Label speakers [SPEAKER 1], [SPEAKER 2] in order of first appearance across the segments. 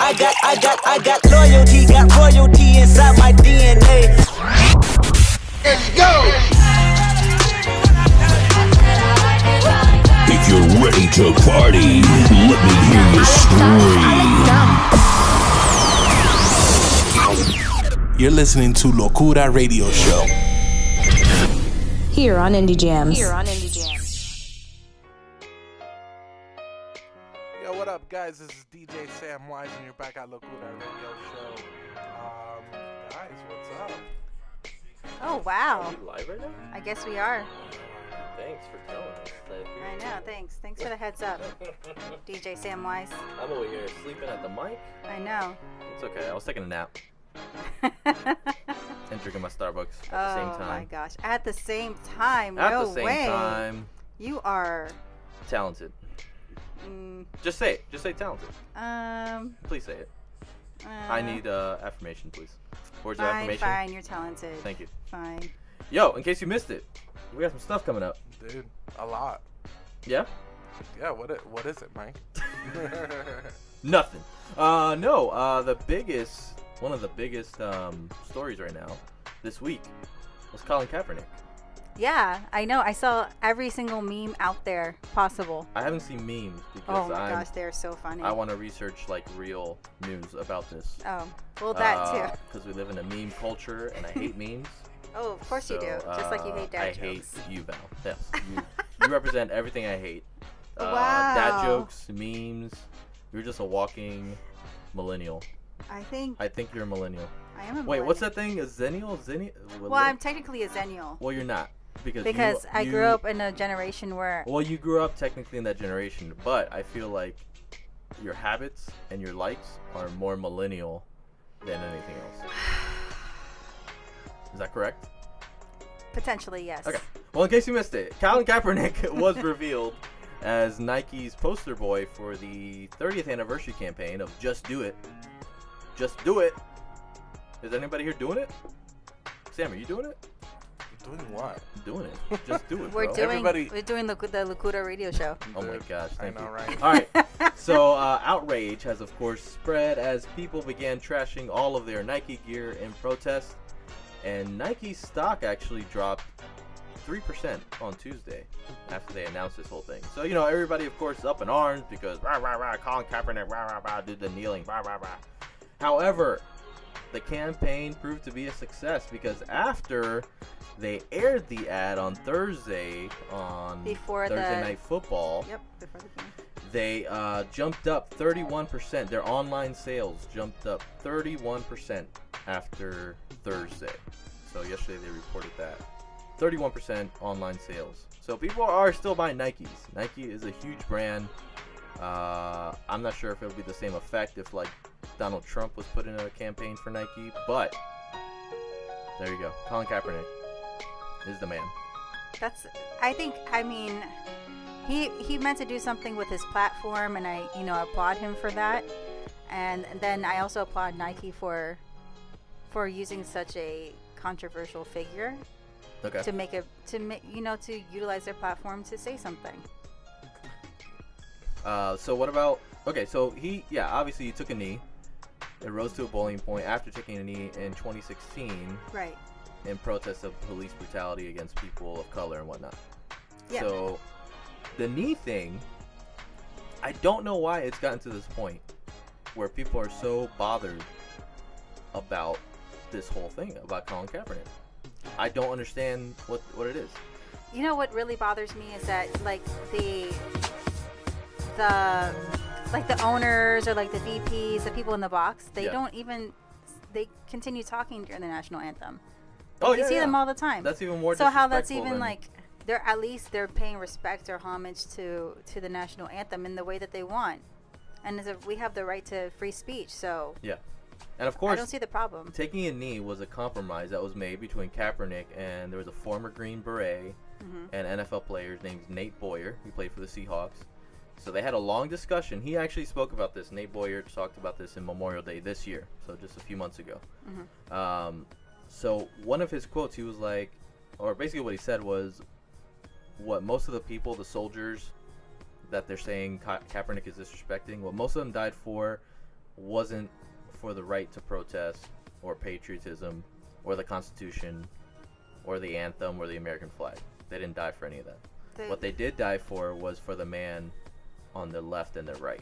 [SPEAKER 1] I got loyalty, got royalty inside my DNA.
[SPEAKER 2] Let's go!
[SPEAKER 3] If you're ready to party, let me hear you scream.
[SPEAKER 4] You're listening to Locura Radio Show.
[SPEAKER 5] Here on Indie Jamz.
[SPEAKER 6] Yo, what up, guys? This is DJ Sam Wise, and you're back at Locura Radio Show. Guys, what's up?
[SPEAKER 7] Oh, wow.
[SPEAKER 8] Are we live right now?
[SPEAKER 7] I guess we are.
[SPEAKER 8] Thanks for telling us.
[SPEAKER 7] I know, thanks. Thanks for the heads up, DJ Sam Wise.
[SPEAKER 8] I'm over here sleeping at the mic.
[SPEAKER 7] I know.
[SPEAKER 8] It's okay. I was taking a nap. And drinking my Starbucks at the same time.
[SPEAKER 7] Oh my gosh. At the same time.
[SPEAKER 8] At
[SPEAKER 7] no
[SPEAKER 8] the same
[SPEAKER 7] way.
[SPEAKER 8] time.
[SPEAKER 7] You are
[SPEAKER 8] Talented. Just say it. Just say talented. Please say it. I need affirmation, please. Words of affirmation.
[SPEAKER 7] Fine, you're talented.
[SPEAKER 8] Thank you.
[SPEAKER 7] Fine.
[SPEAKER 8] Yo, in case you missed it, we got some stuff coming up.
[SPEAKER 6] Dude, a lot.
[SPEAKER 8] Yeah?
[SPEAKER 6] Yeah, what is it, Mike?
[SPEAKER 8] Nothing. One of the biggest stories right now this week was Colin Kaepernick.
[SPEAKER 7] Yeah, I know. I saw every single meme out there possible.
[SPEAKER 8] I haven't seen memes because
[SPEAKER 7] oh my gosh, they're so funny.
[SPEAKER 8] I want to research like real news about this.
[SPEAKER 7] Oh, well that too.
[SPEAKER 8] Because we live in a meme culture and I hate memes.
[SPEAKER 7] Oh, of course you do. Just like you hate dad jokes.
[SPEAKER 8] I hate you, Val. Yes, you represent everything I hate.
[SPEAKER 7] Wow.
[SPEAKER 8] Dad jokes, memes. You're just a walking millennial.
[SPEAKER 7] I think
[SPEAKER 8] you're a millennial.
[SPEAKER 7] I am a millennial.
[SPEAKER 8] Wait, what's that thing? A zennial?
[SPEAKER 7] Well, I'm technically a zennial.
[SPEAKER 8] Well, you're not.
[SPEAKER 7] Because I grew up in a generation where...
[SPEAKER 8] Well, you grew up technically in that generation, but I feel like your habits and your likes are more millennial than anything else. Is that correct?
[SPEAKER 7] Potentially, yes.
[SPEAKER 8] Okay. Well, in case you missed it, Colin Kaepernick was revealed as Nike's poster boy for the 30th anniversary campaign of Just Do It. Just do it. Is anybody here doing it? Sam, are you doing it?
[SPEAKER 6] Doing what?
[SPEAKER 8] Doing it. Just do it,
[SPEAKER 7] we're
[SPEAKER 8] bro.
[SPEAKER 7] doing the Locura Radio Show.
[SPEAKER 8] Oh my gosh, thank you.
[SPEAKER 6] Right?
[SPEAKER 8] All right. So outrage has of course spread as people began trashing all of their Nike gear in protest, and Nike stock actually dropped 3% on Tuesday after they announced this whole thing. So everybody of course is up in arms because rah rah rah Colin Kaepernick rah rah rah did the kneeling rah rah rah. However, the campaign proved to be a success because after they aired the ad on Thursday on Thursday Night Football.
[SPEAKER 7] Yep, before the game.
[SPEAKER 8] They jumped up 31%. Their online sales jumped up 31% after Thursday. So yesterday they reported that. 31% online sales. So people are still buying Nikes. Nike is a huge brand. I'm not sure if it'll be the same effect if like Donald Trump was put in a campaign for Nike, but there you go. Colin Kaepernick is the man.
[SPEAKER 7] He meant to do something with his platform, and I applaud him for that. And then I also applaud Nike for using such a controversial figure to utilize their platform to say something.
[SPEAKER 8] So what about so he obviously he took a knee. It rose to a boiling point after taking a knee in 2016.
[SPEAKER 7] Right.
[SPEAKER 8] In protest of police brutality against people of color and whatnot.
[SPEAKER 7] Yeah.
[SPEAKER 8] So the knee thing, I don't know why it's gotten to this point where people are so bothered about this whole thing about Colin Kaepernick. I don't understand what it is.
[SPEAKER 7] You know what really bothers me is that like the owners or like the VPs, the people in the box, they continue talking during the national anthem. You see them all the time.
[SPEAKER 8] That's even more.
[SPEAKER 7] So how that's even like they're paying respect or homage to the national anthem in the way that they want, and we have the right to free speech. So
[SPEAKER 8] yeah, and of course
[SPEAKER 7] I don't see the problem.
[SPEAKER 8] Taking a knee was a compromise that was made between Kaepernick and there was a former Green Beret and NFL player named Nate Boyer. He played for the Seahawks. So they had a long discussion. He actually spoke about this. Nate Boyer talked about this in Memorial Day this year, so just a few months ago. So one of his quotes, he was like, or basically what he said was, what most of the people, the soldiers that they're saying Kaepernick is disrespecting, what most of them died for wasn't for the right to protest or patriotism or the Constitution or the anthem or the American flag. They didn't die for any of that. What they did die for was for the man on the left and the right.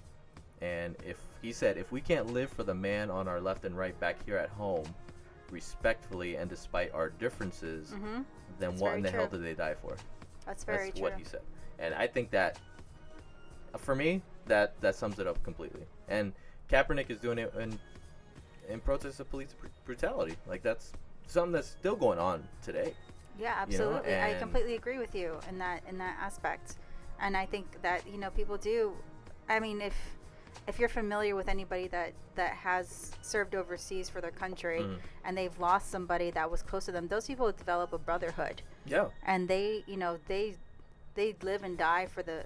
[SPEAKER 8] And he said, if we can't live for the man on our left and right back here at home, respectfully and despite our differences, then
[SPEAKER 7] That's
[SPEAKER 8] what in the
[SPEAKER 7] very
[SPEAKER 8] hell
[SPEAKER 7] true.
[SPEAKER 8] did they die for?
[SPEAKER 7] That's very
[SPEAKER 8] That's
[SPEAKER 7] true.
[SPEAKER 8] what he said. And I think that, for me, that sums it up completely. And Kaepernick is doing it in protest of police brutality. Like, that's something that's still going on today.
[SPEAKER 7] Yeah,
[SPEAKER 8] You know,
[SPEAKER 7] absolutely. I
[SPEAKER 8] and-
[SPEAKER 7] completely agree with you in that aspect. And I think that, you know, people do. I mean, if you're familiar with anybody that has served overseas for their country and they've lost somebody that was close to them, those people develop a brotherhood.
[SPEAKER 8] Yeah.
[SPEAKER 7] And they, you know, they live and die for the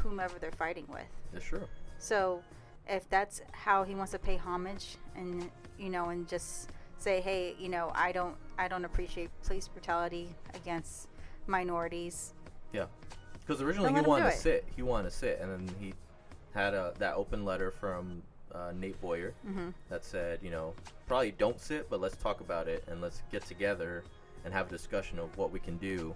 [SPEAKER 7] whomever they're fighting with.
[SPEAKER 8] That's true.
[SPEAKER 7] So if that's how he wants to pay homage and, you know, and just say, hey, you know, I don't appreciate police brutality against minorities.
[SPEAKER 8] Yeah. Because originally
[SPEAKER 7] Then
[SPEAKER 8] he
[SPEAKER 7] let him
[SPEAKER 8] wanted
[SPEAKER 7] do
[SPEAKER 8] to sit. He wanted to sit. And then he had that open letter from Nate Boyer that said, you know, probably don't sit, but let's talk about it and let's get together and have a discussion of what we can do,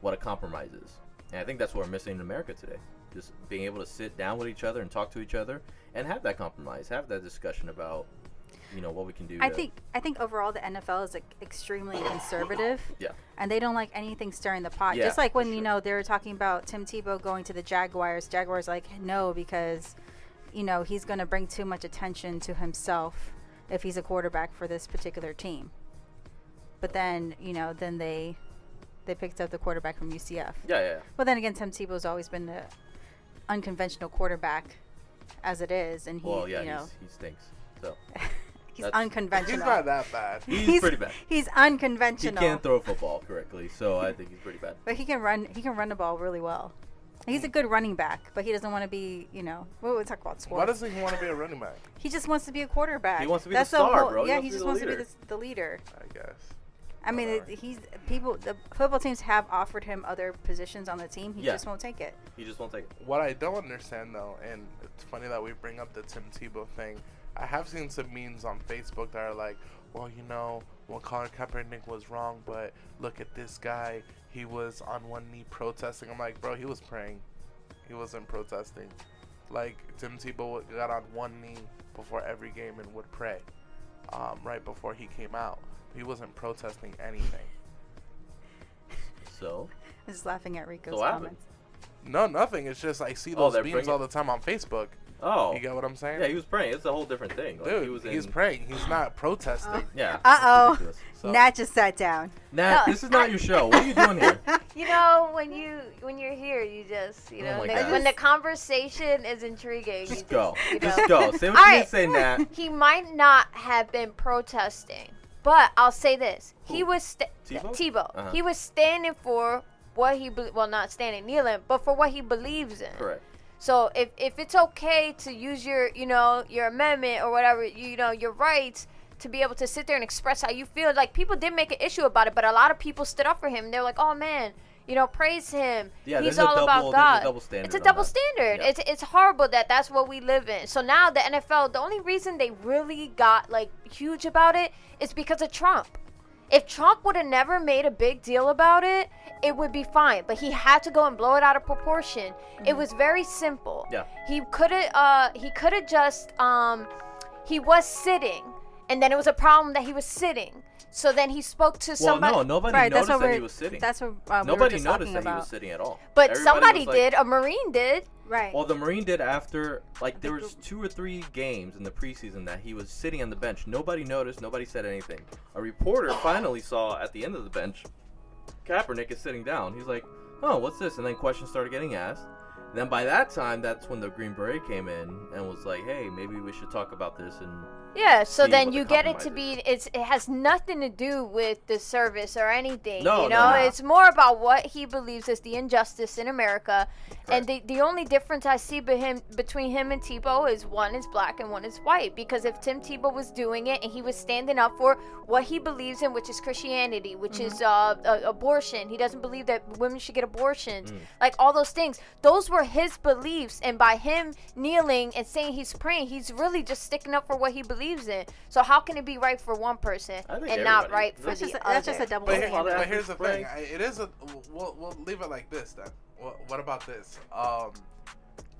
[SPEAKER 8] what a compromise is. And I think that's what we're missing in America today. Just being able to sit down with each other and talk to each other and have that compromise, have that discussion about, you know, what we can do.
[SPEAKER 7] I think overall the NFL is extremely conservative.
[SPEAKER 8] Yeah.
[SPEAKER 7] And they don't like anything stirring the pot.
[SPEAKER 8] Yeah,
[SPEAKER 7] Just like when,
[SPEAKER 8] for
[SPEAKER 7] you
[SPEAKER 8] sure.
[SPEAKER 7] know, they were talking about Tim Tebow going to the Jaguars. Jaguars like, no, because, you know, he's going to bring too much attention to himself if he's a quarterback for this particular team. But then, you know, then they picked up the quarterback from UCF.
[SPEAKER 8] Yeah.
[SPEAKER 7] But then again, Tim Tebow's always been the unconventional quarterback as it is. And he,
[SPEAKER 8] Well, yeah,
[SPEAKER 7] you know,
[SPEAKER 8] he stinks. So
[SPEAKER 7] he's
[SPEAKER 8] that's-
[SPEAKER 7] unconventional.
[SPEAKER 6] He's not that bad.
[SPEAKER 8] he's pretty bad.
[SPEAKER 7] He's
[SPEAKER 8] He
[SPEAKER 7] unconventional.
[SPEAKER 8] can't throw a football correctly, so I think he's pretty bad.
[SPEAKER 7] But he can run the ball really well. He's a good running back, but he doesn't want to be, you know, we'll talk about sports.
[SPEAKER 6] Why doesn't he want to be a running back?
[SPEAKER 7] He just wants to be a quarterback.
[SPEAKER 8] He wants to be
[SPEAKER 7] That's
[SPEAKER 8] the star,
[SPEAKER 7] whole,
[SPEAKER 8] bro. He
[SPEAKER 7] Yeah,
[SPEAKER 8] wants
[SPEAKER 7] he
[SPEAKER 8] to be
[SPEAKER 7] just
[SPEAKER 8] the
[SPEAKER 7] wants to be
[SPEAKER 8] leader.
[SPEAKER 7] the leader.
[SPEAKER 6] I guess.
[SPEAKER 7] I mean,
[SPEAKER 6] Alright.
[SPEAKER 7] the football teams have offered him other positions on the team. He
[SPEAKER 8] Yeah.
[SPEAKER 7] just won't take it.
[SPEAKER 8] He just won't take it.
[SPEAKER 6] What I don't understand, though, and it's funny that we bring up the Tim Tebow thing, I have seen some memes on Facebook that are like, well, you know, well, Colin Kaepernick was wrong, but look at this guy. He was on one knee protesting. I'm like, bro, he was praying. He wasn't protesting. Like, Tim Tebow got on one knee before every game and would pray right before he came out. He wasn't protesting anything.
[SPEAKER 8] So,
[SPEAKER 7] I'm just laughing at Rico's
[SPEAKER 8] So what happened?
[SPEAKER 7] comments.
[SPEAKER 6] No, nothing. It's just I see
[SPEAKER 8] Oh,
[SPEAKER 6] those
[SPEAKER 8] they're
[SPEAKER 6] memes
[SPEAKER 8] bringing-
[SPEAKER 6] all the time on Facebook.
[SPEAKER 8] oh,
[SPEAKER 6] You get what I'm saying?
[SPEAKER 8] yeah, he was praying. It's a whole different thing. Like,
[SPEAKER 6] Dude,
[SPEAKER 8] he was
[SPEAKER 6] he's praying. He's not protesting.
[SPEAKER 8] Yeah.
[SPEAKER 7] Uh-oh.
[SPEAKER 8] it's ridiculous. So,
[SPEAKER 7] Nat just sat down.
[SPEAKER 8] Nat, this is not your show. What are you doing here?
[SPEAKER 5] You know, when you're here, you just, you
[SPEAKER 8] Oh
[SPEAKER 5] know,
[SPEAKER 8] my
[SPEAKER 5] the-
[SPEAKER 8] God.
[SPEAKER 5] when the conversation is intriguing, you
[SPEAKER 8] Just go.
[SPEAKER 5] you know.
[SPEAKER 8] Just go. Say what
[SPEAKER 5] All
[SPEAKER 8] you need
[SPEAKER 5] right.
[SPEAKER 8] to say, Nat.
[SPEAKER 5] He might not have been protesting, but I'll say this: he
[SPEAKER 8] Who?
[SPEAKER 5] was
[SPEAKER 8] Tebow?
[SPEAKER 5] Tebow.
[SPEAKER 8] Uh-huh.
[SPEAKER 5] He was standing for what he not standing, kneeling, but for what he believes in.
[SPEAKER 8] Correct.
[SPEAKER 5] So if it's okay to use your your amendment or whatever, your rights to be able to sit there and express how you feel, like people did make an issue about it, but a lot of people stood up for him. They're like, oh man, praise him.
[SPEAKER 8] Yeah,
[SPEAKER 5] He's
[SPEAKER 8] there's a
[SPEAKER 5] all about
[SPEAKER 8] double-
[SPEAKER 5] God.
[SPEAKER 8] there's a double standard
[SPEAKER 5] It's a
[SPEAKER 8] on
[SPEAKER 5] double
[SPEAKER 8] that.
[SPEAKER 5] standard.
[SPEAKER 8] Yeah.
[SPEAKER 5] It's horrible that that's what we live in. So now the NFL, the only reason they really got like huge about it is because of Trump. If Trump would have never made a big deal about it, it would be fine. But he had to go and blow it out of proportion. It was very simple.
[SPEAKER 8] Yeah.
[SPEAKER 5] He could have just he was sitting, and then it was a problem that he was sitting. So then he spoke to
[SPEAKER 8] Well,
[SPEAKER 5] somebody.
[SPEAKER 8] no, nobody
[SPEAKER 7] Right, that's
[SPEAKER 8] noticed
[SPEAKER 7] what
[SPEAKER 8] that he
[SPEAKER 7] we're-
[SPEAKER 8] was sitting.
[SPEAKER 7] That's what we were
[SPEAKER 8] Nobody
[SPEAKER 7] just
[SPEAKER 8] noticed
[SPEAKER 7] talking
[SPEAKER 8] that he
[SPEAKER 7] about.
[SPEAKER 8] was sitting at all.
[SPEAKER 5] But
[SPEAKER 8] Everybody
[SPEAKER 5] somebody
[SPEAKER 8] was like-
[SPEAKER 5] did. A Marine did.
[SPEAKER 7] Right.
[SPEAKER 8] Well, the Marine did after, like, there was 2 or 3 games in the preseason that he was sitting on the bench. Nobody noticed. Nobody said anything. A reporter finally saw at the end of the bench, Kaepernick is sitting down. He's like, oh, what's this? And then questions started getting asked. And then by that time, that's when the Green Beret came in and was like, hey, maybe we should talk about this and
[SPEAKER 5] Yeah, so
[SPEAKER 8] see
[SPEAKER 5] then
[SPEAKER 8] what
[SPEAKER 5] you
[SPEAKER 8] the
[SPEAKER 5] get it to
[SPEAKER 8] compromise
[SPEAKER 5] be it has nothing to do with the service or anything.
[SPEAKER 8] No,
[SPEAKER 5] you
[SPEAKER 8] no,
[SPEAKER 5] know,
[SPEAKER 8] no.
[SPEAKER 5] it's more about what he believes is the injustice in America.
[SPEAKER 8] Correct.
[SPEAKER 5] And the only difference I see between him and Tebow is one is black and one is white. Because if Tim Tebow was doing it and he was standing up for what he believes in, which is Christianity, which is abortion, he doesn't believe that women should get abortions, like all those things. Those were his beliefs, and by him kneeling and saying he's praying, he's really just sticking up for what he believes in. So how can it be right for one person
[SPEAKER 8] I think
[SPEAKER 5] and not
[SPEAKER 8] everybody-
[SPEAKER 5] right for
[SPEAKER 7] That's
[SPEAKER 5] the
[SPEAKER 7] just,
[SPEAKER 5] other?
[SPEAKER 7] that's just a double
[SPEAKER 6] But,
[SPEAKER 7] standard.
[SPEAKER 6] but here's the thing.
[SPEAKER 8] Right.
[SPEAKER 6] It is a. We'll leave it like this then. What about this?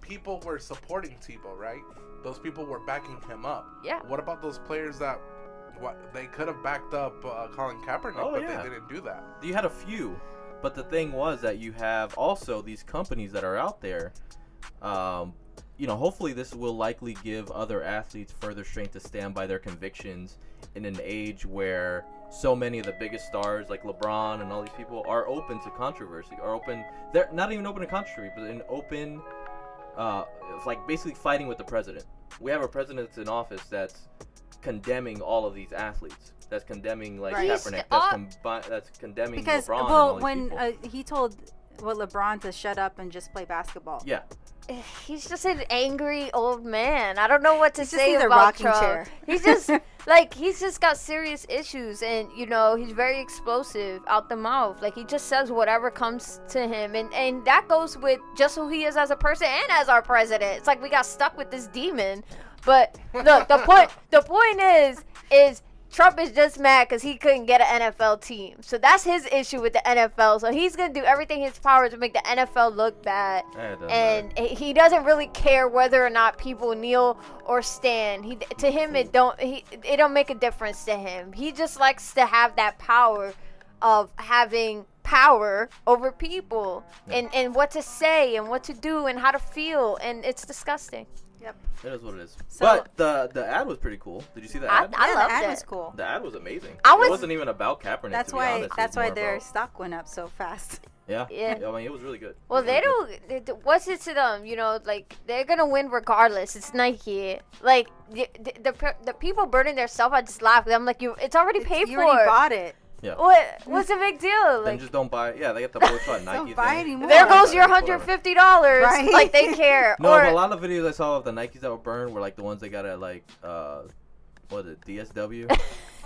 [SPEAKER 6] People were supporting Tebow, right? Those people were backing him up.
[SPEAKER 5] Yeah.
[SPEAKER 6] What about those players that they could have backed up Colin Kaepernick, but
[SPEAKER 8] yeah.
[SPEAKER 6] they didn't do that?
[SPEAKER 8] You had a few, but the thing was that you have also these companies that are out there. Hopefully this will likely give other athletes further strength to stand by their convictions in an age where so many of the biggest stars like LeBron and all these people are open to controversy, they're not even open to controversy, but in open, like basically fighting with the president. We have a president that's in office that's condemning all of these athletes. That's condemning like
[SPEAKER 7] Right.
[SPEAKER 8] Kaepernick. That's condemning
[SPEAKER 7] Because
[SPEAKER 8] LeBron. And all these
[SPEAKER 7] when
[SPEAKER 8] people.
[SPEAKER 7] he told LeBron to shut up and just play basketball.
[SPEAKER 8] Yeah.
[SPEAKER 5] He's just an angry old man. I don't know what to
[SPEAKER 7] He's just
[SPEAKER 5] say
[SPEAKER 7] in a
[SPEAKER 5] about
[SPEAKER 7] rocking
[SPEAKER 5] Trump.
[SPEAKER 7] chair.
[SPEAKER 5] He's just he's just got serious issues, and he's very explosive out the mouth. Like he just says whatever comes to him, and that goes with just who he is as a person and as our president. It's like we got stuck with this demon. But look, the point is Trump is just mad because he couldn't get an NFL team. So that's his issue with the NFL. So he's going to do everything in his power to make the NFL look bad. And he doesn't really care whether or not people kneel or stand. It don't make a difference to him. He just likes to have that power of having power over people and what to say and what to do and how to feel. And it's disgusting.
[SPEAKER 7] Yep.
[SPEAKER 8] It is what it is.
[SPEAKER 7] So-
[SPEAKER 8] But the ad was pretty cool. Did you see the ad?
[SPEAKER 5] I loved
[SPEAKER 7] the ad
[SPEAKER 5] it.
[SPEAKER 7] was cool.
[SPEAKER 8] The ad was amazing.
[SPEAKER 5] It
[SPEAKER 8] It wasn't even about Kaepernick.
[SPEAKER 7] That's
[SPEAKER 8] to be
[SPEAKER 7] why.
[SPEAKER 8] honest. It
[SPEAKER 7] That's
[SPEAKER 8] was
[SPEAKER 7] why
[SPEAKER 8] more
[SPEAKER 7] their
[SPEAKER 8] about-
[SPEAKER 7] stock went up so fast.
[SPEAKER 8] Yeah.
[SPEAKER 5] Yeah.
[SPEAKER 8] I mean, it was really good.
[SPEAKER 5] Well,
[SPEAKER 8] It was
[SPEAKER 5] they
[SPEAKER 8] really good.
[SPEAKER 5] don't. What's it to them? Like they're gonna win regardless. It's Nike. Like the people burning their stuff. I just laugh. I'm like, it's already paid
[SPEAKER 7] You
[SPEAKER 5] for.
[SPEAKER 7] already bought it.
[SPEAKER 8] Yeah.
[SPEAKER 5] What's the big deal?
[SPEAKER 8] Then
[SPEAKER 5] Like
[SPEAKER 8] just don't buy. Yeah, they got the boycott Nike
[SPEAKER 7] Don't buy
[SPEAKER 8] thing.
[SPEAKER 7] anymore.
[SPEAKER 5] there goes your
[SPEAKER 8] Whatever.
[SPEAKER 5] $150.
[SPEAKER 7] Right.
[SPEAKER 5] Like they care.
[SPEAKER 8] No,
[SPEAKER 5] or
[SPEAKER 8] but a lot of videos I saw of the Nikes that were burned were like the ones they got at like what is it, DSW?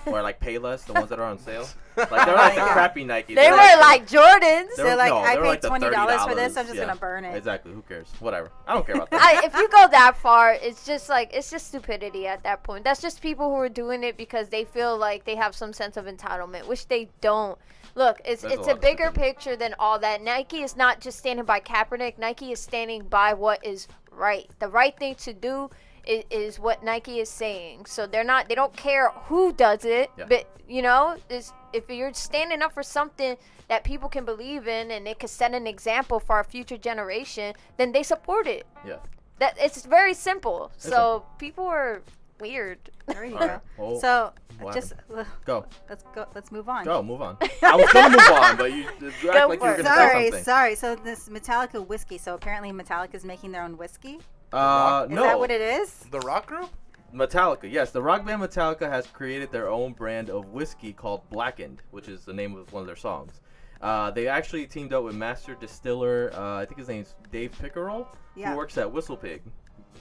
[SPEAKER 8] Or like Payless, the ones that are on sale. Like they're like the crappy Nikes.
[SPEAKER 5] they
[SPEAKER 8] They're
[SPEAKER 5] were like Jordans.
[SPEAKER 7] They're like, I
[SPEAKER 8] were
[SPEAKER 7] paid
[SPEAKER 8] the
[SPEAKER 7] $20 for this, I'm just
[SPEAKER 8] yeah.
[SPEAKER 7] gonna burn it.
[SPEAKER 8] Exactly. Who cares? Whatever. I don't care about that.
[SPEAKER 5] If you go that far, it's just stupidity at that point. That's just people who are doing it because they feel like they have some sense of entitlement, which they don't. Look, it's
[SPEAKER 8] There's a
[SPEAKER 5] a
[SPEAKER 8] lot of
[SPEAKER 5] bigger
[SPEAKER 8] stupidity.
[SPEAKER 5] picture than all that. Nike is not just standing by Kaepernick. Nike is standing by what is right. The right thing to do is what Nike is saying. So they don't care who does it,
[SPEAKER 8] Yeah.
[SPEAKER 5] but if you're standing up for something that people can believe in and it can set an example for our future generation, then they support it.
[SPEAKER 8] Yeah.
[SPEAKER 5] That it's very simple. So
[SPEAKER 8] simple.
[SPEAKER 5] people are weird.
[SPEAKER 7] There you
[SPEAKER 8] All
[SPEAKER 7] go.
[SPEAKER 8] right. Well,
[SPEAKER 7] So
[SPEAKER 8] what
[SPEAKER 7] just
[SPEAKER 8] go.
[SPEAKER 7] let's move on.
[SPEAKER 8] Go. Move on. I was gonna move on, but you act like you were
[SPEAKER 5] for it.
[SPEAKER 8] gonna say something.
[SPEAKER 7] Sorry. So this Metallica whiskey. So apparently Metallica is making their own whiskey. Is
[SPEAKER 8] No.
[SPEAKER 7] that what it is?
[SPEAKER 6] The rock group?
[SPEAKER 8] Metallica, yes. The rock band Metallica has created their own brand of whiskey called Blackened, which is the name of one of their songs. They actually teamed up with master distiller, I think his name's Dave Pickerel,
[SPEAKER 7] Yeah.
[SPEAKER 8] who works at Whistle Pig.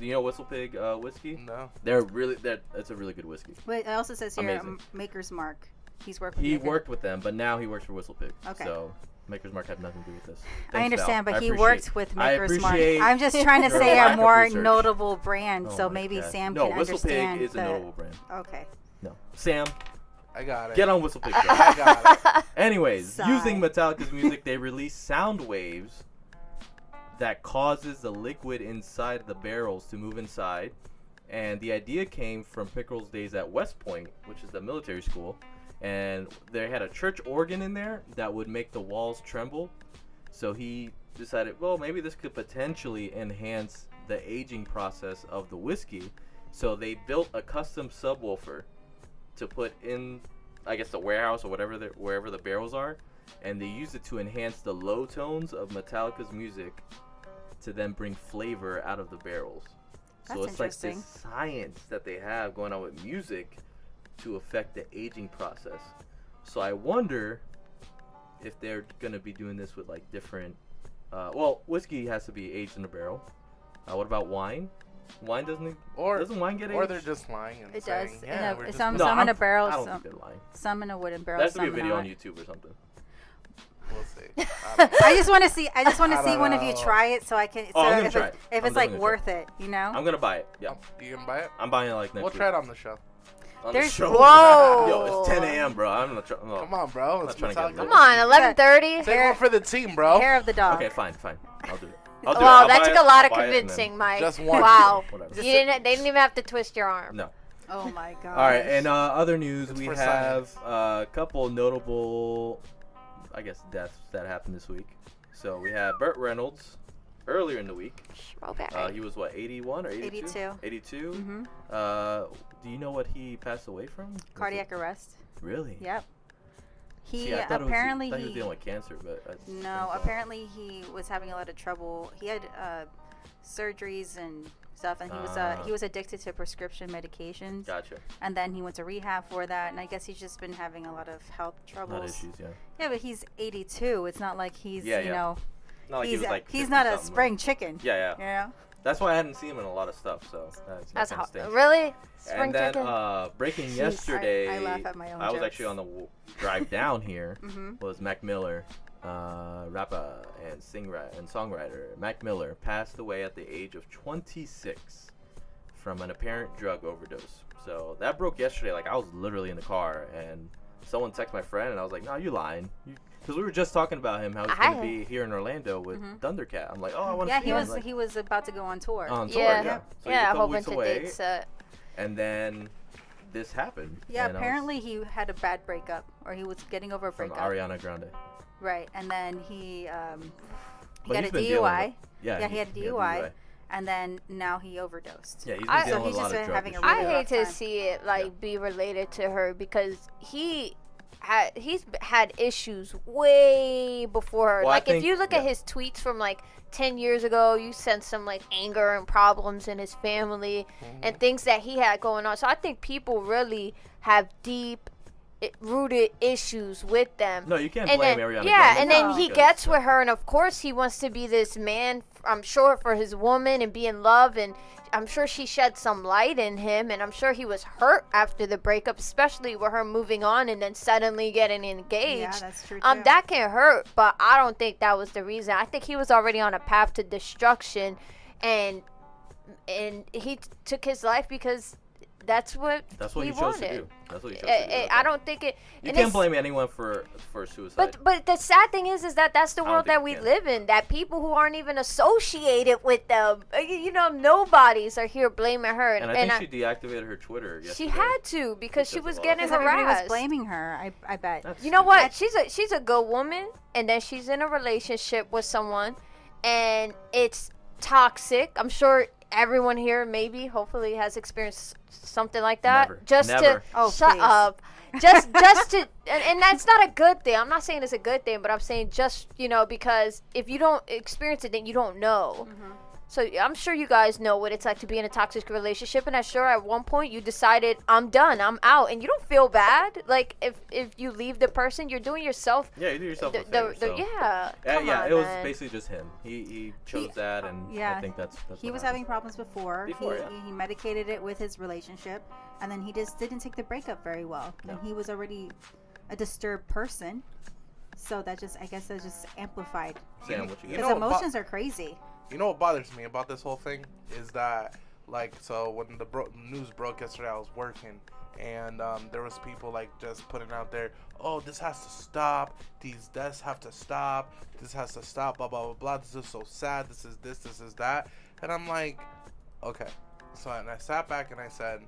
[SPEAKER 8] Do you know Whistle Pig whiskey?
[SPEAKER 6] No.
[SPEAKER 8] It's a really good whiskey.
[SPEAKER 7] Wait, it also says here
[SPEAKER 8] Amazing.
[SPEAKER 7] Maker's Mark. He's worked with
[SPEAKER 8] He
[SPEAKER 7] Maker.
[SPEAKER 8] worked with them, but now he works for Whistle Pig.
[SPEAKER 7] Okay.
[SPEAKER 8] So Maker's Mark had nothing to do with this.
[SPEAKER 7] I
[SPEAKER 8] Thanks,
[SPEAKER 7] understand,
[SPEAKER 8] Val.
[SPEAKER 7] but
[SPEAKER 8] I
[SPEAKER 7] he
[SPEAKER 8] appreciate-
[SPEAKER 7] worked with
[SPEAKER 8] I
[SPEAKER 7] Maker's Mark.
[SPEAKER 8] appreciate
[SPEAKER 7] I'm just trying to
[SPEAKER 8] your
[SPEAKER 7] say
[SPEAKER 8] lack
[SPEAKER 7] a
[SPEAKER 8] of
[SPEAKER 7] more
[SPEAKER 8] research.
[SPEAKER 7] notable brand,
[SPEAKER 8] Oh
[SPEAKER 7] so
[SPEAKER 8] my
[SPEAKER 7] maybe
[SPEAKER 8] God.
[SPEAKER 7] Sam
[SPEAKER 8] No,
[SPEAKER 7] can
[SPEAKER 8] Whistle
[SPEAKER 7] understand.
[SPEAKER 8] Pig is a notable brand.
[SPEAKER 7] Okay.
[SPEAKER 8] No. Sam,
[SPEAKER 6] I got it.
[SPEAKER 8] get on Whistle Pig. Joe.
[SPEAKER 6] I got it.
[SPEAKER 8] Anyways,
[SPEAKER 7] Sigh.
[SPEAKER 8] using Metallica's music, they release sound waves that causes the liquid inside the barrels to move inside. And the idea came from Pickerel's days at West Point, which is the military school. And they had a church organ in there that would make the walls tremble. So he decided, well, maybe this could potentially enhance the aging process of the whiskey. So they built a custom subwoofer to put in, I guess, the warehouse or wherever the barrels are, and they used it to enhance the low tones of Metallica's music to then bring flavor out of the barrels. So
[SPEAKER 7] That's
[SPEAKER 8] it's like
[SPEAKER 7] interesting.
[SPEAKER 8] this science that they have going on with music to affect the aging process. So I wonder if they're gonna be doing this with like different. Well, whiskey has to be aged in a barrel. What about wine? Wine doesn't wine get aged?
[SPEAKER 6] Or they're just lying and
[SPEAKER 7] It
[SPEAKER 6] saying,
[SPEAKER 7] does.
[SPEAKER 6] yeah,
[SPEAKER 7] In
[SPEAKER 6] we're
[SPEAKER 7] a,
[SPEAKER 6] just
[SPEAKER 7] some
[SPEAKER 8] No,
[SPEAKER 7] some in
[SPEAKER 8] I'm-
[SPEAKER 7] a barrel,
[SPEAKER 8] I don't think they're lying.
[SPEAKER 7] some in a wooden barrel.
[SPEAKER 8] There has to be a
[SPEAKER 7] some
[SPEAKER 8] video
[SPEAKER 7] not.
[SPEAKER 8] on YouTube or something.
[SPEAKER 6] We'll see. I don't know.
[SPEAKER 7] I just want to see. I just want to
[SPEAKER 6] I
[SPEAKER 7] see
[SPEAKER 6] don't
[SPEAKER 7] one of you
[SPEAKER 6] know.
[SPEAKER 7] try it, so I can.
[SPEAKER 8] Oh,
[SPEAKER 7] so
[SPEAKER 8] I'm gonna
[SPEAKER 7] if
[SPEAKER 8] try
[SPEAKER 7] it's,
[SPEAKER 8] it.
[SPEAKER 7] if
[SPEAKER 8] I'm
[SPEAKER 7] it's like
[SPEAKER 8] definitely
[SPEAKER 7] worth it, you know.
[SPEAKER 8] I'm gonna buy it. Yeah,
[SPEAKER 6] You can buy it?
[SPEAKER 8] I'm buying it like next
[SPEAKER 6] We'll
[SPEAKER 8] week.
[SPEAKER 6] try it on the show.
[SPEAKER 8] On
[SPEAKER 7] There's-
[SPEAKER 8] the show.
[SPEAKER 5] Whoa.
[SPEAKER 8] Yo, it's 10 a.m., bro. I'm not trying.
[SPEAKER 6] Come on, bro. It's
[SPEAKER 8] trying to get
[SPEAKER 6] Metallica.
[SPEAKER 5] Come on, 11:30.
[SPEAKER 6] Take one for the team, bro.
[SPEAKER 7] Hair of the dog.
[SPEAKER 8] Okay, fine. I'll do it. I'll do it.
[SPEAKER 5] Wow,
[SPEAKER 8] I'll
[SPEAKER 5] that
[SPEAKER 8] buy
[SPEAKER 5] took
[SPEAKER 8] it,
[SPEAKER 5] a lot of
[SPEAKER 8] I'll buy it, and then-
[SPEAKER 5] convincing, Mike.
[SPEAKER 6] Just one.
[SPEAKER 5] Wow.
[SPEAKER 8] Whatever.
[SPEAKER 5] They didn't even have to twist your arm.
[SPEAKER 8] No.
[SPEAKER 7] Oh my god.
[SPEAKER 8] All right, and other news,
[SPEAKER 6] It's
[SPEAKER 8] we
[SPEAKER 6] for
[SPEAKER 8] have a couple notable, I guess, deaths that happened this week. So we have Burt Reynolds earlier in the week.
[SPEAKER 5] Okay.
[SPEAKER 8] He was what, 81 or 82?
[SPEAKER 7] 82.
[SPEAKER 8] 82.
[SPEAKER 7] Mhm.
[SPEAKER 8] Do you know what he passed away from? Was
[SPEAKER 7] Cardiac
[SPEAKER 8] it-
[SPEAKER 7] arrest.
[SPEAKER 8] Really?
[SPEAKER 7] Yep. He
[SPEAKER 8] See, I thought
[SPEAKER 7] apparently
[SPEAKER 8] he was dealing with cancer, but
[SPEAKER 7] no. Apparently he was having a lot of trouble. He had surgeries and stuff, and he was addicted to prescription medications.
[SPEAKER 8] Gotcha.
[SPEAKER 7] And then he went to rehab for that, and I guess he's just been having a lot of health troubles.
[SPEAKER 8] Not issues, yeah.
[SPEAKER 7] Yeah, but he's 82. It's not like he's
[SPEAKER 8] Yeah,
[SPEAKER 7] you
[SPEAKER 8] yeah.
[SPEAKER 7] know
[SPEAKER 8] Not like he
[SPEAKER 7] he's
[SPEAKER 8] was like
[SPEAKER 7] he's not a
[SPEAKER 8] 50-something,
[SPEAKER 7] spring chicken.
[SPEAKER 8] Yeah, yeah.
[SPEAKER 7] You know.
[SPEAKER 8] That's why I hadn't seen him in a lot of stuff. So
[SPEAKER 5] That's
[SPEAKER 8] kinda
[SPEAKER 5] hot.
[SPEAKER 8] stinks.
[SPEAKER 5] Really? Spring
[SPEAKER 8] And then
[SPEAKER 5] chicken?
[SPEAKER 8] breaking
[SPEAKER 7] Jeez,
[SPEAKER 8] yesterday,
[SPEAKER 7] I laugh at my own
[SPEAKER 8] was
[SPEAKER 7] jokes.
[SPEAKER 8] actually on the drive down here.
[SPEAKER 7] Mhm.
[SPEAKER 8] Was Mac Miller, rapper and songwriter. Mac Miller passed away at the age of 26 from an apparent drug overdose. So that broke yesterday. Like I was literally in the car and someone texted my friend and I was like, "No, you lying." Because we were just talking about him, how he's going to be here in Orlando with Thundercat. I'm like, oh, I want to
[SPEAKER 7] Yeah,
[SPEAKER 8] see
[SPEAKER 7] he
[SPEAKER 8] him.
[SPEAKER 7] was
[SPEAKER 8] Like,
[SPEAKER 7] he was about to go on tour.
[SPEAKER 8] on tour,
[SPEAKER 5] Yeah.
[SPEAKER 8] yeah. So he's
[SPEAKER 5] Yeah,
[SPEAKER 8] a
[SPEAKER 5] a
[SPEAKER 8] couple
[SPEAKER 5] whole
[SPEAKER 8] weeks
[SPEAKER 5] bunch of
[SPEAKER 8] away,
[SPEAKER 5] dates.
[SPEAKER 8] and then this happened.
[SPEAKER 7] Yeah,
[SPEAKER 8] and I was
[SPEAKER 7] apparently he had a bad breakup, or he was getting over a
[SPEAKER 8] from
[SPEAKER 7] breakup.
[SPEAKER 8] Ariana Grande.
[SPEAKER 7] Right, and then he
[SPEAKER 8] But
[SPEAKER 7] got
[SPEAKER 8] he's
[SPEAKER 7] a
[SPEAKER 8] been dealing
[SPEAKER 7] DUI.
[SPEAKER 8] with- yeah,
[SPEAKER 7] he had a DUI, and then now he overdosed.
[SPEAKER 8] Yeah, he's been
[SPEAKER 5] I-
[SPEAKER 8] dealing
[SPEAKER 7] So
[SPEAKER 8] with
[SPEAKER 7] he's
[SPEAKER 8] a lot
[SPEAKER 7] just
[SPEAKER 8] of
[SPEAKER 7] been
[SPEAKER 8] drug
[SPEAKER 7] having a
[SPEAKER 8] issues.
[SPEAKER 7] really
[SPEAKER 5] I
[SPEAKER 7] rough
[SPEAKER 5] hate to
[SPEAKER 7] time.
[SPEAKER 5] see it like be related to her because he's had issues way before her.
[SPEAKER 8] Well, I
[SPEAKER 5] Like if
[SPEAKER 8] think-
[SPEAKER 5] you look at his tweets from like 10 years ago, you sense some like anger and problems in his family and things that he had going on. So I think people really have deep rooted issues with them.
[SPEAKER 8] No, you can't
[SPEAKER 5] And
[SPEAKER 8] blame
[SPEAKER 5] then,
[SPEAKER 8] Ariana
[SPEAKER 5] yeah,
[SPEAKER 8] Grande
[SPEAKER 5] and then
[SPEAKER 7] No.
[SPEAKER 5] he
[SPEAKER 8] because-
[SPEAKER 5] gets with her, and of course he wants to be this man, I'm sure, for his woman and be in love, and I'm sure she shed some light in him, and I'm sure he was hurt after the breakup, especially with her moving on and then suddenly getting engaged.
[SPEAKER 7] Yeah, that's true too.
[SPEAKER 5] That can hurt, but I don't think that was the reason. I think he was already on a path to destruction, and he took his life because that's what
[SPEAKER 8] That's what he chose
[SPEAKER 5] wanted.
[SPEAKER 8] to do. That's what he chose to do.
[SPEAKER 5] I don't think it.
[SPEAKER 8] You
[SPEAKER 5] and
[SPEAKER 8] can't
[SPEAKER 5] it's-
[SPEAKER 8] blame anyone for suicide.
[SPEAKER 5] but the sad thing is that that's the
[SPEAKER 8] I don't
[SPEAKER 5] world
[SPEAKER 8] think
[SPEAKER 5] that
[SPEAKER 8] you
[SPEAKER 5] we
[SPEAKER 8] can.
[SPEAKER 5] live in. That people who aren't even associated with them, nobodies are here blaming her.
[SPEAKER 8] and I think she deactivated her Twitter yesterday.
[SPEAKER 5] she had to because she
[SPEAKER 8] Because
[SPEAKER 5] was
[SPEAKER 8] of all
[SPEAKER 5] getting
[SPEAKER 7] Because everybody
[SPEAKER 5] harassed.
[SPEAKER 7] was blaming her. I bet.
[SPEAKER 8] That's
[SPEAKER 5] You know
[SPEAKER 8] stupid.
[SPEAKER 5] what? She's a good woman, and then she's in a relationship with someone, and it's toxic. I'm sure everyone here, maybe, hopefully, has experienced something like that.
[SPEAKER 8] Never.
[SPEAKER 5] Just
[SPEAKER 8] Never.
[SPEAKER 5] to
[SPEAKER 7] Oh,
[SPEAKER 5] shut
[SPEAKER 7] please.
[SPEAKER 5] up. Just to, and that's not a good thing. I'm not saying it's a good thing, but I'm saying just because if you don't experience it, then you don't know. So I'm sure you guys know what it's like to be in a toxic relationship, and I'm sure at one point you decided, I'm done, I'm out, and you don't feel bad. Like if you leave the person, you're doing yourself.
[SPEAKER 8] Yeah, you do yourself a
[SPEAKER 5] The,
[SPEAKER 8] favor.
[SPEAKER 5] the,
[SPEAKER 8] so.
[SPEAKER 5] yeah. Come
[SPEAKER 8] yeah,
[SPEAKER 5] on,
[SPEAKER 8] it was
[SPEAKER 5] man.
[SPEAKER 8] basically just him. He chose that, and
[SPEAKER 7] yeah,
[SPEAKER 8] I think that's
[SPEAKER 7] He
[SPEAKER 8] what
[SPEAKER 7] was
[SPEAKER 8] happens.
[SPEAKER 7] having problems before.
[SPEAKER 8] Before, yeah.
[SPEAKER 7] He medicated it with his relationship, and then he just didn't take the breakup very well.
[SPEAKER 8] No.
[SPEAKER 7] And he was already a disturbed person, so that just amplified.
[SPEAKER 8] Sam, what you
[SPEAKER 6] You
[SPEAKER 8] got?
[SPEAKER 7] Because
[SPEAKER 6] know,
[SPEAKER 7] emotions are crazy.
[SPEAKER 6] You know what bothers me about this whole thing is that, like, so when the news broke yesterday, I was working, and there was people like just putting out there, oh, this has to stop, these deaths have to stop, this has to stop, blah blah blah blah. This is so sad. This is that, and I'm like, okay. So and I sat back and I said,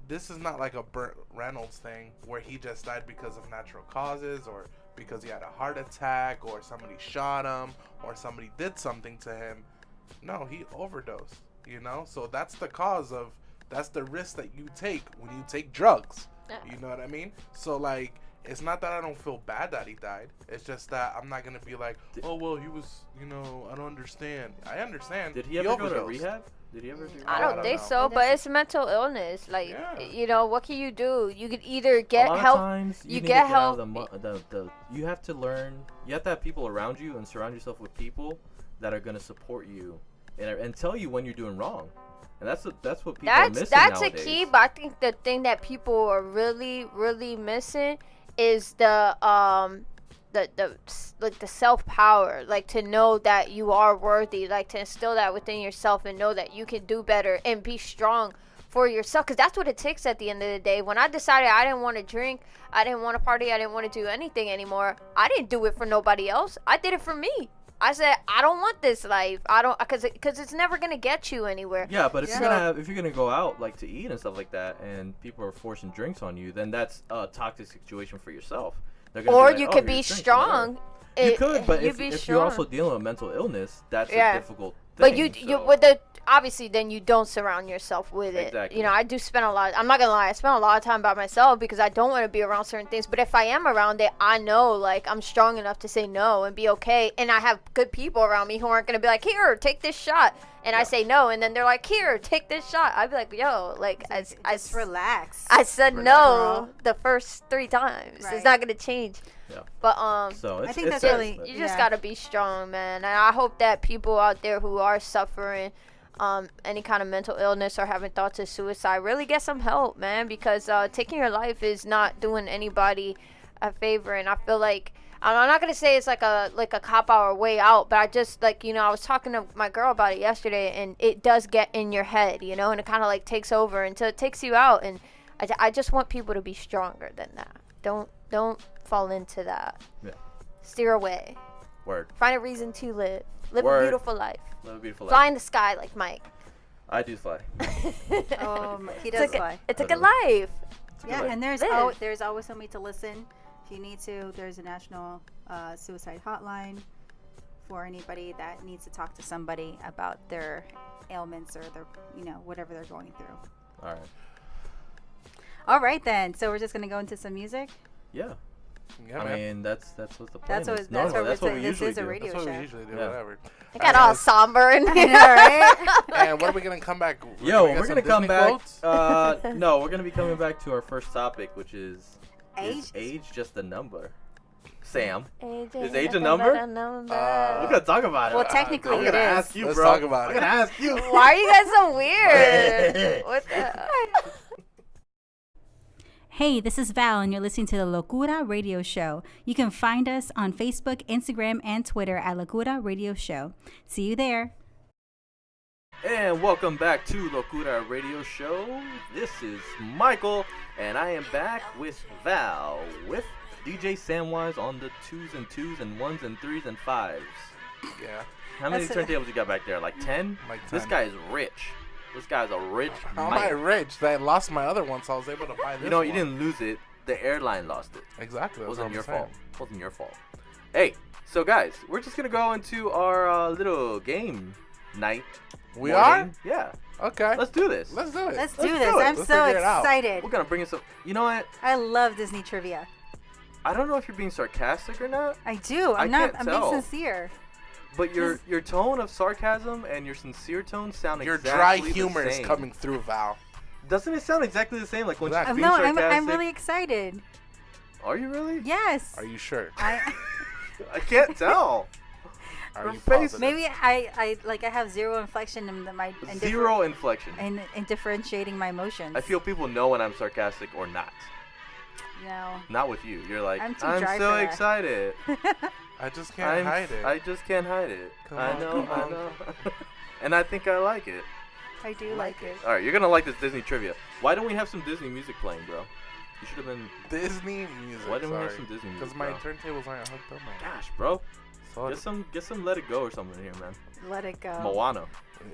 [SPEAKER 6] this is not like a Burt Reynolds thing where he just died because of natural causes or because he had a heart attack or somebody shot him or somebody did something to him. No, he overdosed, So that's the risk that you take when you take drugs.
[SPEAKER 5] Yeah.
[SPEAKER 6] You know what I mean? So like it's not that I don't feel bad that he died. It's just that I'm not gonna be like, oh well, he was, I don't understand. I understand.
[SPEAKER 8] Did he ever go to rehab? Did he ever do?
[SPEAKER 5] I don't think
[SPEAKER 6] know.
[SPEAKER 5] so, but it's mental illness. Like,
[SPEAKER 6] Yeah.
[SPEAKER 5] what can you do? You could either get
[SPEAKER 8] a lot
[SPEAKER 5] help.
[SPEAKER 8] Of times you
[SPEAKER 5] you
[SPEAKER 8] need
[SPEAKER 5] get
[SPEAKER 8] to get out
[SPEAKER 5] help.
[SPEAKER 8] of you have to learn. You have to have people around you and surround yourself with people that are going to support you and tell you when you're doing wrong. And that's what people are missing
[SPEAKER 5] That's
[SPEAKER 8] nowadays.
[SPEAKER 5] a key, but I think the thing that people are really, really missing is the self power, like to know that you are worthy, like to instill that within yourself and know that you can do better and be strong for yourself, because that's what it takes at the end of the day. When I decided I didn't want to drink, I didn't want to party, I didn't want to do anything anymore, I didn't do it for nobody else. I did it for me. I said, I don't want this life. I don't, because it's never gonna get you anywhere.
[SPEAKER 8] Yeah, but if you're gonna go out like to eat and stuff like that, and people are forcing drinks on you, then that's a toxic situation for yourself.
[SPEAKER 5] Or you could be strong.
[SPEAKER 8] You could, but if you're also dealing with mental illness, that's a difficult thing.
[SPEAKER 5] But you with the obviously then you don't surround yourself with it.
[SPEAKER 8] Exactly.
[SPEAKER 5] I do spend a lot. I'm not gonna lie, I spend a lot of time by myself because I don't want to be around certain things. But if I am around it, I know like I'm strong enough to say no and be okay. And I have good people around me who aren't gonna be like, here, take this shot. And I say no, and then they're like, here, take this shot. I'd be like, yo, like
[SPEAKER 7] just relax.
[SPEAKER 5] I said no the first 3 times.
[SPEAKER 7] Right.
[SPEAKER 5] It's not gonna change.
[SPEAKER 8] Yeah.
[SPEAKER 5] But
[SPEAKER 8] so
[SPEAKER 7] I think that's really
[SPEAKER 5] you just gotta be strong, man. And I hope that people out there who are suffering any kind of mental illness or having thoughts of suicide really get some help, man, because taking your life is not doing anybody a favor. And I feel like I'm not gonna say it's like a cop out or way out, but I just I was talking to my girl about it yesterday, and it does get in your head, and it kind of like takes over until it takes you out. And I just want people to be stronger than that. Don't fall into that.
[SPEAKER 8] Yeah.
[SPEAKER 5] Steer away.
[SPEAKER 8] Word.
[SPEAKER 5] Find a reason to live. Live
[SPEAKER 8] Word.
[SPEAKER 5] a beautiful life.
[SPEAKER 8] Live a beautiful
[SPEAKER 5] Fly
[SPEAKER 8] life.
[SPEAKER 5] in the sky like Mike.
[SPEAKER 8] I do fly.
[SPEAKER 7] He does fly.
[SPEAKER 5] It's a good life.
[SPEAKER 7] Yeah, and there's
[SPEAKER 5] Live.
[SPEAKER 7] there's always somebody to listen if you need to. There's a national suicide hotline for anybody that needs to talk to somebody about their ailments or their whatever they're going through.
[SPEAKER 8] All right.
[SPEAKER 7] All right then. So we're just gonna go into some music.
[SPEAKER 8] Yeah.
[SPEAKER 6] Yeah,
[SPEAKER 8] I
[SPEAKER 6] man.
[SPEAKER 8] mean, that's what the plan
[SPEAKER 7] That's what
[SPEAKER 8] is.
[SPEAKER 7] that's
[SPEAKER 8] Normally,
[SPEAKER 7] what
[SPEAKER 8] that's what we
[SPEAKER 7] this
[SPEAKER 8] usually
[SPEAKER 7] is a
[SPEAKER 8] do.
[SPEAKER 7] radio
[SPEAKER 6] That's what
[SPEAKER 7] show.
[SPEAKER 6] we usually do,
[SPEAKER 8] Yeah.
[SPEAKER 6] whatever.
[SPEAKER 5] I got all somber in
[SPEAKER 7] I
[SPEAKER 5] here.
[SPEAKER 7] know, right?
[SPEAKER 6] And what are we gonna come back?
[SPEAKER 8] Yo, we're
[SPEAKER 6] some
[SPEAKER 8] gonna come
[SPEAKER 6] Disney
[SPEAKER 8] back.
[SPEAKER 6] quotes?
[SPEAKER 8] No, we're gonna be coming back to our first topic, which is
[SPEAKER 7] Age?
[SPEAKER 8] age just a number? Sam,
[SPEAKER 5] Age
[SPEAKER 8] is age a number? We're gonna talk about it.
[SPEAKER 7] Well, technically
[SPEAKER 8] I'm
[SPEAKER 7] it
[SPEAKER 8] gonna
[SPEAKER 7] is.
[SPEAKER 8] ask you,
[SPEAKER 6] Let's
[SPEAKER 8] bro.
[SPEAKER 6] talk about
[SPEAKER 8] I'm
[SPEAKER 6] it.
[SPEAKER 8] gonna ask you.
[SPEAKER 5] Why are you guys so weird? What the?
[SPEAKER 9] Hey, this is Val, and you're listening to the Locura Radio Show. You can find us on Facebook, Instagram, and Twitter at Locura Radio Show. See you there.
[SPEAKER 8] And welcome back to Locura Radio Show. This is Michael, and I am back with Val, with DJ Samwise on the 2s and 2s and 1s and 3s and 5s.
[SPEAKER 6] Yeah.
[SPEAKER 8] How many turntables you got back there? Like 10?
[SPEAKER 6] Like
[SPEAKER 8] This
[SPEAKER 6] 10.
[SPEAKER 8] guy is rich. This guy's a rich
[SPEAKER 6] How am
[SPEAKER 8] man.
[SPEAKER 6] I rich? I lost my other one, so I was able to buy this.
[SPEAKER 8] You know,
[SPEAKER 6] one.
[SPEAKER 8] you didn't lose it. The airline lost it.
[SPEAKER 6] Exactly.
[SPEAKER 8] It
[SPEAKER 6] That's
[SPEAKER 8] wasn't your
[SPEAKER 6] what I'm
[SPEAKER 8] fault. It wasn't your fault. Hey, so guys, we're just gonna go into our little game night.
[SPEAKER 6] We
[SPEAKER 8] morning. Yeah.
[SPEAKER 6] Okay.
[SPEAKER 8] Let's do this.
[SPEAKER 6] Let's do it.
[SPEAKER 7] Let's do
[SPEAKER 8] Let's
[SPEAKER 7] this.
[SPEAKER 8] do it.
[SPEAKER 7] I'm
[SPEAKER 6] Let's
[SPEAKER 7] so
[SPEAKER 6] figure it out.
[SPEAKER 7] excited.
[SPEAKER 8] We're gonna bring in some. You know what?
[SPEAKER 7] I love Disney trivia.
[SPEAKER 8] I don't know if you're being sarcastic or not,
[SPEAKER 7] I do.
[SPEAKER 8] I
[SPEAKER 7] I'm not.
[SPEAKER 8] can't
[SPEAKER 7] I'm
[SPEAKER 8] tell.
[SPEAKER 7] being sincere.
[SPEAKER 8] but your tone of sarcasm and your sincere tone sound
[SPEAKER 6] Your
[SPEAKER 8] exactly
[SPEAKER 6] dry
[SPEAKER 8] the
[SPEAKER 6] humor is
[SPEAKER 8] same.
[SPEAKER 6] coming through, Val.
[SPEAKER 8] Doesn't it sound exactly the same? Like when
[SPEAKER 6] Exactly.
[SPEAKER 8] she's
[SPEAKER 7] No,
[SPEAKER 8] being
[SPEAKER 7] I'm
[SPEAKER 8] sarcastic?
[SPEAKER 7] really excited.
[SPEAKER 8] Are you really?
[SPEAKER 7] Yes.
[SPEAKER 6] Are you sure?
[SPEAKER 7] I
[SPEAKER 8] I can't tell.
[SPEAKER 6] Are
[SPEAKER 8] Her
[SPEAKER 6] you
[SPEAKER 8] face-
[SPEAKER 6] positive?
[SPEAKER 7] maybe I have zero inflection in my in
[SPEAKER 8] Zero inflection.
[SPEAKER 7] in differentiating my emotions.
[SPEAKER 8] I feel people know when I'm sarcastic or not.
[SPEAKER 7] No.
[SPEAKER 8] Not with you. You're like,
[SPEAKER 7] I'm too
[SPEAKER 8] I'm
[SPEAKER 7] dry
[SPEAKER 8] so
[SPEAKER 7] for that."
[SPEAKER 8] excited.
[SPEAKER 6] I just can't hide it.
[SPEAKER 8] I just can't hide it.
[SPEAKER 6] Come
[SPEAKER 8] I
[SPEAKER 6] on,
[SPEAKER 8] know,
[SPEAKER 6] come
[SPEAKER 8] I
[SPEAKER 6] on.
[SPEAKER 8] know. And I think I like it.
[SPEAKER 7] I do like it.
[SPEAKER 8] All right, you're gonna like this Disney trivia. Why don't we have some Disney music playing, bro? You should have been.
[SPEAKER 6] Disney music.
[SPEAKER 8] Why don't we have
[SPEAKER 6] sorry.
[SPEAKER 8] some Disney music?
[SPEAKER 6] Because my
[SPEAKER 8] bro?
[SPEAKER 6] turntables aren't hooked up. Man.
[SPEAKER 8] Gosh, bro.
[SPEAKER 6] Sorry.
[SPEAKER 8] Get some Let It Go or something here, man.
[SPEAKER 7] Let it go.
[SPEAKER 8] Moana.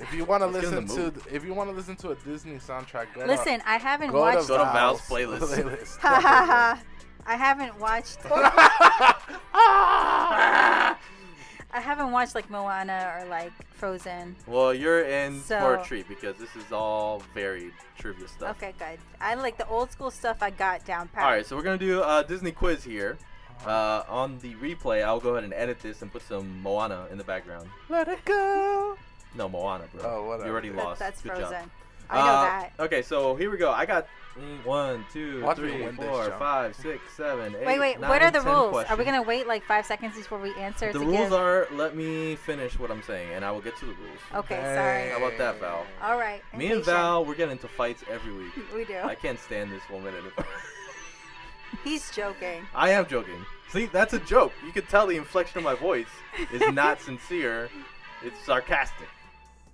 [SPEAKER 6] If you want to
[SPEAKER 8] Let's get in
[SPEAKER 6] listen
[SPEAKER 8] the
[SPEAKER 6] to, listen to a Disney soundtrack, go
[SPEAKER 7] Listen, I haven't
[SPEAKER 6] go
[SPEAKER 7] watched.
[SPEAKER 8] Go to Val's playlist.
[SPEAKER 7] Ha ha ha! I haven't watched. I I haven't watched like Moana or like Frozen.
[SPEAKER 8] Well, you're in
[SPEAKER 7] So-
[SPEAKER 8] for a treat because this is all very trivia stuff.
[SPEAKER 7] Okay, good. I like the old school stuff. I got down pat.
[SPEAKER 8] All right, so we're gonna do a Disney quiz here. On the replay, I'll go ahead and edit this and put some Moana in the background.
[SPEAKER 6] Let it go.
[SPEAKER 8] No, Moana, bro.
[SPEAKER 6] Oh, whatever.
[SPEAKER 8] You already lost.
[SPEAKER 7] That's
[SPEAKER 8] Good
[SPEAKER 7] Frozen.
[SPEAKER 8] job.
[SPEAKER 7] I know that.
[SPEAKER 8] Okay, so here we go. I got 1, 2,
[SPEAKER 6] Watch me
[SPEAKER 8] 3,
[SPEAKER 6] win this,
[SPEAKER 8] 4,
[SPEAKER 6] John.
[SPEAKER 8] 5, 6, 7, 8,
[SPEAKER 7] Wait.
[SPEAKER 8] 9,
[SPEAKER 7] What are the
[SPEAKER 8] 10
[SPEAKER 7] rules?
[SPEAKER 8] questions.
[SPEAKER 7] Are we gonna wait like 5 seconds before we answer?
[SPEAKER 8] The
[SPEAKER 7] to
[SPEAKER 8] rules
[SPEAKER 7] give...
[SPEAKER 8] are, let me finish what I'm saying, and I will get to the rules.
[SPEAKER 7] Okay,
[SPEAKER 6] Hey.
[SPEAKER 7] sorry.
[SPEAKER 8] How about that, Val?
[SPEAKER 7] All right.
[SPEAKER 8] Me and Val, we're getting into fights every week.
[SPEAKER 7] We do.
[SPEAKER 8] I can't stand this woman anymore.
[SPEAKER 7] He's joking.
[SPEAKER 8] I am joking. See, that's a joke. You can tell the inflection of my voice is not sincere. It's sarcastic.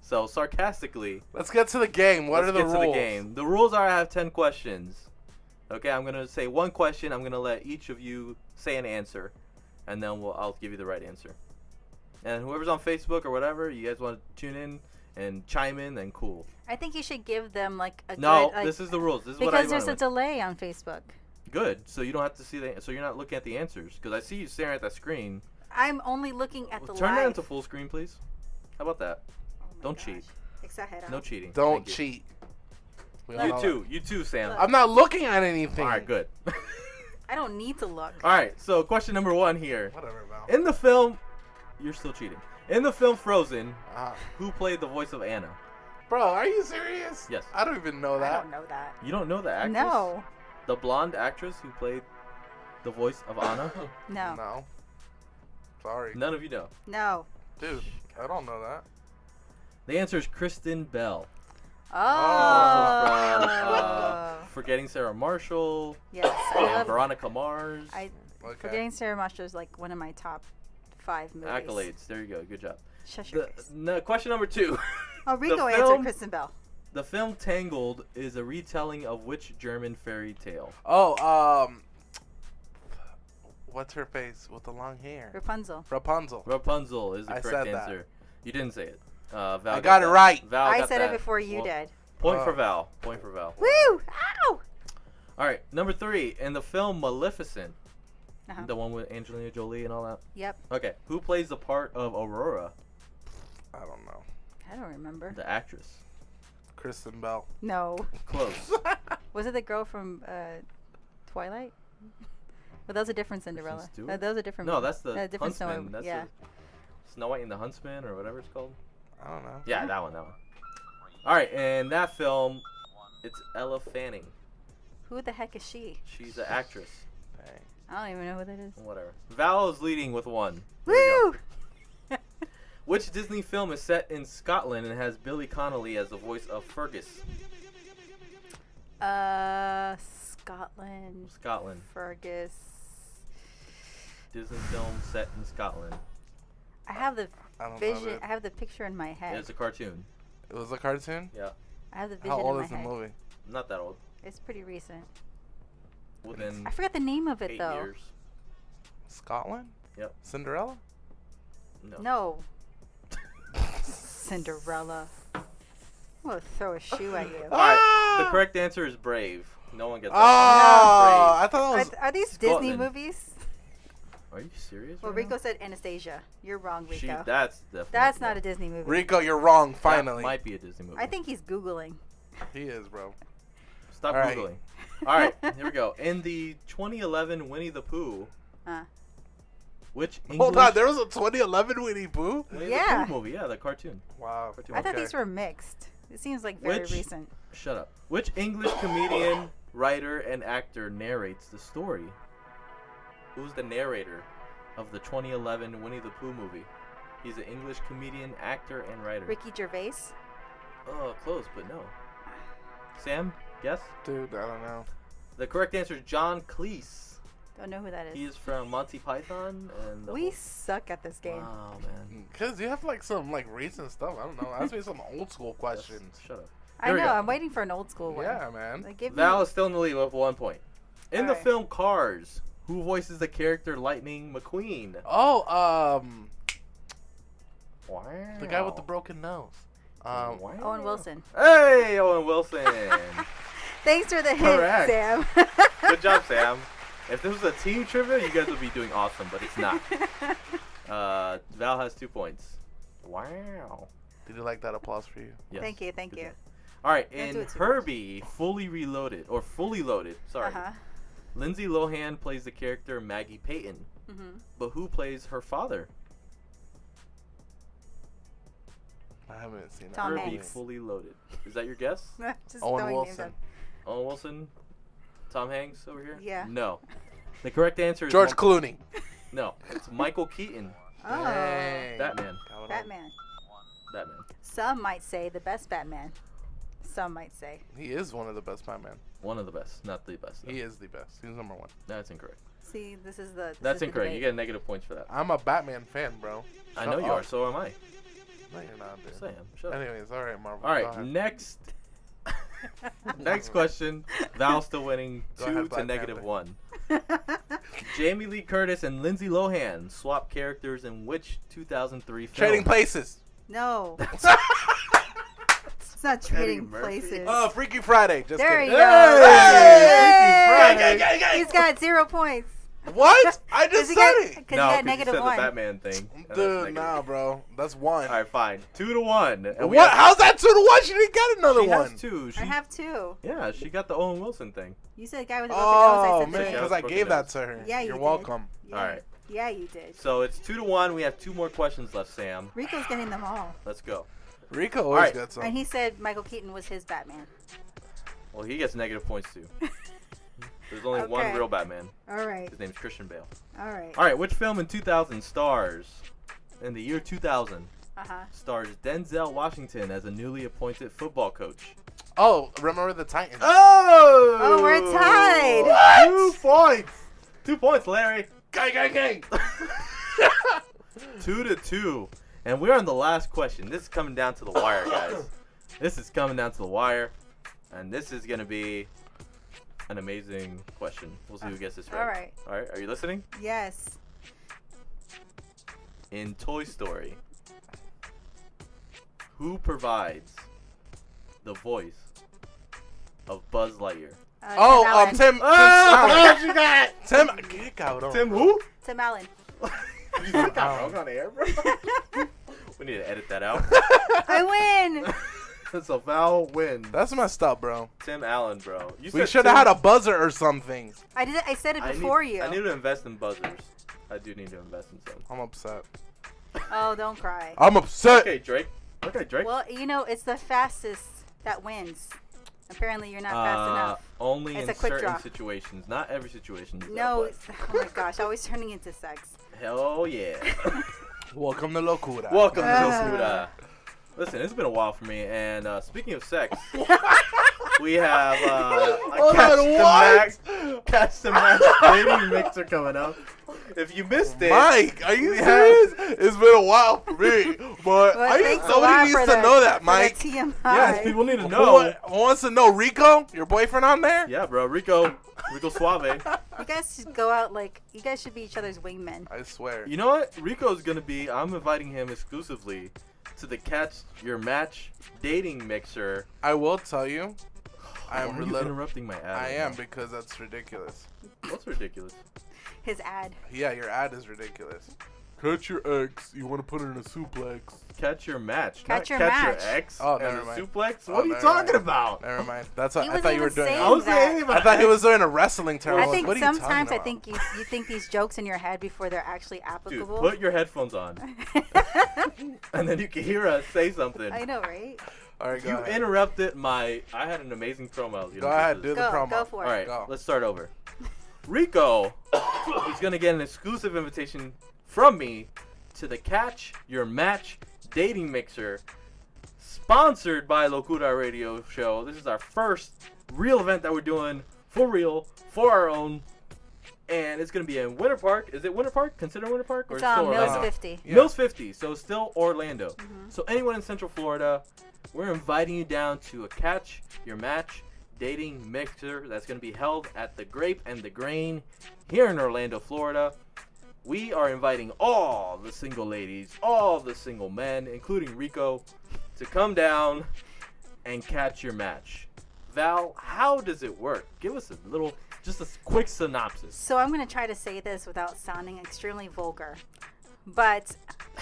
[SPEAKER 8] So, sarcastically,
[SPEAKER 6] Let's get to the game. What
[SPEAKER 8] let's
[SPEAKER 6] are the
[SPEAKER 8] get
[SPEAKER 6] rules?
[SPEAKER 8] to the game. The rules are I have 10 questions. Okay, I'm going to say one question. I'm going to let each of you say an answer. And then I'll give you the right answer. And whoever's on Facebook or whatever, you guys want to tune in and chime in, then cool.
[SPEAKER 7] I think you should give them like a
[SPEAKER 8] No,
[SPEAKER 7] good, like,
[SPEAKER 8] this is the rules. This is what I
[SPEAKER 7] because there's a
[SPEAKER 8] want.
[SPEAKER 7] delay on Facebook.
[SPEAKER 8] Good. So you don't have to see so you're not looking at the answers. Because I see you staring at that screen.
[SPEAKER 7] I'm only looking at the
[SPEAKER 8] Turn
[SPEAKER 7] live.
[SPEAKER 8] that into full screen, please. How about that?
[SPEAKER 7] Oh my
[SPEAKER 8] Don't
[SPEAKER 7] gosh.
[SPEAKER 8] cheat.
[SPEAKER 7] Exagero.
[SPEAKER 8] No cheating.
[SPEAKER 6] Don't
[SPEAKER 8] Thank you.
[SPEAKER 6] cheat. We all
[SPEAKER 8] You
[SPEAKER 6] know
[SPEAKER 8] too. You too, Sam.
[SPEAKER 7] Look.
[SPEAKER 6] I'm not looking at anything.
[SPEAKER 8] All right, good.
[SPEAKER 7] I don't need to look.
[SPEAKER 8] All right, so question number 1 here.
[SPEAKER 6] Whatever, Val.
[SPEAKER 8] In the film, you're still cheating. In the film Frozen,
[SPEAKER 6] Ah.
[SPEAKER 8] who played the voice of Anna?
[SPEAKER 6] Bro, are you serious?
[SPEAKER 8] Yes.
[SPEAKER 6] I don't even know
[SPEAKER 7] I
[SPEAKER 6] that.
[SPEAKER 7] don't know that.
[SPEAKER 8] You don't know the actress?
[SPEAKER 7] No.
[SPEAKER 8] The blonde actress who played the voice of Anna?
[SPEAKER 7] No.
[SPEAKER 6] No. Sorry.
[SPEAKER 8] None of you know.
[SPEAKER 7] No.
[SPEAKER 6] Dude, I don't know that.
[SPEAKER 8] The answer is Kristen Bell.
[SPEAKER 7] Oh.
[SPEAKER 8] Forgetting Sarah Marshall,
[SPEAKER 7] Yes. I love.
[SPEAKER 8] Veronica Mars.
[SPEAKER 6] Okay.
[SPEAKER 7] Forgetting Sarah Marshall is like one of my top 5 movies.
[SPEAKER 8] Accolades. There you go. Good job.
[SPEAKER 7] Shut your face.
[SPEAKER 8] Question number 2.
[SPEAKER 7] Oh, Rico
[SPEAKER 8] the
[SPEAKER 7] answered
[SPEAKER 8] film-
[SPEAKER 7] Kristen Bell.
[SPEAKER 8] The film Tangled is a retelling of which German fairy tale?
[SPEAKER 6] Oh, what's her face with the long hair?
[SPEAKER 7] Rapunzel.
[SPEAKER 6] Rapunzel.
[SPEAKER 8] Rapunzel is the
[SPEAKER 6] I
[SPEAKER 8] correct
[SPEAKER 6] said that.
[SPEAKER 8] answer. You didn't say it. Val
[SPEAKER 6] I got it
[SPEAKER 8] that.
[SPEAKER 6] right.
[SPEAKER 8] Val
[SPEAKER 7] I
[SPEAKER 8] got
[SPEAKER 7] said
[SPEAKER 8] that.
[SPEAKER 7] it before you
[SPEAKER 8] Well,
[SPEAKER 7] did.
[SPEAKER 8] Point for
[SPEAKER 6] Oh.
[SPEAKER 8] Val. Point for Val.
[SPEAKER 7] Woo! Ow!
[SPEAKER 8] All right, number 3. In the film Maleficent,
[SPEAKER 7] Uh-huh.
[SPEAKER 8] the one with Angelina Jolie and all that.
[SPEAKER 7] Yep.
[SPEAKER 8] Okay, who plays the part of Aurora,
[SPEAKER 6] I don't know.
[SPEAKER 7] I don't remember.
[SPEAKER 8] the actress?
[SPEAKER 6] Kristen Bell.
[SPEAKER 7] No.
[SPEAKER 8] Close.
[SPEAKER 7] Was it the girl from Twilight? Well, that was a different Cinderella.
[SPEAKER 8] Stewart?
[SPEAKER 7] That was a different.
[SPEAKER 8] No, that's the
[SPEAKER 7] different Snow
[SPEAKER 8] Huntsman.
[SPEAKER 7] White.
[SPEAKER 8] That's
[SPEAKER 7] Yeah.
[SPEAKER 8] the Snow White and the Huntsman, or whatever it's called.
[SPEAKER 6] I don't know.
[SPEAKER 8] Yeah, that one. All right, and that film, it's Ella Fanning.
[SPEAKER 7] Who the heck is she?
[SPEAKER 8] She's an actress.
[SPEAKER 6] Dang.
[SPEAKER 7] I don't even know who that is.
[SPEAKER 8] Whatever. Val is leading with 1. Here we go.
[SPEAKER 7] Woo!
[SPEAKER 8] Which Disney film is set in Scotland and has Billy Connolly as the voice of Fergus?
[SPEAKER 7] Scotland.
[SPEAKER 8] Scotland.
[SPEAKER 7] Fergus.
[SPEAKER 8] Disney film set in Scotland.
[SPEAKER 7] I have the
[SPEAKER 6] I don't know.
[SPEAKER 7] vision.
[SPEAKER 6] Dude.
[SPEAKER 7] I have the picture in my head.
[SPEAKER 8] It's a cartoon.
[SPEAKER 6] It was a cartoon?
[SPEAKER 8] Yeah.
[SPEAKER 7] I have the vision
[SPEAKER 6] How
[SPEAKER 7] in
[SPEAKER 6] old
[SPEAKER 7] my
[SPEAKER 6] is the
[SPEAKER 7] head.
[SPEAKER 6] movie?
[SPEAKER 8] Not that old.
[SPEAKER 7] It's pretty recent.
[SPEAKER 8] Within
[SPEAKER 7] I forgot the name of it
[SPEAKER 8] 8
[SPEAKER 7] though.
[SPEAKER 8] years.
[SPEAKER 6] Scotland?
[SPEAKER 8] Yep.
[SPEAKER 6] Cinderella?
[SPEAKER 8] No.
[SPEAKER 7] No. Cinderella. I'm gonna throw a shoe at you.
[SPEAKER 8] All right. The correct answer is Brave. No one gets that.
[SPEAKER 6] Oh, I
[SPEAKER 8] Brave.
[SPEAKER 6] thought that was.
[SPEAKER 7] Are these Disney
[SPEAKER 8] Scotland.
[SPEAKER 7] movies?
[SPEAKER 8] Are you serious?
[SPEAKER 7] Well,
[SPEAKER 8] right
[SPEAKER 7] Rico said Anastasia. You're wrong,
[SPEAKER 8] now?
[SPEAKER 7] Rico.
[SPEAKER 8] That's definitely.
[SPEAKER 7] That's not a Disney movie.
[SPEAKER 6] Rico, you're wrong,
[SPEAKER 8] That
[SPEAKER 6] finally.
[SPEAKER 8] might be a Disney movie.
[SPEAKER 7] I think he's Googling.
[SPEAKER 6] He is, bro.
[SPEAKER 8] Stop
[SPEAKER 6] All right.
[SPEAKER 8] Googling. All right, here we go. In the 2011 Winnie the Pooh, which English...
[SPEAKER 6] Hold on, there was a 2011 Winnie Pooh?
[SPEAKER 8] Winnie
[SPEAKER 7] Yeah.
[SPEAKER 8] the Pooh movie, yeah, the cartoon.
[SPEAKER 6] Wow.
[SPEAKER 8] Cartoon.
[SPEAKER 7] I thought
[SPEAKER 6] Okay.
[SPEAKER 7] these were mixed. It seems like very
[SPEAKER 8] Which-
[SPEAKER 7] recent.
[SPEAKER 8] Shut up. Which English comedian, writer, and actor narrates the story? Who's the narrator of the 2011 Winnie the Pooh movie? He's an English comedian, actor, and writer.
[SPEAKER 7] Ricky Gervais.
[SPEAKER 8] Oh, close, but no. Sam, guess?
[SPEAKER 6] Dude, I don't know.
[SPEAKER 8] The correct answer is John Cleese.
[SPEAKER 7] Don't know who that is.
[SPEAKER 8] He is from Monty Python and the
[SPEAKER 7] We
[SPEAKER 8] whole-
[SPEAKER 7] suck at this game.
[SPEAKER 8] Wow, man.
[SPEAKER 6] Because you have like some like recent stuff. I don't know. Ask me some old school questions.
[SPEAKER 8] Shut up.
[SPEAKER 7] I
[SPEAKER 8] Here we
[SPEAKER 7] know.
[SPEAKER 8] go.
[SPEAKER 7] I'm waiting for an old school one.
[SPEAKER 6] Yeah, man.
[SPEAKER 7] Like, give
[SPEAKER 8] Val
[SPEAKER 7] me...
[SPEAKER 8] is still in the lead with 1 point. In the
[SPEAKER 7] Alright.
[SPEAKER 8] film Cars, who voices the character Lightning McQueen?
[SPEAKER 6] Oh,
[SPEAKER 8] Wow.
[SPEAKER 6] the guy with the broken nose.
[SPEAKER 8] Wow.
[SPEAKER 7] Owen Wilson.
[SPEAKER 8] Hey, Owen Wilson.
[SPEAKER 7] Thanks for the hint,
[SPEAKER 8] Correct.
[SPEAKER 7] Sam.
[SPEAKER 8] Good job, Sam. If this was a team trivia, you guys would be doing awesome, but it's not. Val has 2 points. Wow.
[SPEAKER 6] Did you like that applause for you?
[SPEAKER 8] Yes.
[SPEAKER 7] Thank you.
[SPEAKER 8] Good job. All right,
[SPEAKER 7] Don't
[SPEAKER 8] in
[SPEAKER 7] do it too
[SPEAKER 8] Herbie, Fully Loaded, sorry. Lindsay Lohan plays the character Maggie Payton. But who plays her father?
[SPEAKER 6] I haven't seen
[SPEAKER 7] Tom
[SPEAKER 6] that.
[SPEAKER 8] Herbie,
[SPEAKER 7] Hanks.
[SPEAKER 8] Fully Loaded. Is that your guess?
[SPEAKER 7] Just
[SPEAKER 6] Owen
[SPEAKER 7] throwing names
[SPEAKER 6] Wilson.
[SPEAKER 7] out.
[SPEAKER 8] Owen Wilson? Tom Hanks over here?
[SPEAKER 7] Yeah.
[SPEAKER 8] No. The correct answer is...
[SPEAKER 6] George Clooney.
[SPEAKER 8] No, it's Michael Keaton.
[SPEAKER 7] Oh,
[SPEAKER 6] Dang.
[SPEAKER 8] Batman.
[SPEAKER 7] Batman.
[SPEAKER 8] Batman.
[SPEAKER 7] Some might say the best Batman. Some might say.
[SPEAKER 6] He is one of the best Batman.
[SPEAKER 8] One of the best, not the best.
[SPEAKER 6] He is the best. He's number 1.
[SPEAKER 8] That's incorrect.
[SPEAKER 7] See, this is the.
[SPEAKER 8] That's
[SPEAKER 7] is the
[SPEAKER 8] incorrect. You
[SPEAKER 7] debate.
[SPEAKER 8] get negative points for that.
[SPEAKER 6] I'm a Batman fan, bro.
[SPEAKER 8] I know you are, so am I.
[SPEAKER 6] No, you're not, dude.
[SPEAKER 8] Yes, I am. Shut up.
[SPEAKER 6] Anyways, all right, Marvel.
[SPEAKER 8] All
[SPEAKER 6] Go
[SPEAKER 8] right,
[SPEAKER 6] ahead.
[SPEAKER 8] next. Next question. Val's still winning
[SPEAKER 6] Go
[SPEAKER 8] 2
[SPEAKER 6] ahead,
[SPEAKER 8] to
[SPEAKER 6] Black
[SPEAKER 8] negative
[SPEAKER 6] Panther.
[SPEAKER 8] 1. Jamie Lee Curtis and Lindsay Lohan swap characters in which 2003 film?
[SPEAKER 6] Trading Places.
[SPEAKER 7] No. It's not trading
[SPEAKER 8] Murphy.
[SPEAKER 7] places.
[SPEAKER 6] Oh, Freaky Friday. Just
[SPEAKER 7] There
[SPEAKER 6] kidding.
[SPEAKER 7] you go.
[SPEAKER 6] Hey!
[SPEAKER 7] Hey! He's got 0 points.
[SPEAKER 6] What? I just said it.
[SPEAKER 7] Because
[SPEAKER 8] No,
[SPEAKER 7] he
[SPEAKER 8] 'cause
[SPEAKER 7] had negative
[SPEAKER 8] you said
[SPEAKER 7] 1.
[SPEAKER 8] the Batman thing. and that's
[SPEAKER 6] Dude,
[SPEAKER 8] negative.
[SPEAKER 6] nah, bro. That's 1.
[SPEAKER 8] All right, fine. 2 to 1. And we
[SPEAKER 6] What?
[SPEAKER 8] have-
[SPEAKER 6] How's that 2 to 1? She didn't get another
[SPEAKER 8] she
[SPEAKER 6] one.
[SPEAKER 8] has 2. She,
[SPEAKER 7] I have 2.
[SPEAKER 8] yeah, she got the Owen Wilson thing.
[SPEAKER 7] You said guy with the broken nose. I
[SPEAKER 6] Oh,
[SPEAKER 7] said
[SPEAKER 6] man,
[SPEAKER 8] Yeah,
[SPEAKER 6] because I
[SPEAKER 8] broken
[SPEAKER 6] gave that
[SPEAKER 8] nose.
[SPEAKER 6] to her.
[SPEAKER 7] Yeah, you
[SPEAKER 6] You're
[SPEAKER 7] did.
[SPEAKER 6] welcome.
[SPEAKER 7] Yeah.
[SPEAKER 8] All right.
[SPEAKER 7] Yeah, you did.
[SPEAKER 8] So it's 2 to 1. We have 2 more questions left, Sam.
[SPEAKER 7] Rico's getting them all.
[SPEAKER 8] Let's go.
[SPEAKER 6] Rico always
[SPEAKER 8] right.
[SPEAKER 6] gets some.
[SPEAKER 7] And he said Michael Keaton was his Batman.
[SPEAKER 8] Well, he gets negative points too. There's only one
[SPEAKER 7] Okay.
[SPEAKER 8] real Batman.
[SPEAKER 7] All right.
[SPEAKER 8] His name's Christian Bale.
[SPEAKER 7] All right.
[SPEAKER 8] All right, which film in 2000 stars, in the year 2000,
[SPEAKER 7] Uh-huh.
[SPEAKER 8] stars Denzel Washington as a newly appointed football coach?
[SPEAKER 6] Oh, remember the Titans.
[SPEAKER 8] Oh!
[SPEAKER 7] Oh, we're tied.
[SPEAKER 8] 2 points. 2 points, Larry.
[SPEAKER 6] Gang.
[SPEAKER 8] 2 to 2. And we're on the last question. This is coming down to the wire, guys. This is coming down to the wire. And this is going to be an amazing question. We'll see who gets this right.
[SPEAKER 7] All right.
[SPEAKER 8] All right, are you listening?
[SPEAKER 7] Yes.
[SPEAKER 8] In Toy Story, who provides the voice of Buzz Lightyear?
[SPEAKER 6] Tim.
[SPEAKER 8] Oh, she got it.
[SPEAKER 6] Tim. Qué cabrón.
[SPEAKER 8] Tim who?
[SPEAKER 7] Tim Allen.
[SPEAKER 8] on air, bro. We need to edit that out.
[SPEAKER 7] I win.
[SPEAKER 8] So Val wins.
[SPEAKER 6] That's messed up, bro.
[SPEAKER 8] Tim Allen, bro. You
[SPEAKER 6] We
[SPEAKER 8] said
[SPEAKER 6] should have
[SPEAKER 8] Tim-
[SPEAKER 6] had a buzzer or something.
[SPEAKER 7] I did. I said it
[SPEAKER 8] I
[SPEAKER 7] before
[SPEAKER 8] need,
[SPEAKER 7] you.
[SPEAKER 8] I need to invest in buzzers. I do need to invest in some.
[SPEAKER 6] I'm upset.
[SPEAKER 7] Oh, don't cry.
[SPEAKER 6] I'm upset.
[SPEAKER 8] Okay, Drake. Okay, Drake.
[SPEAKER 7] Well, you know, it's the fastest that wins. Apparently, you're not fast enough.
[SPEAKER 8] Only
[SPEAKER 7] It's
[SPEAKER 8] in
[SPEAKER 7] a quick
[SPEAKER 8] certain
[SPEAKER 7] draw.
[SPEAKER 8] situations. Not every situation.
[SPEAKER 7] No.
[SPEAKER 8] but-
[SPEAKER 7] Oh my gosh, always turning into sex.
[SPEAKER 8] Hell yeah.
[SPEAKER 6] Welcome to Locura.
[SPEAKER 8] Welcome to Locura. Listen, it's been a while for me, and speaking of sex, we have
[SPEAKER 6] Hold
[SPEAKER 8] a
[SPEAKER 6] on,
[SPEAKER 8] Catch the Max dating mixer coming up. If you missed it,
[SPEAKER 6] Mike, are you
[SPEAKER 8] we
[SPEAKER 6] serious? It's been a while for me, but
[SPEAKER 7] Well, thanks a lot
[SPEAKER 6] somebody needs
[SPEAKER 7] for
[SPEAKER 6] to
[SPEAKER 7] the-
[SPEAKER 6] know that,
[SPEAKER 7] for the
[SPEAKER 6] Mike.
[SPEAKER 7] TMI.
[SPEAKER 8] yes, people need to know.
[SPEAKER 6] Who wants to know Rico, your boyfriend on there?
[SPEAKER 8] Yeah, bro, Rico Suave.
[SPEAKER 7] You guys should go out like you guys should be each other's wingmen.
[SPEAKER 6] I swear.
[SPEAKER 8] You know what? Rico's gonna be. I'm inviting him exclusively to the Catch Your Match dating mixer.
[SPEAKER 6] I will tell you, I
[SPEAKER 8] Why
[SPEAKER 6] am
[SPEAKER 8] are you interrupting my ad?
[SPEAKER 6] I
[SPEAKER 8] right
[SPEAKER 6] am
[SPEAKER 8] now?
[SPEAKER 6] because that's ridiculous.
[SPEAKER 8] What's ridiculous?
[SPEAKER 7] His ad.
[SPEAKER 6] Yeah, your ad is ridiculous. Catch your ex. You want to put it in a suplex.
[SPEAKER 8] Catch your match.
[SPEAKER 7] Catch
[SPEAKER 8] not
[SPEAKER 7] your
[SPEAKER 8] catch
[SPEAKER 7] match.
[SPEAKER 8] your ex.
[SPEAKER 6] Oh,
[SPEAKER 8] and
[SPEAKER 6] never
[SPEAKER 8] a
[SPEAKER 6] mind.
[SPEAKER 8] suplex.
[SPEAKER 6] Oh,
[SPEAKER 8] What are you
[SPEAKER 6] never
[SPEAKER 8] talking
[SPEAKER 6] mind.
[SPEAKER 8] about?
[SPEAKER 6] Never mind. That's what
[SPEAKER 7] He
[SPEAKER 6] I
[SPEAKER 7] was
[SPEAKER 6] thought you were
[SPEAKER 7] even
[SPEAKER 6] doing.
[SPEAKER 7] saying
[SPEAKER 8] I was
[SPEAKER 7] that.
[SPEAKER 8] saying
[SPEAKER 6] I thought he was doing a wrestling term.
[SPEAKER 7] I
[SPEAKER 6] was
[SPEAKER 7] think
[SPEAKER 6] like, what are you
[SPEAKER 7] sometimes I
[SPEAKER 6] talking
[SPEAKER 7] think you think these jokes in your head before they're actually
[SPEAKER 8] Dude,
[SPEAKER 7] applicable.
[SPEAKER 8] put your headphones on, and then you can hear us say something.
[SPEAKER 7] I know, right?
[SPEAKER 6] about? All right, go
[SPEAKER 8] You
[SPEAKER 6] ahead.
[SPEAKER 8] interrupted my. I had an amazing promo.
[SPEAKER 6] Go ahead, do the
[SPEAKER 7] Go,
[SPEAKER 6] promo.
[SPEAKER 7] go for
[SPEAKER 8] All
[SPEAKER 7] it.
[SPEAKER 8] right,
[SPEAKER 6] Go.
[SPEAKER 8] let's start over. Rico is gonna get an exclusive invitation from me to the Catch Your Match dating mixer, sponsored by Locura Radio Show. This is our first real event that we're doing for real, for our own, and it's gonna be in Winter Park. Is it Winter Park? Consider Winter Park, or
[SPEAKER 7] It's
[SPEAKER 8] still
[SPEAKER 7] Mills
[SPEAKER 8] Orlando?
[SPEAKER 7] 50.
[SPEAKER 6] Yeah.
[SPEAKER 8] Mills 50, so still Orlando.
[SPEAKER 7] Mm-hmm.
[SPEAKER 8] So anyone in Central Florida, we're inviting you down to a Catch Your Match dating mixer that's going to be held at the Grape and the Grain here in Orlando, Florida. We are inviting all the single ladies, all the single men, including Rico, to come down and catch your match. Val, how does it work? Give us just a quick synopsis.
[SPEAKER 7] So I'm going to try to say this without sounding extremely vulgar. But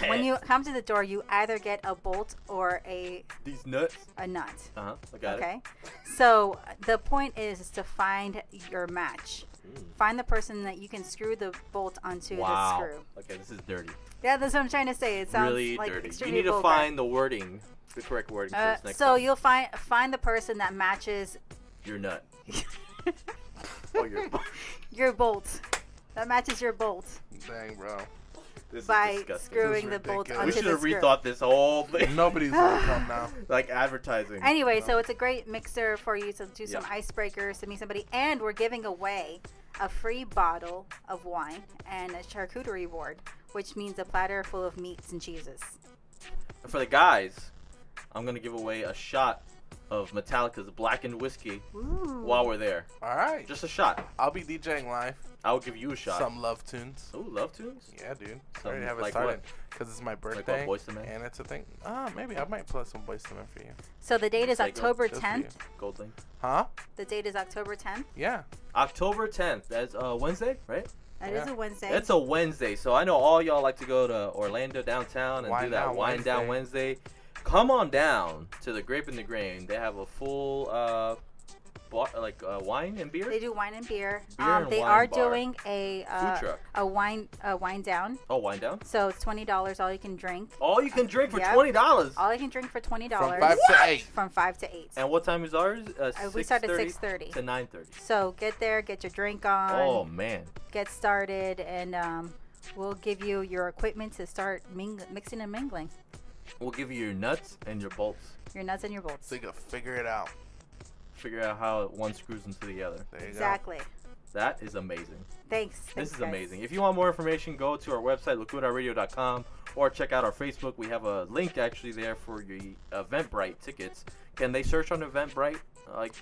[SPEAKER 7] when you come to the door, you either get a bolt or
[SPEAKER 8] These nuts.
[SPEAKER 7] a nut.
[SPEAKER 8] I got it.
[SPEAKER 7] Okay. So the point is to find your match. Find the person that you can screw the bolt onto the screw.
[SPEAKER 8] Okay, this is dirty.
[SPEAKER 7] Yeah, that's what I'm trying to say. It sounds
[SPEAKER 8] Really
[SPEAKER 7] like
[SPEAKER 8] dirty. You
[SPEAKER 7] extremely
[SPEAKER 8] need to
[SPEAKER 7] vulgar.
[SPEAKER 8] find the wording, the correct wording for this next
[SPEAKER 7] So
[SPEAKER 8] time.
[SPEAKER 7] you'll find the person that matches
[SPEAKER 8] Your nut. Oh,
[SPEAKER 7] your bolt. That matches your bolt
[SPEAKER 6] Dang, bro.
[SPEAKER 8] This
[SPEAKER 7] by
[SPEAKER 8] is disgusting.
[SPEAKER 7] screwing
[SPEAKER 6] This
[SPEAKER 7] the
[SPEAKER 6] is
[SPEAKER 7] bolt
[SPEAKER 6] ridiculous.
[SPEAKER 7] onto
[SPEAKER 8] We should
[SPEAKER 7] the
[SPEAKER 8] have
[SPEAKER 7] screw.
[SPEAKER 8] rethought this whole thing.
[SPEAKER 6] Nobody's gonna come now.
[SPEAKER 8] Like advertising.
[SPEAKER 7] Anyway, so it's a great mixer for you to do some
[SPEAKER 8] Yeah.
[SPEAKER 7] icebreakers to meet somebody, and we're giving away a free bottle of wine and a charcuterie board, which means a platter full of meats and cheeses.
[SPEAKER 8] And for the guys, I'm gonna give away a shot of Metallica's Blackened Whiskey while we're there.
[SPEAKER 6] All right.
[SPEAKER 8] Just a shot.
[SPEAKER 6] I'll be DJing live.
[SPEAKER 8] I'll give you a shot.
[SPEAKER 6] Some love tunes.
[SPEAKER 8] Ooh, love tunes?
[SPEAKER 6] Yeah, dude. I
[SPEAKER 8] Some-
[SPEAKER 6] already have it
[SPEAKER 8] like
[SPEAKER 6] started
[SPEAKER 8] what?
[SPEAKER 6] because it's my
[SPEAKER 8] what,
[SPEAKER 6] birthday
[SPEAKER 8] Boyz II Men?
[SPEAKER 6] and it's a thing. Maybe I might play some Boyz II Men for you.
[SPEAKER 7] So the date is
[SPEAKER 8] Say go.
[SPEAKER 7] October
[SPEAKER 6] Just for
[SPEAKER 7] 10th.
[SPEAKER 6] you.
[SPEAKER 8] Gold link.
[SPEAKER 6] Huh?
[SPEAKER 7] The date is October 10th.
[SPEAKER 6] Yeah.
[SPEAKER 8] October 10th. That's Wednesday, right?
[SPEAKER 7] That is
[SPEAKER 6] Yeah.
[SPEAKER 7] a Wednesday.
[SPEAKER 8] It's a Wednesday, so I know all y'all like to go to Orlando downtown and
[SPEAKER 6] Wine
[SPEAKER 8] do that
[SPEAKER 6] Down
[SPEAKER 8] Wine Down Wednesday. Come on down to the Grape and the Grain. They have a full wine and beer.
[SPEAKER 7] They do wine and beer.
[SPEAKER 8] Beer and
[SPEAKER 7] They
[SPEAKER 8] wine
[SPEAKER 7] are
[SPEAKER 8] bar.
[SPEAKER 7] doing a
[SPEAKER 8] truck.
[SPEAKER 7] a wine down.
[SPEAKER 8] Oh, wine down.
[SPEAKER 7] So it's $20 all you can drink.
[SPEAKER 8] All you can drink for
[SPEAKER 7] Yep.
[SPEAKER 8] $20.
[SPEAKER 7] All you can drink for $20.
[SPEAKER 6] From 5 to 8.
[SPEAKER 7] From 5 to 8.
[SPEAKER 8] And what time is ours?
[SPEAKER 7] We start at 6:30.
[SPEAKER 8] to 9:30.
[SPEAKER 7] So get there, get your drink on,
[SPEAKER 8] Oh man.
[SPEAKER 7] get started, and we'll give you your equipment to start mixing and mingling.
[SPEAKER 8] We'll give you your nuts and your bolts.
[SPEAKER 7] Your nuts and your bolts.
[SPEAKER 6] So you can figure it out.
[SPEAKER 8] Figure out how one screws into the other.
[SPEAKER 6] There you
[SPEAKER 7] Exactly.
[SPEAKER 8] That is amazing.
[SPEAKER 7] Thanks.
[SPEAKER 8] This is
[SPEAKER 7] guys.
[SPEAKER 8] amazing. If you want more information, go to our website, locuraradio.com, or check out our Facebook. We have a link actually there for your Eventbrite tickets. Can they search on Eventbrite?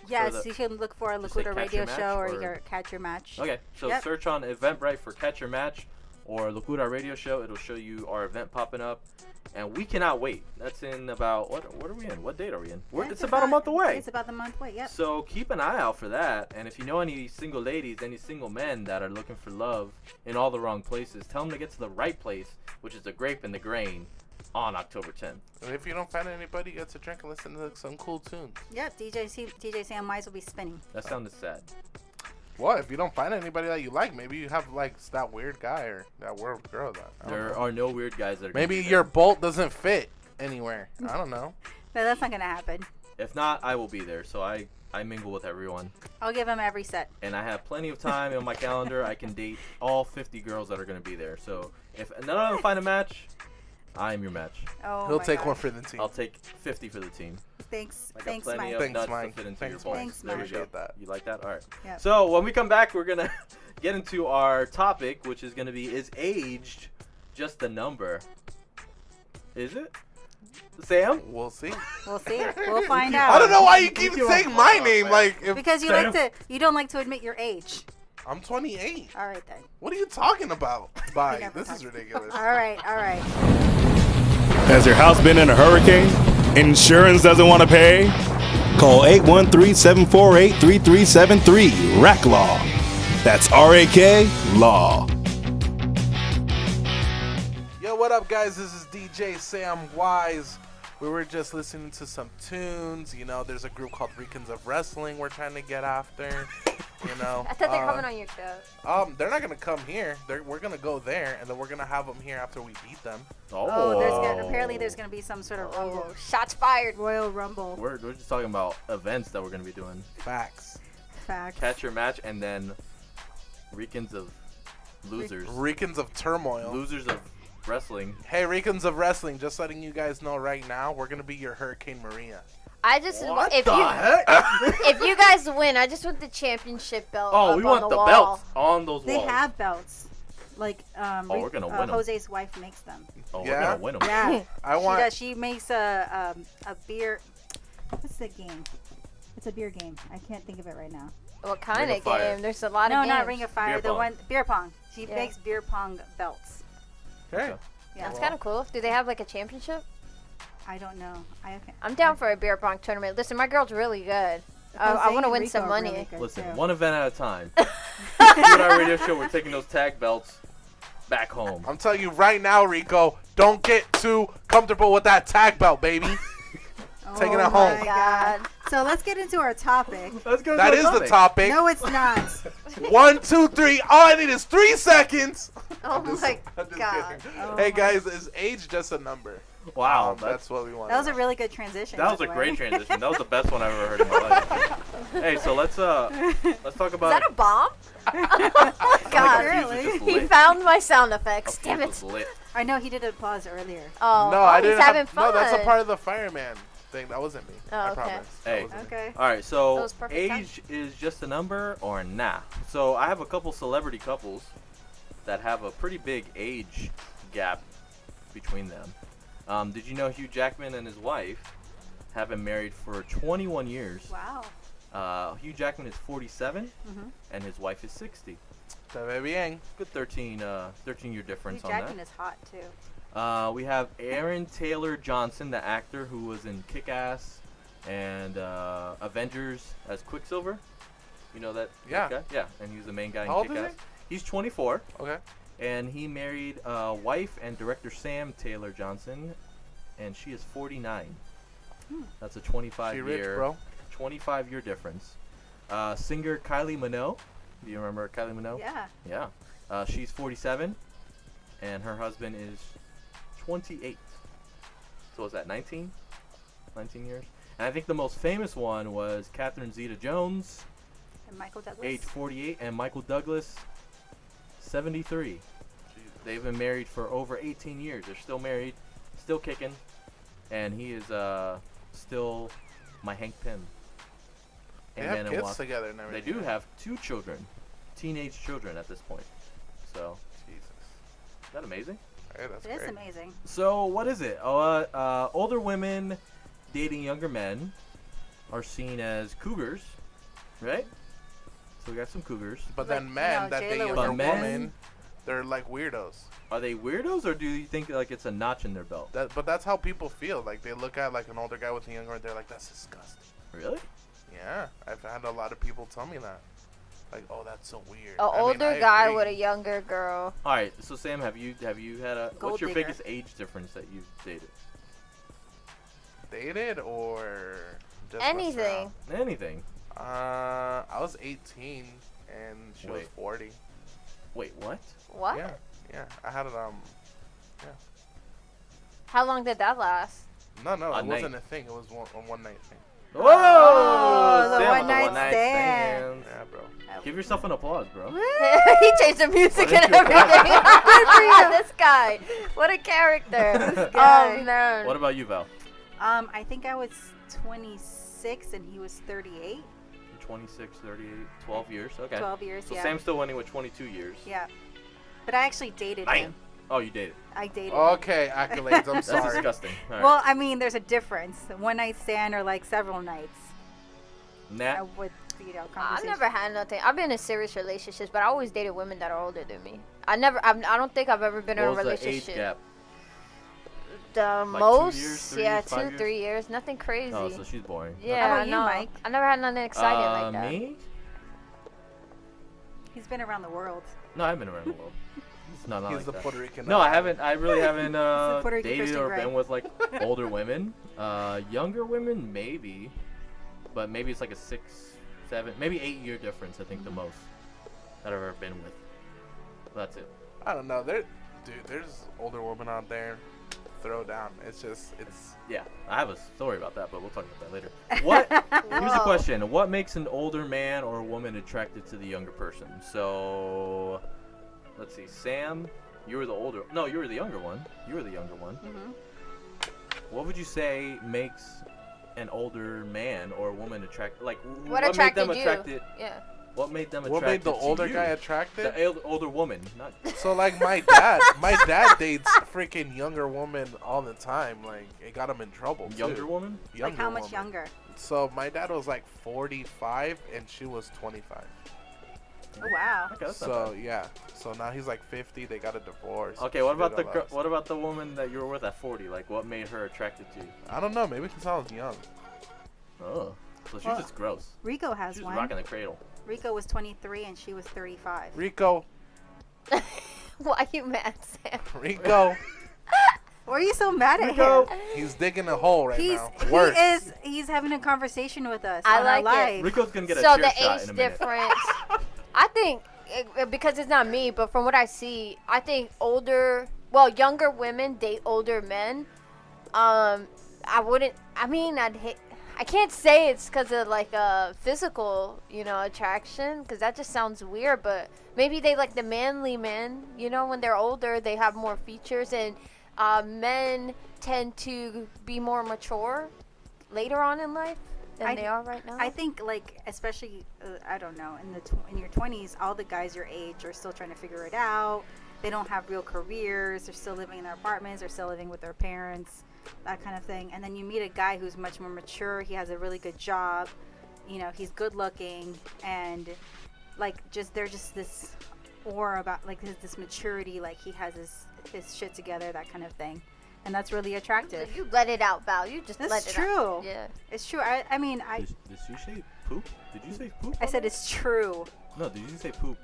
[SPEAKER 7] Yes, you can look for a
[SPEAKER 8] Just say
[SPEAKER 7] Locura
[SPEAKER 8] Catch
[SPEAKER 7] radio
[SPEAKER 8] Your Match
[SPEAKER 7] show or
[SPEAKER 8] or-
[SPEAKER 7] your Catch Your Match.
[SPEAKER 8] Okay, so
[SPEAKER 7] Yep.
[SPEAKER 8] search on Eventbrite for Catch Your Match or Locura Radio Show. It'll show you our event popping up. And we cannot wait. That's in about, what are we in? What date are we in? It's about a month away.
[SPEAKER 7] It's about the month away, yep.
[SPEAKER 8] So keep an eye out for that. And if you know any single ladies, any single men that are looking for love in all the wrong places, tell them to get to the right place, which is the Grape and the Grain on October 10th.
[SPEAKER 6] And if you don't find anybody, get to drink and listen to some cool tunes.
[SPEAKER 7] Yep, DJ Sam Wise will be spinning.
[SPEAKER 8] That sounded sad.
[SPEAKER 6] What? If you don't find anybody that you like, maybe you have like that weird guy or that weird girl that. I don't
[SPEAKER 8] There
[SPEAKER 6] know.
[SPEAKER 8] are no weird guys that are gonna
[SPEAKER 6] Maybe
[SPEAKER 8] be there.
[SPEAKER 6] your bolt doesn't fit anywhere. I don't know.
[SPEAKER 7] No, that's not going to happen.
[SPEAKER 8] If not, I will be there. So I mingle with everyone.
[SPEAKER 7] I'll give him every set.
[SPEAKER 8] And I have plenty of time on my calendar. I can date all 50 girls that are going to be there. So if none of them find a match, I am your match.
[SPEAKER 7] Oh,
[SPEAKER 6] He'll
[SPEAKER 7] my
[SPEAKER 6] take
[SPEAKER 7] gosh.
[SPEAKER 6] one for the team.
[SPEAKER 8] I'll take 50 for the team.
[SPEAKER 7] Thanks.
[SPEAKER 8] I got
[SPEAKER 7] Thanks,
[SPEAKER 8] plenty
[SPEAKER 7] Mike.
[SPEAKER 8] of
[SPEAKER 6] Thanks,
[SPEAKER 8] nuts
[SPEAKER 6] Mike.
[SPEAKER 8] to fit into
[SPEAKER 6] Thanks,
[SPEAKER 8] your
[SPEAKER 6] Mike.
[SPEAKER 8] bolt.
[SPEAKER 7] Thanks,
[SPEAKER 8] There we
[SPEAKER 7] Mike.
[SPEAKER 8] go.
[SPEAKER 6] Appreciate that.
[SPEAKER 8] You like that? All right.
[SPEAKER 7] Yep.
[SPEAKER 8] So when we come back, we're going to get into our topic, which is going to be, is aged just a number? Is it? Sam?
[SPEAKER 6] We'll see.
[SPEAKER 7] We'll see. We'll find out.
[SPEAKER 6] I don't know why you keep
[SPEAKER 8] keep
[SPEAKER 6] saying
[SPEAKER 8] on-
[SPEAKER 6] my
[SPEAKER 8] Oh,
[SPEAKER 6] name.
[SPEAKER 8] man.
[SPEAKER 6] Like, if
[SPEAKER 7] Because you don't like to admit your age.
[SPEAKER 6] I'm 28.
[SPEAKER 7] All right then.
[SPEAKER 6] What are you talking about? Bye.
[SPEAKER 7] never
[SPEAKER 6] This is
[SPEAKER 7] talked.
[SPEAKER 6] ridiculous.
[SPEAKER 7] All right. All right.
[SPEAKER 3] Has your house been in a hurricane? Insurance doesn't want to pay? Call 813-748-3373. RAC Law. That's RAK Law.
[SPEAKER 6] Yo, what up, guys? This is DJ Sam Wise. We were just listening to some tunes. You know, there's a group called Ricans of Wrestling we're trying to get after. You know,
[SPEAKER 5] I thought they're coming on your show.
[SPEAKER 6] they're not gonna come here. We're gonna go there, and then we're gonna have them here after we beat them.
[SPEAKER 7] Apparently there's gonna be some sort of rumble.
[SPEAKER 5] Oh, shots fired.
[SPEAKER 7] Royal Rumble.
[SPEAKER 8] We're just talking about events that we're going to be doing.
[SPEAKER 6] Facts.
[SPEAKER 7] Facts.
[SPEAKER 8] Catch your match and then Ricans of losers.
[SPEAKER 6] Ricans of Turmoil.
[SPEAKER 8] Losers of wrestling.
[SPEAKER 6] Hey, Ricans of Wrestling, just letting you guys know right now, we're gonna be your Hurricane Maria.
[SPEAKER 5] I just
[SPEAKER 8] What
[SPEAKER 5] if
[SPEAKER 8] the
[SPEAKER 5] you
[SPEAKER 8] heck?
[SPEAKER 5] if you guys win, I just want the championship belt.
[SPEAKER 8] Oh,
[SPEAKER 5] up
[SPEAKER 8] we
[SPEAKER 5] on
[SPEAKER 8] want the
[SPEAKER 5] wall.
[SPEAKER 8] belts on those
[SPEAKER 7] They
[SPEAKER 8] walls.
[SPEAKER 7] have belts. Like
[SPEAKER 8] we're gonna win 'em.
[SPEAKER 7] Jose's wife makes them.
[SPEAKER 8] Oh,
[SPEAKER 6] Yeah?
[SPEAKER 8] we're going to win them.
[SPEAKER 7] Yeah.
[SPEAKER 6] I want.
[SPEAKER 7] She does. She makes a beer. What's the game? It's a beer game. I can't think of it right now.
[SPEAKER 5] What kind
[SPEAKER 8] Ring
[SPEAKER 5] of
[SPEAKER 8] of Fire.
[SPEAKER 5] game? There's a lot
[SPEAKER 7] No,
[SPEAKER 5] of games.
[SPEAKER 7] not Ring of Fire.
[SPEAKER 8] Beer
[SPEAKER 7] The
[SPEAKER 8] pong.
[SPEAKER 7] one beer pong. She
[SPEAKER 5] Yeah.
[SPEAKER 7] makes beer pong belts.
[SPEAKER 6] Okay.
[SPEAKER 7] Yeah.
[SPEAKER 5] That's kind of cool. Do they have like a championship?
[SPEAKER 7] I don't know.
[SPEAKER 5] I'm down for a beer pong tournament. Listen, my girl's really good. I
[SPEAKER 7] Jose
[SPEAKER 5] want to
[SPEAKER 7] and
[SPEAKER 5] win
[SPEAKER 7] Rico
[SPEAKER 5] some
[SPEAKER 7] are
[SPEAKER 5] money.
[SPEAKER 7] really good,
[SPEAKER 8] Listen,
[SPEAKER 7] too.
[SPEAKER 8] one event at a time. With our radio show, we're taking those tag belts back home.
[SPEAKER 6] I'm telling you right now, Rico, don't get too comfortable with that tag belt, baby. Taking it home.
[SPEAKER 7] My God. So let's get into our topic.
[SPEAKER 8] Let's go.
[SPEAKER 6] That is the topic.
[SPEAKER 7] No, it's not.
[SPEAKER 6] 1, 2, 3. All I need is 3 seconds.
[SPEAKER 5] Oh my
[SPEAKER 6] I'm just
[SPEAKER 5] God.
[SPEAKER 6] kidding.
[SPEAKER 7] Oh
[SPEAKER 6] Hey
[SPEAKER 7] my-
[SPEAKER 6] guys, is age just a number?
[SPEAKER 8] Wow,
[SPEAKER 6] That's what we want.
[SPEAKER 7] That was a really good transition.
[SPEAKER 8] that was
[SPEAKER 7] by
[SPEAKER 8] a
[SPEAKER 7] the
[SPEAKER 8] great
[SPEAKER 7] way.
[SPEAKER 8] transition. That was the best one I've ever heard in my life. Hey, so let's talk
[SPEAKER 5] Is
[SPEAKER 8] about.
[SPEAKER 5] that a bomb? Oh my God.
[SPEAKER 7] Really?
[SPEAKER 5] He found my sound effects. Damn it.
[SPEAKER 7] I know he did applause earlier.
[SPEAKER 5] Oh,
[SPEAKER 6] No, I
[SPEAKER 5] he's
[SPEAKER 6] didn't
[SPEAKER 5] having
[SPEAKER 6] have,
[SPEAKER 5] fun.
[SPEAKER 6] No, that's a part of the fireman thing. That wasn't me.
[SPEAKER 5] Oh,
[SPEAKER 6] I
[SPEAKER 5] okay.
[SPEAKER 6] promise.
[SPEAKER 8] Hey.
[SPEAKER 6] That wasn't me.
[SPEAKER 7] Okay.
[SPEAKER 8] All right,
[SPEAKER 5] That
[SPEAKER 8] so
[SPEAKER 5] was perfect
[SPEAKER 8] age is just a number or nah? So I have a couple celebrity couples that have a pretty big age gap between them. Did you know Hugh Jackman and his wife have been married for 21 years?
[SPEAKER 7] Wow.
[SPEAKER 8] Hugh Jackman is 47
[SPEAKER 7] Mhm.
[SPEAKER 8] and his wife is 60.
[SPEAKER 6] Se ve bien.
[SPEAKER 8] Good 13-year difference
[SPEAKER 7] Hugh
[SPEAKER 8] on
[SPEAKER 7] Jackman
[SPEAKER 8] that.
[SPEAKER 7] is hot too.
[SPEAKER 8] We have Aaron Taylor Johnson, the actor who was in Kick-Ass and Avengers as Quicksilver. You know that?
[SPEAKER 6] Yeah.
[SPEAKER 8] Guy? Yeah, and he was the main guy in
[SPEAKER 6] How old is
[SPEAKER 8] Kick-Ass. He's 24,
[SPEAKER 6] Okay.
[SPEAKER 8] and he married wife and director Sam Taylor Johnson, and she is 49. That's a 25
[SPEAKER 6] She
[SPEAKER 8] year,
[SPEAKER 6] rich, bro.
[SPEAKER 8] 25-year difference. Singer Kylie Minogue. Do you remember Kylie Minogue?
[SPEAKER 7] Yeah.
[SPEAKER 8] Yeah. She's 47, and her husband is 28. So was that 19? 19 years? And I think the most famous one was Catherine Zeta-Jones,
[SPEAKER 7] And Michael Douglas.
[SPEAKER 8] age 48, and Michael Douglas, 73. They've been married for over 18 years. They're still married, still kicking, and he is still my Hank Pym.
[SPEAKER 6] They have kids together and
[SPEAKER 8] They
[SPEAKER 6] everything.
[SPEAKER 8] do have 2 children, teenage children at this point. So,
[SPEAKER 6] Jesus.
[SPEAKER 8] is that amazing?
[SPEAKER 6] Hey, that's
[SPEAKER 7] It is
[SPEAKER 6] great.
[SPEAKER 7] amazing.
[SPEAKER 8] So what is it? Older women dating younger men are seen as cougars, right? So we got some cougars.
[SPEAKER 6] But
[SPEAKER 7] Like,
[SPEAKER 6] then men
[SPEAKER 7] no,
[SPEAKER 6] that
[SPEAKER 7] J-Lo
[SPEAKER 6] date
[SPEAKER 7] was
[SPEAKER 6] younger
[SPEAKER 8] a men?
[SPEAKER 6] women, they're like weirdos.
[SPEAKER 8] Are they weirdos, or do you think like it's a notch in their belt?
[SPEAKER 6] But that's how people feel. Like they look at like an older guy with a younger one, they're like, that's disgusting.
[SPEAKER 8] Really?
[SPEAKER 6] Yeah, I've had a lot of people tell me that. Like, oh, that's so weird.
[SPEAKER 5] An
[SPEAKER 6] I mean,
[SPEAKER 5] older
[SPEAKER 6] I
[SPEAKER 5] guy
[SPEAKER 6] agree.
[SPEAKER 5] with a younger girl.
[SPEAKER 8] All right. So Sam, have you had a
[SPEAKER 7] Gold
[SPEAKER 8] what's your
[SPEAKER 7] digger.
[SPEAKER 8] biggest age difference that you've dated?
[SPEAKER 6] Dated or just messed
[SPEAKER 5] Anything.
[SPEAKER 8] Anything?
[SPEAKER 6] around? I was 18 and she was
[SPEAKER 8] Wait.
[SPEAKER 6] 40.
[SPEAKER 8] Wait, what?
[SPEAKER 5] What?
[SPEAKER 6] Yeah. I had it.
[SPEAKER 5] How long did that last?
[SPEAKER 6] No,
[SPEAKER 8] A
[SPEAKER 6] it wasn't
[SPEAKER 8] night.
[SPEAKER 6] a thing. It was a one night thing.
[SPEAKER 8] Whoa!
[SPEAKER 7] Oh, the
[SPEAKER 8] Sam with
[SPEAKER 7] one-night
[SPEAKER 8] one-night
[SPEAKER 7] stand.
[SPEAKER 8] stands.
[SPEAKER 6] Yeah, bro.
[SPEAKER 8] Give yourself an applause, bro.
[SPEAKER 5] He changed the music
[SPEAKER 8] Why
[SPEAKER 5] and
[SPEAKER 8] didn't you
[SPEAKER 5] everything. Good for you. This guy. What a character.
[SPEAKER 7] This guy.
[SPEAKER 5] Oh, man.
[SPEAKER 8] What about you, Val?
[SPEAKER 7] I think I was 26 and he was 38.
[SPEAKER 8] 26, 38, 12 years. Okay.
[SPEAKER 7] 12 years,
[SPEAKER 8] So
[SPEAKER 7] yeah.
[SPEAKER 8] Sam's still winning with 22 years.
[SPEAKER 7] Yeah. But I actually dated
[SPEAKER 8] Bam.
[SPEAKER 7] him.
[SPEAKER 8] Oh, you dated.
[SPEAKER 7] I dated him.
[SPEAKER 6] Okay, accolades. I'm
[SPEAKER 8] That's
[SPEAKER 6] sorry.
[SPEAKER 8] disgusting. All right.
[SPEAKER 7] Well, I mean, there's a difference. The one night stand or like several nights.
[SPEAKER 8] Nat,
[SPEAKER 7] With,
[SPEAKER 5] I've
[SPEAKER 7] conversation.
[SPEAKER 5] never had nothing. I've been in serious relationships, but I always dated women that are older than me. I don't think I've ever been in a
[SPEAKER 8] what was the age
[SPEAKER 5] relationship.
[SPEAKER 8] gap?
[SPEAKER 5] The
[SPEAKER 8] 2
[SPEAKER 5] most,
[SPEAKER 8] years, 3
[SPEAKER 5] yeah,
[SPEAKER 8] years, 5
[SPEAKER 5] 2,
[SPEAKER 8] years?
[SPEAKER 5] 3 years. Nothing crazy.
[SPEAKER 8] Oh, so she's boring.
[SPEAKER 5] Yeah,
[SPEAKER 7] How about you,
[SPEAKER 5] no.
[SPEAKER 7] Mike?
[SPEAKER 5] I never had nothing exciting like that.
[SPEAKER 8] Me?
[SPEAKER 7] He's been around the world.
[SPEAKER 8] No, I've been around the world. It's not
[SPEAKER 6] He's
[SPEAKER 8] like
[SPEAKER 6] the
[SPEAKER 8] that.
[SPEAKER 6] Puerto Rican.
[SPEAKER 8] No, I haven't. I really haven't
[SPEAKER 7] Puerto Rican
[SPEAKER 8] dated
[SPEAKER 7] Christian
[SPEAKER 8] or
[SPEAKER 7] Grey.
[SPEAKER 8] been with like older women. Younger women, maybe, but maybe it's like a 6, 7, maybe 8 year difference. I think the most that I've ever been with. That's it.
[SPEAKER 6] I don't know. There's older women out there. Throw down. It's
[SPEAKER 8] Yeah, I have a story about that, but we'll talk about that later. What? Here's the question: what makes an older man or woman attracted to the younger person? So, let's see. Sam, you were the older. No, you were the younger one. You were the younger one.
[SPEAKER 7] Mm-hmm.
[SPEAKER 8] What would you say makes an older man or woman attract? Like,
[SPEAKER 5] What
[SPEAKER 8] made
[SPEAKER 5] attracted
[SPEAKER 8] them
[SPEAKER 5] you?
[SPEAKER 8] attracted?
[SPEAKER 5] Yeah.
[SPEAKER 8] What made them attracted?
[SPEAKER 6] what made the older
[SPEAKER 8] to you?
[SPEAKER 6] guy attracted?
[SPEAKER 8] The older woman, not.
[SPEAKER 6] So like my dad dates freaking younger women all the time. Like it got him in trouble.
[SPEAKER 8] Younger
[SPEAKER 6] too.
[SPEAKER 8] woman?
[SPEAKER 7] Like how much
[SPEAKER 6] woman.
[SPEAKER 7] younger?
[SPEAKER 6] So my dad was like 45 and she was 25.
[SPEAKER 7] Oh, wow.
[SPEAKER 8] Okay, that's not
[SPEAKER 6] So
[SPEAKER 8] bad.
[SPEAKER 6] yeah. So now he's like 50. They got a divorce.
[SPEAKER 8] Okay, what
[SPEAKER 6] She
[SPEAKER 8] about
[SPEAKER 6] did
[SPEAKER 8] the
[SPEAKER 6] all that
[SPEAKER 8] what about the woman that you were with at 40? Like, what made her attracted to you?
[SPEAKER 6] stuff. I don't know. Maybe because I was young.
[SPEAKER 8] Oh, so she's
[SPEAKER 7] Well,
[SPEAKER 8] just gross.
[SPEAKER 7] Rico has
[SPEAKER 8] She's
[SPEAKER 7] one.
[SPEAKER 8] rocking the cradle.
[SPEAKER 7] Rico was 23 and she was 35.
[SPEAKER 6] Rico.
[SPEAKER 5] Why you mad, Sam?
[SPEAKER 6] Rico.
[SPEAKER 7] Why are you so mad at him?
[SPEAKER 6] He's digging a hole right now. Worse.
[SPEAKER 7] He's having a conversation with us
[SPEAKER 5] I
[SPEAKER 7] on
[SPEAKER 5] like
[SPEAKER 7] our
[SPEAKER 5] it.
[SPEAKER 7] live.
[SPEAKER 8] Rico's gonna get a
[SPEAKER 5] So
[SPEAKER 8] cheer
[SPEAKER 5] the
[SPEAKER 8] shot
[SPEAKER 5] age
[SPEAKER 8] in a minute.
[SPEAKER 5] difference, I think, because it's not me, but from what I see, I think younger women date older men. I can't say it's because of like a physical, attraction, because that just sounds weird. But maybe they like the manly men. When they're older, they have more features, and men tend to be more mature later on in life than they are right now.
[SPEAKER 7] I think, like, especially, I don't know, in your 20s, all the guys your age are still trying to figure it out. They don't have real careers. They're still living in their apartments. They're still living with their parents, that kind of thing. And then you meet a guy who's much more mature. He has a really good job. He's good looking. And, like, there's just this aura about, like, this maturity. Like, he has his shit together, that kind of thing. And that's really attractive.
[SPEAKER 5] You let it out, Val. You just let it out.
[SPEAKER 7] It's true.
[SPEAKER 5] Yeah.
[SPEAKER 7] It's true. I mean,
[SPEAKER 8] Did you say poop? Did you say poop?
[SPEAKER 7] I said it's true.
[SPEAKER 8] No, did you say poop?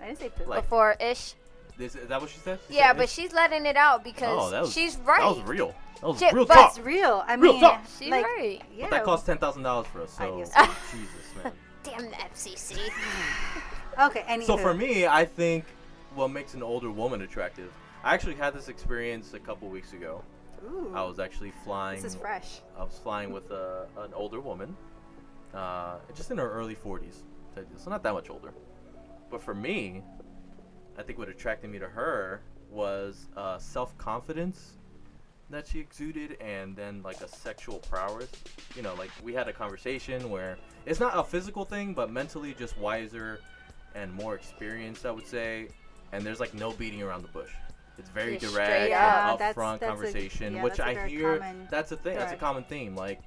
[SPEAKER 7] I didn't say poop.
[SPEAKER 8] Like-
[SPEAKER 5] Before-ish.
[SPEAKER 8] Is that what she said? She
[SPEAKER 5] Yeah,
[SPEAKER 8] said
[SPEAKER 5] but
[SPEAKER 8] ish?
[SPEAKER 5] she's letting it out because she's right.
[SPEAKER 8] That was real. That was
[SPEAKER 5] Shit,
[SPEAKER 8] real
[SPEAKER 5] but
[SPEAKER 8] talk.
[SPEAKER 7] It's real. I
[SPEAKER 8] Real
[SPEAKER 7] mean,
[SPEAKER 8] talk.
[SPEAKER 5] She's
[SPEAKER 7] like,
[SPEAKER 5] right.
[SPEAKER 7] yeah.
[SPEAKER 8] But that cost $10,000 for us, so
[SPEAKER 7] guess
[SPEAKER 8] Jesus, man.
[SPEAKER 5] Damn the FCC.
[SPEAKER 7] Okay, anywho.
[SPEAKER 8] So for me, I think what makes an older woman attractive. I actually had this experience a couple weeks ago.
[SPEAKER 7] Ooh,
[SPEAKER 8] I was actually flying.
[SPEAKER 7] this is fresh.
[SPEAKER 8] I was flying with an older woman, just in her early 40s, so not that much older. But for me, I think what attracted me to her was self-confidence that she exuded, and then like a sexual prowess. Like we had a conversation where it's not a physical thing, but mentally just wiser and more experienced, I would say. And there's like no beating around the bush. It's very
[SPEAKER 5] Just
[SPEAKER 8] direct,
[SPEAKER 5] straight
[SPEAKER 8] and
[SPEAKER 5] up.
[SPEAKER 8] upfront
[SPEAKER 7] That's
[SPEAKER 8] conversation, which
[SPEAKER 7] that's a
[SPEAKER 8] I
[SPEAKER 7] very
[SPEAKER 8] hear.
[SPEAKER 7] common
[SPEAKER 8] That's a thing. That's a
[SPEAKER 7] thread.
[SPEAKER 8] common theme. Like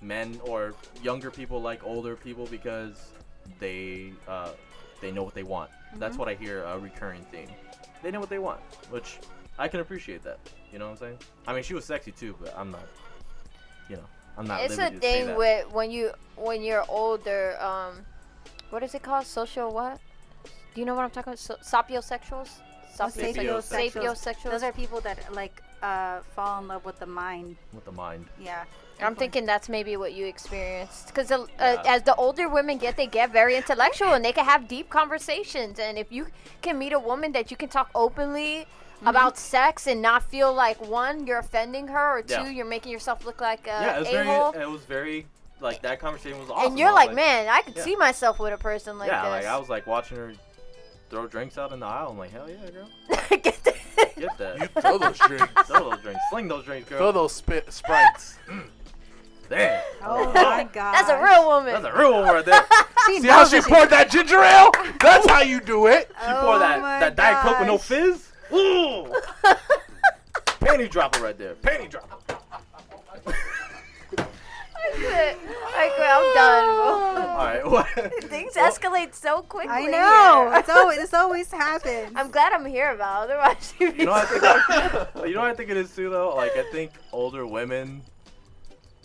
[SPEAKER 8] men or younger people like older people because they know what they want. That's what I hear a recurring theme. They know what they want, which I can appreciate that. You know what I'm saying? I mean, she was sexy too, but I'm not. I'm not.
[SPEAKER 5] It's a
[SPEAKER 8] liberty to say
[SPEAKER 5] thing
[SPEAKER 8] that.
[SPEAKER 5] with when you're older. What is it called? Social what? Do you know what I'm talking about? Sapiosexuals. Sapiosexuals.
[SPEAKER 7] Those are people that like fall in love with the mind.
[SPEAKER 8] With the mind.
[SPEAKER 7] Yeah.
[SPEAKER 5] I'm thinking that's maybe what you experienced. Because as the older women get, they get very intellectual and they can have deep conversations. And if you can meet a woman that you can talk openly about sex and not feel like, one, you're offending her, or two, you're making yourself look like a a-hole.
[SPEAKER 8] It was very, like, that conversation was awesome.
[SPEAKER 5] And you're
[SPEAKER 8] I was
[SPEAKER 5] like, man, I could see myself with a person like
[SPEAKER 8] yeah,
[SPEAKER 5] this.
[SPEAKER 8] like, I was like watching her throw drinks out in the aisle. I'm like, hell yeah, girl.
[SPEAKER 5] Get that.
[SPEAKER 8] Get that.
[SPEAKER 6] You throw those drinks.
[SPEAKER 8] Throw those drinks. Sling those drinks, girl.
[SPEAKER 6] Throw those sprites.
[SPEAKER 8] Damn.
[SPEAKER 7] Oh my god.
[SPEAKER 5] That's a real woman.
[SPEAKER 8] That's a real one right there.
[SPEAKER 6] See how she poured that ginger ale? That's how you do it.
[SPEAKER 8] She poured that Diet Coke with no fizz. Ooh. Panty dropper right there. Panty dropper.
[SPEAKER 5] I quit. I'm done.
[SPEAKER 8] All right. What?
[SPEAKER 5] Things escalate so quickly.
[SPEAKER 7] I know.
[SPEAKER 5] here.
[SPEAKER 7] This always happens.
[SPEAKER 5] I'm glad I'm here, Val. Otherwise, you'd be
[SPEAKER 8] You know what I think it is too, though? Like, I think older women,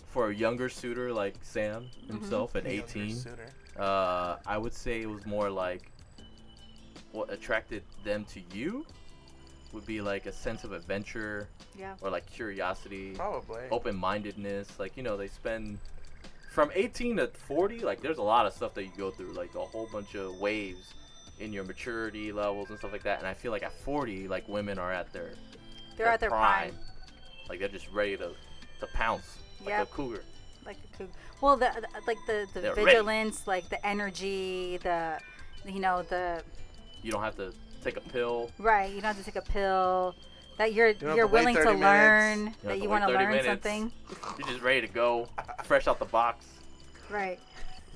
[SPEAKER 8] for a younger suitor like Sam himself at 18, I would say it was more like what attracted them to you would be like a sense of adventure, or like curiosity,
[SPEAKER 6] Probably.
[SPEAKER 8] open-mindedness. Like, they spend from 18 to 40. Like, there's a lot of stuff that you go through, like a whole bunch of waves in your maturity levels and stuff like that. And I feel like at 40, like, women are at their
[SPEAKER 7] at their prime.
[SPEAKER 8] Like, they're just ready to pounce like a cougar.
[SPEAKER 7] Like a cougar. Well, the
[SPEAKER 8] They're
[SPEAKER 7] vigilance, like the energy, the
[SPEAKER 8] You don't have to take a pill.
[SPEAKER 7] right. You don't have to take a pill. That you're
[SPEAKER 6] don't have
[SPEAKER 7] you're
[SPEAKER 6] to wait
[SPEAKER 7] willing to
[SPEAKER 6] 30
[SPEAKER 7] learn.
[SPEAKER 6] minutes.
[SPEAKER 8] You
[SPEAKER 7] That
[SPEAKER 8] don't
[SPEAKER 7] you
[SPEAKER 8] have
[SPEAKER 7] want
[SPEAKER 8] to
[SPEAKER 7] to
[SPEAKER 8] wait 30
[SPEAKER 7] learn
[SPEAKER 8] minutes.
[SPEAKER 7] something.
[SPEAKER 8] You're just ready to go, fresh out the box.
[SPEAKER 7] Right.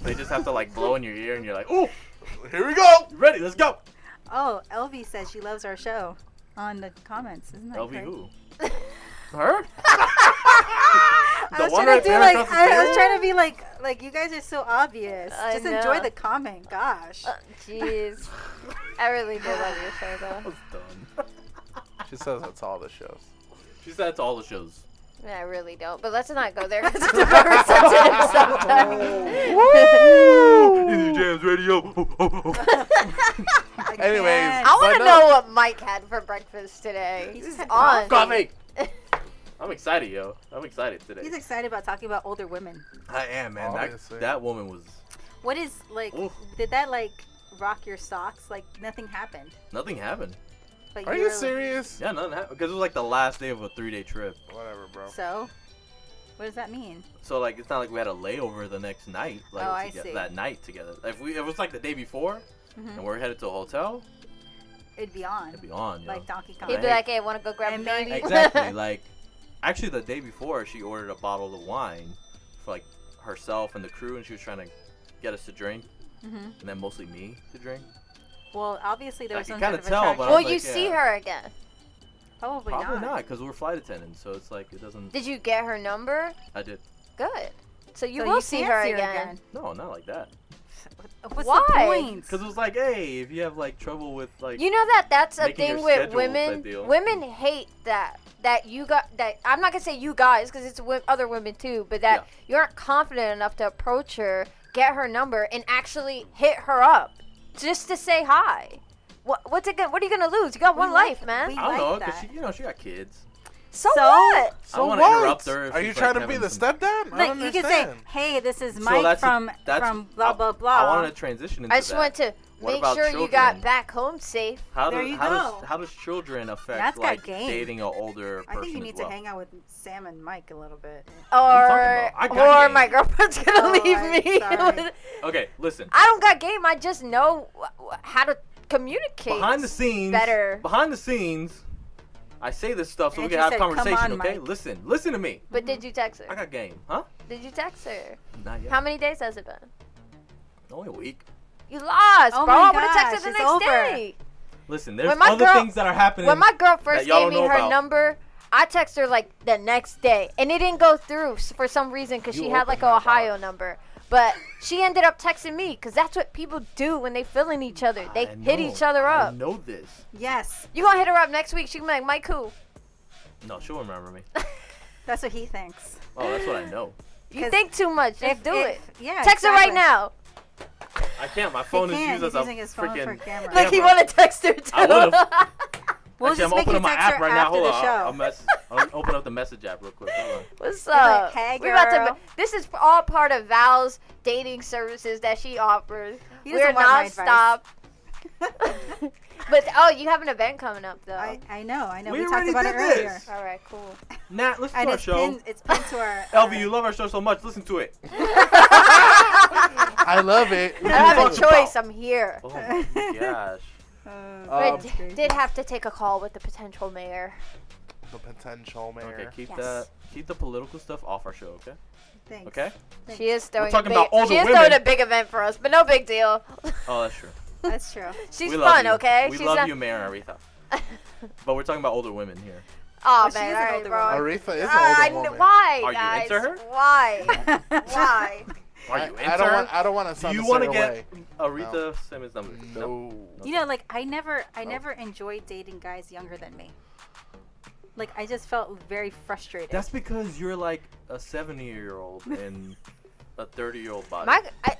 [SPEAKER 8] They just have to like blow in your ear, and you're like, "Ooh,
[SPEAKER 6] Here we go.
[SPEAKER 8] ready? Let's go."
[SPEAKER 7] Oh, Elvie says she loves our show on the comments. Isn't that
[SPEAKER 8] LV
[SPEAKER 7] great?
[SPEAKER 8] who? Her?
[SPEAKER 7] I was trying to do like I was trying to be like you guys are so obvious.
[SPEAKER 5] I
[SPEAKER 7] Just
[SPEAKER 5] know.
[SPEAKER 7] enjoy the comment. Gosh.
[SPEAKER 5] Jeez. I really do love your show, though.
[SPEAKER 8] Done.
[SPEAKER 6] She says that's all the shows.
[SPEAKER 8] She said it's all the shows.
[SPEAKER 5] I really don't. But let's not go there because it's a very sensitive subject.
[SPEAKER 8] Jamz Radio.
[SPEAKER 6] Anyways,
[SPEAKER 5] I want to know what Mike had for breakfast today.
[SPEAKER 7] He's
[SPEAKER 5] He's
[SPEAKER 7] had
[SPEAKER 5] on.
[SPEAKER 8] Coffee. I'm excited, yo. I'm excited today.
[SPEAKER 7] He's excited about talking about older women.
[SPEAKER 8] I am, man.
[SPEAKER 6] Obviously.
[SPEAKER 8] That woman was.
[SPEAKER 7] What is like?
[SPEAKER 8] Oof.
[SPEAKER 7] Did that like rock your socks? Like nothing happened.
[SPEAKER 8] Nothing happened.
[SPEAKER 7] But
[SPEAKER 6] Are you serious?
[SPEAKER 8] Yeah, nothing happened because it was like the last day of a 3-day trip.
[SPEAKER 6] Whatever, bro.
[SPEAKER 7] So, what does that mean?
[SPEAKER 8] So like it's not like we had a layover the next night. Like
[SPEAKER 7] Oh, I see.
[SPEAKER 8] that night together. If it was like the day before, and we're headed to a hotel,
[SPEAKER 7] It'd be on.
[SPEAKER 8] it'd be on, yo.
[SPEAKER 7] Like Donkey Kong.
[SPEAKER 5] He'd be like, "Hey, want to go grab a
[SPEAKER 7] And
[SPEAKER 5] drink?"
[SPEAKER 7] maybe-
[SPEAKER 8] Exactly. Like, actually, the day before, she ordered a bottle of wine for like herself and the crew, and she was trying to get us to drink, and then mostly me to drink.
[SPEAKER 7] Well, obviously there
[SPEAKER 8] I
[SPEAKER 7] was
[SPEAKER 8] can
[SPEAKER 7] some
[SPEAKER 8] kinda
[SPEAKER 7] sort of
[SPEAKER 8] tell,
[SPEAKER 7] attraction.
[SPEAKER 8] but
[SPEAKER 5] Will
[SPEAKER 8] I'm
[SPEAKER 5] you
[SPEAKER 8] like,
[SPEAKER 5] see
[SPEAKER 8] yeah.
[SPEAKER 5] her again?
[SPEAKER 7] Probably
[SPEAKER 8] Probably
[SPEAKER 7] not.
[SPEAKER 8] not, because we're flight attendants, so it's like it doesn't.
[SPEAKER 5] Did you get her number?
[SPEAKER 8] I did.
[SPEAKER 5] Good. So you
[SPEAKER 7] So
[SPEAKER 5] will see
[SPEAKER 7] can't
[SPEAKER 5] her again.
[SPEAKER 8] No, not like that.
[SPEAKER 7] What's
[SPEAKER 5] Why?
[SPEAKER 7] the point?
[SPEAKER 8] Because it was like, hey, if you have like trouble with like.
[SPEAKER 5] You know that's a
[SPEAKER 8] making your
[SPEAKER 5] thing with
[SPEAKER 8] schedule
[SPEAKER 5] women.
[SPEAKER 8] type deal.
[SPEAKER 5] Women hate that you got that. I'm not gonna say you guys because it's other women too, but that you aren't confident enough to approach her, get her number, and actually hit her up just to say hi. What are you gonna lose? You got one life, man.
[SPEAKER 7] we
[SPEAKER 8] I don't know,
[SPEAKER 7] like
[SPEAKER 8] because
[SPEAKER 7] that.
[SPEAKER 8] she got kids.
[SPEAKER 5] So
[SPEAKER 7] So-
[SPEAKER 5] what?
[SPEAKER 8] I don't want to
[SPEAKER 6] what?
[SPEAKER 8] interrupt her. if
[SPEAKER 6] Are
[SPEAKER 8] she's,
[SPEAKER 6] you
[SPEAKER 8] like,
[SPEAKER 6] trying to be
[SPEAKER 8] having
[SPEAKER 6] the
[SPEAKER 8] some-
[SPEAKER 6] stepdad? I
[SPEAKER 7] Like
[SPEAKER 6] don't
[SPEAKER 7] you could say,
[SPEAKER 6] understand.
[SPEAKER 7] "Hey, this is
[SPEAKER 8] So
[SPEAKER 7] Mike
[SPEAKER 8] that's
[SPEAKER 7] from blah blah blah."
[SPEAKER 8] I wanted to transition into
[SPEAKER 5] I just
[SPEAKER 8] that.
[SPEAKER 5] want to
[SPEAKER 8] What
[SPEAKER 5] make
[SPEAKER 8] about
[SPEAKER 5] sure you
[SPEAKER 8] children?
[SPEAKER 5] got back home safe.
[SPEAKER 8] How
[SPEAKER 7] There
[SPEAKER 8] does
[SPEAKER 7] you
[SPEAKER 8] how
[SPEAKER 7] go.
[SPEAKER 8] does how does children affect
[SPEAKER 7] That's got
[SPEAKER 8] like
[SPEAKER 7] game.
[SPEAKER 8] dating an older
[SPEAKER 7] I
[SPEAKER 8] person
[SPEAKER 7] think you need
[SPEAKER 8] as well?
[SPEAKER 7] to hang out with Sam and Mike a little bit.
[SPEAKER 8] you talking about? I got
[SPEAKER 5] Or
[SPEAKER 8] game.
[SPEAKER 5] my girlfriend's gonna
[SPEAKER 7] Oh,
[SPEAKER 5] leave
[SPEAKER 7] I'm
[SPEAKER 5] me.
[SPEAKER 7] sorry.
[SPEAKER 8] Okay, listen.
[SPEAKER 5] I don't got game. I just know how to communicate
[SPEAKER 8] Behind the scenes,
[SPEAKER 5] better.
[SPEAKER 8] Behind the scenes, I say this stuff so we
[SPEAKER 7] And
[SPEAKER 8] can
[SPEAKER 7] you
[SPEAKER 8] have
[SPEAKER 7] said, "Come
[SPEAKER 8] conversation.
[SPEAKER 7] on,
[SPEAKER 8] Okay,
[SPEAKER 7] Mike."
[SPEAKER 8] listen to me.
[SPEAKER 5] But did you text
[SPEAKER 8] I
[SPEAKER 5] her?
[SPEAKER 8] got game, huh?
[SPEAKER 5] Did you text her?
[SPEAKER 8] Not yet.
[SPEAKER 5] How many days has it been?
[SPEAKER 8] Only a week.
[SPEAKER 5] You lost,
[SPEAKER 7] Oh
[SPEAKER 5] bro.
[SPEAKER 7] my
[SPEAKER 5] I would have
[SPEAKER 7] gosh,
[SPEAKER 5] texted the
[SPEAKER 7] it's
[SPEAKER 5] next
[SPEAKER 7] over.
[SPEAKER 5] day.
[SPEAKER 8] Listen, there's
[SPEAKER 5] When my
[SPEAKER 8] other
[SPEAKER 5] girl-
[SPEAKER 8] things that are happening.
[SPEAKER 5] When my girl first
[SPEAKER 8] y'all
[SPEAKER 5] gave
[SPEAKER 8] don't
[SPEAKER 5] me
[SPEAKER 8] know
[SPEAKER 5] her
[SPEAKER 8] about.
[SPEAKER 5] number, I texted her like the next day, and it didn't go through for some reason because
[SPEAKER 8] You
[SPEAKER 5] she had like
[SPEAKER 8] opened
[SPEAKER 5] an
[SPEAKER 8] that
[SPEAKER 5] Ohio
[SPEAKER 8] box.
[SPEAKER 5] number. But she ended up texting me because that's what people do when they feeling each other. They
[SPEAKER 8] I
[SPEAKER 5] hit
[SPEAKER 8] know,
[SPEAKER 5] each other
[SPEAKER 8] I
[SPEAKER 5] up.
[SPEAKER 8] know this.
[SPEAKER 7] Yes,
[SPEAKER 5] You gonna hit her up next week? She gonna be like, Mike, who?
[SPEAKER 8] No, she'll remember me.
[SPEAKER 7] that's what he thinks.
[SPEAKER 8] Oh, that's what I know.
[SPEAKER 5] You
[SPEAKER 7] 'Cause
[SPEAKER 5] think too much. Just do it.
[SPEAKER 7] Yeah,
[SPEAKER 5] Text her right
[SPEAKER 7] exactly.
[SPEAKER 5] now.
[SPEAKER 8] I can't. My phone is
[SPEAKER 7] can't.
[SPEAKER 8] used
[SPEAKER 7] He's
[SPEAKER 8] as a
[SPEAKER 7] using his phone for
[SPEAKER 8] freaking
[SPEAKER 7] camera.
[SPEAKER 5] Like he
[SPEAKER 8] camera.
[SPEAKER 5] wanna text her too.
[SPEAKER 8] I would've.
[SPEAKER 7] We'll
[SPEAKER 8] Actually,
[SPEAKER 7] just
[SPEAKER 8] I'm
[SPEAKER 7] make you
[SPEAKER 8] opening my
[SPEAKER 7] text
[SPEAKER 8] app
[SPEAKER 7] her
[SPEAKER 8] right now.
[SPEAKER 7] after
[SPEAKER 8] Hold
[SPEAKER 7] the
[SPEAKER 8] on.
[SPEAKER 7] show.
[SPEAKER 8] I'll open up the message app real quick. Hold on.
[SPEAKER 5] What's
[SPEAKER 7] like,
[SPEAKER 5] up?
[SPEAKER 7] "Hey,
[SPEAKER 5] We about
[SPEAKER 7] girl."
[SPEAKER 5] to. This is all part of Val's dating services that she offers.
[SPEAKER 7] He
[SPEAKER 5] We're
[SPEAKER 7] doesn't want my
[SPEAKER 5] nonstop. But you have an event coming up though.
[SPEAKER 7] I know.
[SPEAKER 8] We
[SPEAKER 7] We talked
[SPEAKER 8] already
[SPEAKER 7] about
[SPEAKER 8] did
[SPEAKER 7] it earlier.
[SPEAKER 8] this.
[SPEAKER 5] All right, cool.
[SPEAKER 8] Nat, listen
[SPEAKER 7] And
[SPEAKER 8] to our
[SPEAKER 7] it's
[SPEAKER 8] show.
[SPEAKER 7] pinned. It's pinned to our.
[SPEAKER 8] LV, you love our show so much. Listen to it.
[SPEAKER 6] I love it.
[SPEAKER 5] I don't have a
[SPEAKER 8] talking
[SPEAKER 5] choice. I'm here.
[SPEAKER 8] Oh my gosh.
[SPEAKER 5] But I
[SPEAKER 6] Um,
[SPEAKER 5] did have to take a call with the potential mayor.
[SPEAKER 6] the potential mayor.
[SPEAKER 8] Okay,
[SPEAKER 5] Yes.
[SPEAKER 8] keep the political stuff off our show, okay?
[SPEAKER 7] Thanks.
[SPEAKER 8] Okay?
[SPEAKER 5] She is throwing.
[SPEAKER 8] talking
[SPEAKER 5] a big,
[SPEAKER 8] about older
[SPEAKER 5] she is
[SPEAKER 8] women.
[SPEAKER 5] throwing a big event for us, but no big deal.
[SPEAKER 8] Oh, that's true.
[SPEAKER 7] That's true.
[SPEAKER 5] She's
[SPEAKER 8] we love
[SPEAKER 5] fun,
[SPEAKER 8] you.
[SPEAKER 5] okay?
[SPEAKER 8] We
[SPEAKER 5] She's
[SPEAKER 8] love
[SPEAKER 5] not,
[SPEAKER 8] you, Mayor Aretha. But we're talking about older women here.
[SPEAKER 5] Oh
[SPEAKER 7] Well, she
[SPEAKER 5] man,
[SPEAKER 7] is
[SPEAKER 5] all
[SPEAKER 7] an
[SPEAKER 5] right,
[SPEAKER 7] older
[SPEAKER 5] bro.
[SPEAKER 7] woman.
[SPEAKER 6] Aretha is an
[SPEAKER 5] I
[SPEAKER 6] older woman.
[SPEAKER 5] Why,
[SPEAKER 8] Are you
[SPEAKER 5] guys?
[SPEAKER 8] into her?
[SPEAKER 5] Why? Why?
[SPEAKER 8] Are you into
[SPEAKER 6] I don't
[SPEAKER 8] her?
[SPEAKER 6] want. I don't want to
[SPEAKER 8] Do
[SPEAKER 6] sound
[SPEAKER 8] you
[SPEAKER 6] a
[SPEAKER 8] want to
[SPEAKER 6] certain
[SPEAKER 8] get
[SPEAKER 6] way.
[SPEAKER 8] Aretha Simmons' number?
[SPEAKER 6] No.
[SPEAKER 7] You know, like I never enjoyed dating guys younger than me. Like I just felt very frustrated.
[SPEAKER 8] That's because you're like a 70-year-old in a 30-year-old body.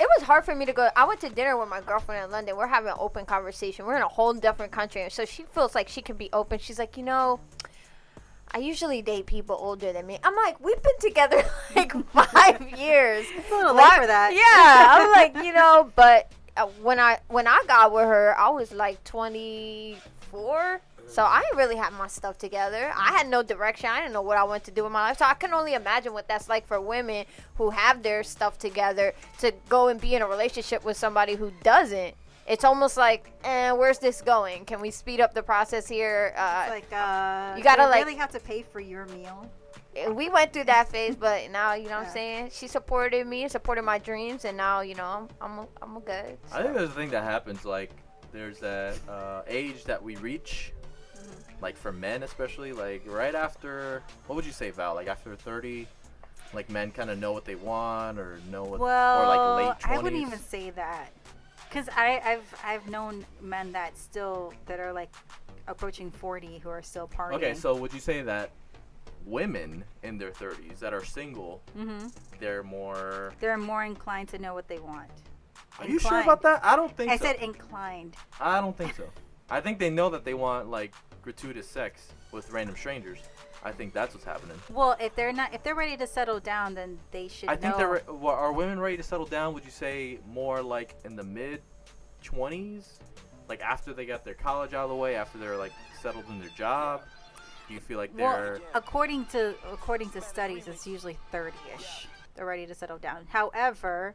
[SPEAKER 5] It was hard for me to go. I went to dinner with my girlfriend in London. We're having an open conversation. We're in a whole different country, so she feels like she can be open. She's like, I usually date people older than me. I'm like, we've been together like 5 years.
[SPEAKER 7] It's a little late for that.
[SPEAKER 5] Yeah, I'm like, but when I got with her, I was like 24. So I didn't really have my stuff together. I had no direction. I didn't know what I wanted to do in my life. So I can only imagine what that's like for women who have their stuff together to go and be in a relationship with somebody who doesn't. It's almost like, where's this going? Can we speed up the process here?
[SPEAKER 7] It's like
[SPEAKER 5] you gotta,
[SPEAKER 7] do I
[SPEAKER 5] like-
[SPEAKER 7] really have to pay for your meal.
[SPEAKER 5] We went through that phase, but now what I'm
[SPEAKER 7] Yeah.
[SPEAKER 5] saying. She supported me, supported my dreams, and now I'm good.
[SPEAKER 8] I think there's a thing that happens, like, there's that age that we reach, like for men especially, like right after, what would you say, Val? Like after 30, like men kind of know what they want or know what,
[SPEAKER 7] Well,
[SPEAKER 8] or like late 20s.
[SPEAKER 7] I wouldn't even say that, cause I've known men that are like approaching 40 who are still partying.
[SPEAKER 8] Okay, so would you say that women in their 30s that are single, they're more...
[SPEAKER 7] they're more inclined to know what they want.
[SPEAKER 8] Are you sure about that? I don't think
[SPEAKER 7] I
[SPEAKER 8] so.
[SPEAKER 7] said inclined.
[SPEAKER 8] I don't think so. I think they know that they want like gratuitous sex with random strangers. I think that's what's happening.
[SPEAKER 7] Well, if they're ready to settle down, then they should.
[SPEAKER 8] I think
[SPEAKER 7] know.
[SPEAKER 8] are women ready to settle down? Would you say more like in the mid-20s, like after they got their college out of the way, after they're like settled in their job? Do you feel like they're
[SPEAKER 7] according to studies, it's usually 30ish. They're ready to settle down. However,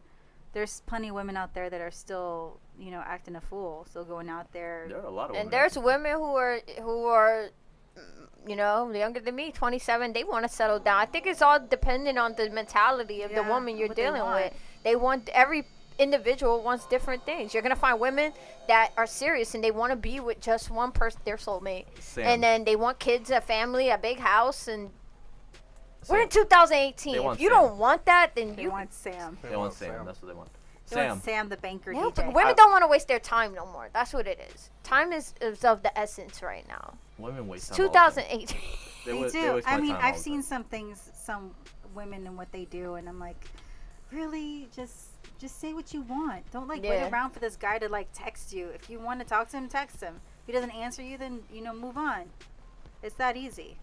[SPEAKER 7] there's plenty of women out there that are still, acting a fool, still going out there.
[SPEAKER 8] There are a lot of women.
[SPEAKER 5] And there's women who are younger than me, 27. They want to settle down. I think it's all dependent on the mentality of the woman you're dealing with. They want every individual wants different things. You're gonna find women that are serious and they want to be with just one person, their soulmate, and then they want kids, a family, a big house, and we're in 2018. If you don't want that, then
[SPEAKER 7] they want Sam.
[SPEAKER 8] They want Sam. That's what they want.
[SPEAKER 7] They want Sam, the banker
[SPEAKER 5] Yeah,
[SPEAKER 7] DJ.
[SPEAKER 5] but women don't want to waste their time no more. That's what it is. Time is of the essence right now.
[SPEAKER 8] Women waste
[SPEAKER 5] It's
[SPEAKER 8] time.
[SPEAKER 5] 2018.
[SPEAKER 7] They do. I mean, I've seen some things, some women and what they do, and I'm like, really, just say what you want. Don't wait around for this guy to text you. If you want to talk to him, text him. If he doesn't answer you, then move on. It's that easy.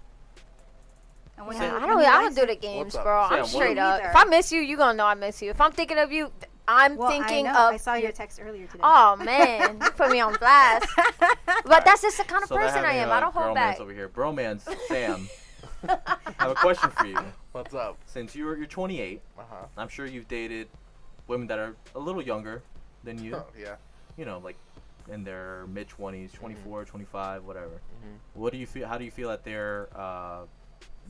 [SPEAKER 7] And when
[SPEAKER 5] I don't do the games, bro. I'm straight up. If I miss you, you gonna know I miss you. If I'm thinking of you, I'm thinking of.
[SPEAKER 7] I saw your text earlier today.
[SPEAKER 5] Oh man, you put me on blast. But that's just the kind of person I am. I don't hold back.
[SPEAKER 8] Over here, bromance, Sam. I have a question for you.
[SPEAKER 6] What's up?
[SPEAKER 8] Since you're 28, I'm sure you've dated women that are a little younger than you.
[SPEAKER 6] Oh, yeah.
[SPEAKER 8] Like in their mid 20s, 24, 25, whatever. What do you feel? How do you feel that they're?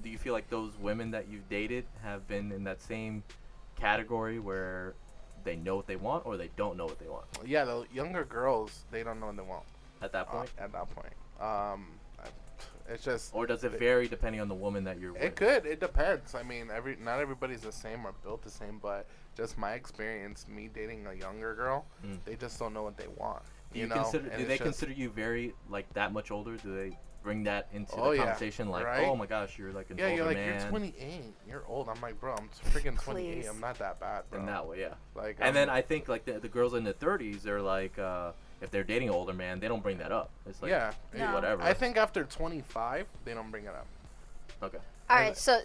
[SPEAKER 8] Do you feel like those women that you've dated have been in that same category where they know what they want or they don't know what they want?
[SPEAKER 6] Yeah, the younger girls, they don't know what they want.
[SPEAKER 8] At that point?
[SPEAKER 6] At that point. It's just...
[SPEAKER 8] Or does it vary depending on the woman that you're with?
[SPEAKER 6] It could. It depends. I mean, not everybody's the same or built the same, but just my experience, me dating a younger girl, they just don't know what they want. Do
[SPEAKER 8] they consider you very, that much older? Do they bring that into the conversation?
[SPEAKER 6] Right?
[SPEAKER 8] Oh my gosh, you're like an older
[SPEAKER 6] you're
[SPEAKER 8] man.
[SPEAKER 6] You're 28. You're old. I'm like, bro, I'm freaking 28. I'm not that bad, bro.
[SPEAKER 8] In that way, yeah. And then I think the girls in the 30s, they're like, if they're dating an older man, they don't bring that up. It's like, whatever.
[SPEAKER 6] I think after 25, they don't bring it up.
[SPEAKER 8] Okay.
[SPEAKER 5] All right, so.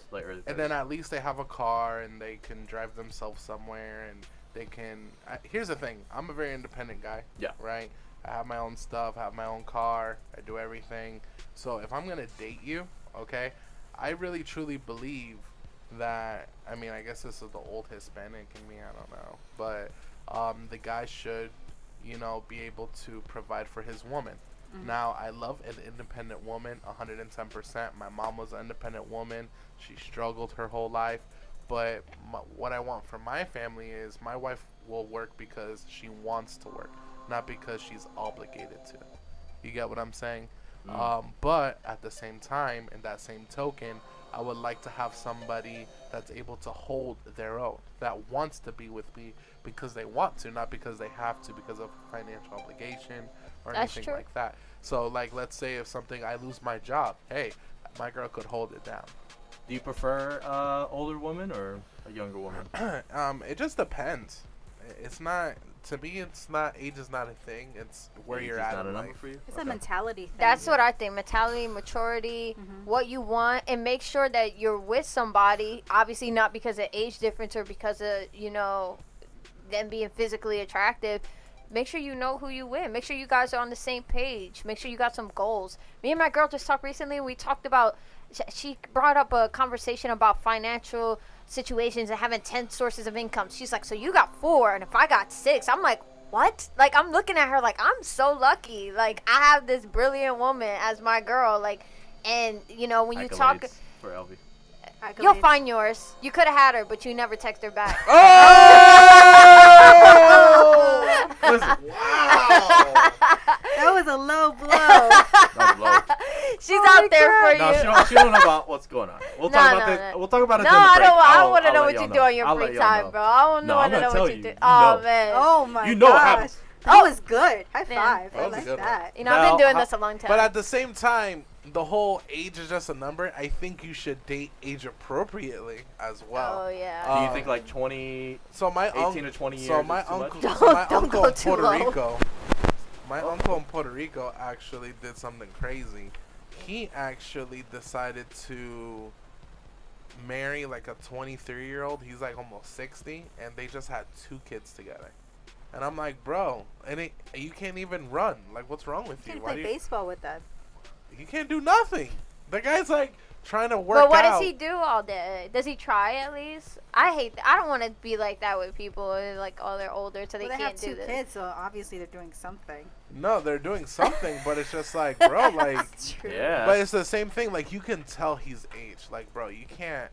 [SPEAKER 6] And then at least they have a car and they can drive themselves somewhere and they can. Here's the thing. I'm a very independent guy.
[SPEAKER 8] Yeah.
[SPEAKER 6] Right. I have my own stuff. I have my own car. I do everything. So if I'm gonna date you, okay, I really truly believe that. I mean, I guess this is the old Hispanic in me. I don't know, but the guy should, be able to provide for his woman. Now, I love an independent woman, 110%. My mom was an independent woman. She struggled her whole life. But what I want for my family is my wife will work because she wants to work, not because she's obligated to. You get what I'm saying? But at the same time, in that same token, I would like to have somebody that's able to hold their own, that wants to be with me because they want to, not because they have to because of financial obligation or anything like that. So, let's say if I lose my job, hey, my girl could hold it down.
[SPEAKER 8] Do you prefer older woman or a younger woman?
[SPEAKER 6] It just depends. It's not, to me, age is not a thing. It's where you're at in life.
[SPEAKER 8] For you?
[SPEAKER 7] It's a mentality thing.
[SPEAKER 5] That's what I think. Mentality, maturity, what you want, and make sure that you're with somebody, obviously not because of age difference or because of, them being physically attractive. Make sure you know who you with. Make sure you guys are on the same page. Make sure you got some goals. Me and my girl just talked recently, and we talked about, she brought up a conversation about financial situations and having 10 sources of income. She's like, so you got 4, and if I got 6, I'm like, what? I'm looking at her like, I'm so lucky. I have this brilliant woman as my girl. And, when you talk...
[SPEAKER 8] for Elvie.
[SPEAKER 5] You'll find yours. You could have had her, but you never text her back.
[SPEAKER 7] Wow! That was a low blow.
[SPEAKER 5] She's out there for you.
[SPEAKER 8] No, she don't know about what's going on. We'll talk about this. We'll talk about it.
[SPEAKER 5] No, I don't want to know what you do on your free time, bro. I don't want to know what you do. Oh man.
[SPEAKER 7] Oh my.
[SPEAKER 8] You know what happens.
[SPEAKER 7] That was good. High five. I like that.
[SPEAKER 5] I've been doing this a long time.
[SPEAKER 6] But at the same time, the whole age is just a number. I think you should date age appropriately as well.
[SPEAKER 5] Oh yeah.
[SPEAKER 8] Do you think 20?
[SPEAKER 6] So my
[SPEAKER 8] 18 to 20 years.
[SPEAKER 6] So my
[SPEAKER 8] is too
[SPEAKER 6] uncle,
[SPEAKER 8] much?
[SPEAKER 6] so my
[SPEAKER 5] Don't
[SPEAKER 6] uncle
[SPEAKER 5] go
[SPEAKER 6] in
[SPEAKER 5] too
[SPEAKER 6] Puerto
[SPEAKER 5] low.
[SPEAKER 6] Rico. My uncle in Puerto Rico actually did something crazy. He actually decided to marry like a 23-year-old. He's like almost 60, and they just had 2 kids together. And I'm like, bro, you can't even run. Like, what's wrong with you?
[SPEAKER 7] You can't play baseball with that.
[SPEAKER 6] You can't do nothing. The guy's like trying to work
[SPEAKER 5] But what
[SPEAKER 6] out.
[SPEAKER 5] does he do all day? Does he try at least? I don't want to be like that with people. Like, oh, they're older, so they can't do this.
[SPEAKER 7] They have 2 kids, so obviously they're doing something.
[SPEAKER 6] No, they're doing something, but it's just like, bro, like,
[SPEAKER 7] That's true.
[SPEAKER 8] Yeah.
[SPEAKER 6] But it's the same thing. Like, you can tell he's aged. Like, bro, you can't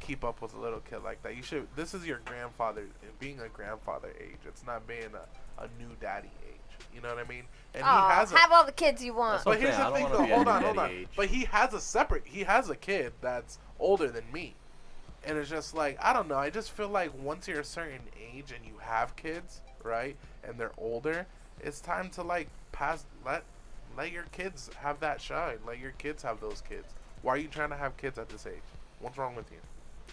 [SPEAKER 6] keep up with a little kid like that. You should. This is your grandfather being a grandfather age. It's not being a new daddy age. You know what I mean? And he has
[SPEAKER 5] have all the kids you want.
[SPEAKER 6] But here's the thing, though. Hold on.
[SPEAKER 8] Age.
[SPEAKER 6] But he has a kid that's older than me, and it's just like, I don't know. I just feel like once you're a certain age and you have kids, right, and they're older, it's time to like let your kids have that shine. Let your kids have those kids. Why are you trying to have kids at this age? What's wrong with you?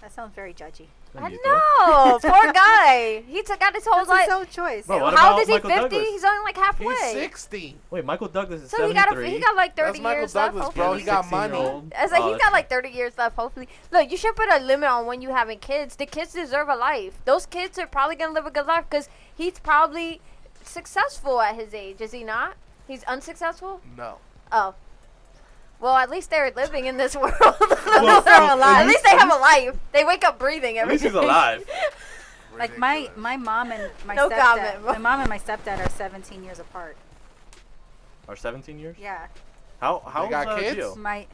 [SPEAKER 7] That sounds very judgy.
[SPEAKER 5] I know. Poor guy. He got his whole life.
[SPEAKER 7] That's his own choice.
[SPEAKER 8] Bro, what
[SPEAKER 5] How old
[SPEAKER 8] about
[SPEAKER 5] is he?
[SPEAKER 8] Michael
[SPEAKER 5] 50?
[SPEAKER 8] Douglas?
[SPEAKER 5] He's only like halfway.
[SPEAKER 6] He's 60.
[SPEAKER 8] Wait, Michael Douglas is
[SPEAKER 5] So
[SPEAKER 8] 73.
[SPEAKER 5] he got like 30
[SPEAKER 6] That's Michael
[SPEAKER 5] years
[SPEAKER 6] Douglas,
[SPEAKER 5] left.
[SPEAKER 6] bro.
[SPEAKER 5] Hopefully.
[SPEAKER 6] He got money.
[SPEAKER 8] 16-year-old.
[SPEAKER 5] I was like,
[SPEAKER 8] Oh,
[SPEAKER 5] he's got like 30 years left. Hopefully, look, you should put a limit on when you having kids. The kids deserve a life. Those kids are probably gonna live a good life because he's probably successful at his age. Is he not? He's unsuccessful.
[SPEAKER 6] No.
[SPEAKER 5] Oh. Well, at least they're living in this world.
[SPEAKER 8] Well,
[SPEAKER 5] They're alive. At least they have a life. They wake up breathing
[SPEAKER 8] At
[SPEAKER 5] every
[SPEAKER 8] least he's
[SPEAKER 5] day.
[SPEAKER 8] alive.
[SPEAKER 7] Like my mom and my
[SPEAKER 5] No
[SPEAKER 7] stepdad.
[SPEAKER 5] comment.
[SPEAKER 7] My mom and my stepdad are 17 years apart.
[SPEAKER 8] Are 17 years?
[SPEAKER 7] Yeah.
[SPEAKER 8] How
[SPEAKER 6] They got
[SPEAKER 8] old is
[SPEAKER 6] kids?
[SPEAKER 8] Gio?
[SPEAKER 7] My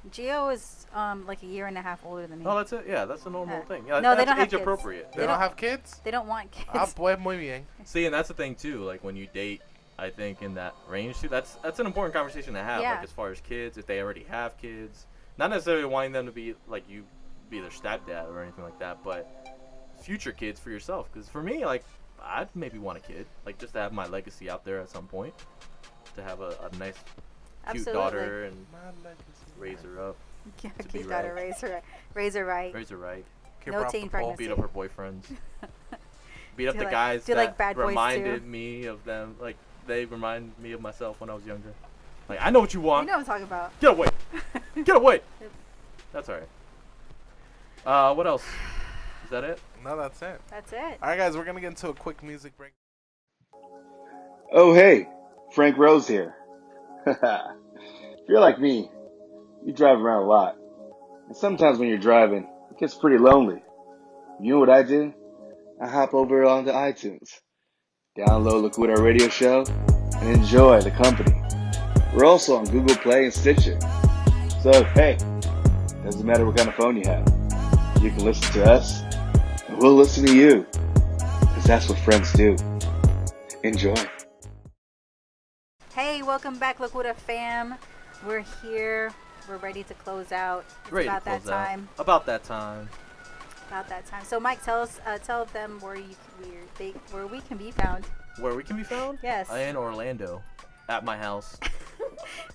[SPEAKER 7] Gio is like a year and a half older than me.
[SPEAKER 8] Oh, that's it. Yeah, that's a normal
[SPEAKER 7] Yeah.
[SPEAKER 8] thing. Yeah,
[SPEAKER 7] No, they
[SPEAKER 8] that's
[SPEAKER 7] don't have
[SPEAKER 8] age
[SPEAKER 7] kids.
[SPEAKER 8] appropriate.
[SPEAKER 6] They don't have kids?
[SPEAKER 7] They don't want kids.
[SPEAKER 6] Ah, pues muy bien.
[SPEAKER 8] See, and that's the thing too. Like when you date, I think in that range too. That's an important conversation to have.
[SPEAKER 7] Yeah.
[SPEAKER 8] Like as far as kids, if they already have kids, not necessarily wanting them to be like you, be their stepdad or anything like that, but future kids for yourself. Because for me, like I'd maybe want a kid, like just to have my legacy out there at some point, to have a nice, cute
[SPEAKER 7] Absolutely.
[SPEAKER 8] daughter and raise her up.
[SPEAKER 7] Yeah,
[SPEAKER 8] to be
[SPEAKER 7] cute daughter,
[SPEAKER 8] right.
[SPEAKER 7] raise her right.
[SPEAKER 8] Raise her right.
[SPEAKER 6] Keep
[SPEAKER 7] No
[SPEAKER 6] her off
[SPEAKER 7] teen
[SPEAKER 6] the
[SPEAKER 7] pregnancy.
[SPEAKER 6] pole.
[SPEAKER 8] Beat up her boyfriends. Beat up
[SPEAKER 7] Do
[SPEAKER 8] the
[SPEAKER 7] like-
[SPEAKER 8] guys
[SPEAKER 7] do
[SPEAKER 8] that
[SPEAKER 7] like bad boys
[SPEAKER 8] reminded
[SPEAKER 7] too.
[SPEAKER 8] me of them. Like they remind me of myself when I was younger. Like I know what you
[SPEAKER 7] You
[SPEAKER 8] want.
[SPEAKER 7] know what I'm talking about.
[SPEAKER 8] Get away. Get away. That's alright. What else? Is that it?
[SPEAKER 6] No, that's it.
[SPEAKER 7] That's it.
[SPEAKER 6] All right, guys, we're gonna get into a quick music break.
[SPEAKER 2] Oh, hey, Frank Rose here. If you're like me, you drive around a lot. And sometimes when you're driving, it gets pretty lonely. You know what I do? I hop over onto iTunes, download Locura Radio Show, and enjoy the company. We're also on Google Play and Stitcher. So, hey, doesn't matter what kind of phone you have. You can listen to us, and we'll listen to you. Because that's what friends do. Enjoy.
[SPEAKER 7] Hey, welcome back, Locura fam. We're here. We're ready to close out. It's
[SPEAKER 8] Ready to
[SPEAKER 7] about that
[SPEAKER 8] close out.
[SPEAKER 7] time.
[SPEAKER 8] About that time.
[SPEAKER 7] About that time. So, Mike, tell them where we can be found.
[SPEAKER 8] Where we can be found?
[SPEAKER 7] Yes.
[SPEAKER 8] In Orlando, at my house.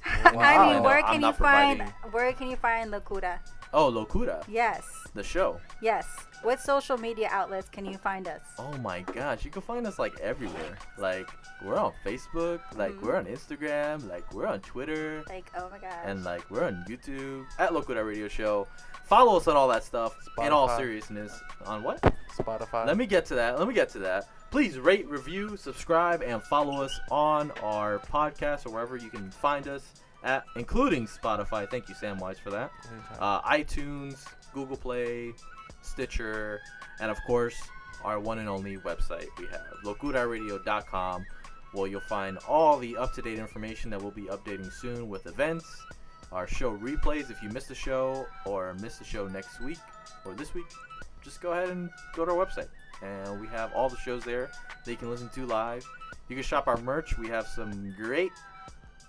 [SPEAKER 7] I mean,
[SPEAKER 8] No,
[SPEAKER 7] where
[SPEAKER 8] I'm
[SPEAKER 7] can you
[SPEAKER 8] not
[SPEAKER 7] find
[SPEAKER 8] providing-
[SPEAKER 7] Locura?
[SPEAKER 8] Oh, Locura.
[SPEAKER 7] Yes.
[SPEAKER 8] The show.
[SPEAKER 7] Yes. What social media outlets can you find us?
[SPEAKER 8] Oh my gosh, you can find us like everywhere. Like we're on Facebook, like we're on Instagram, like we're on Twitter,
[SPEAKER 7] Like, oh my gosh.
[SPEAKER 8] and like we're on YouTube at Locura Radio Show. Follow us on all that stuff. In all
[SPEAKER 6] Spotify.
[SPEAKER 8] seriousness, on what?
[SPEAKER 6] Spotify.
[SPEAKER 8] Let me get to that. Please rate, review, subscribe, and follow us on our podcast or wherever you can find us at, including Spotify. Thank you, Samwise, for that. iTunes, Google Play, Stitcher, and of course, our one and only website. We have locuraradio.com, where you'll find all the up-to-date information that we'll be updating soon with events, our show replays if you missed the show or missed the show next week or this week. Just go ahead and go to our website, and we have all the shows there that you can listen to live. You can shop our merch. We have some great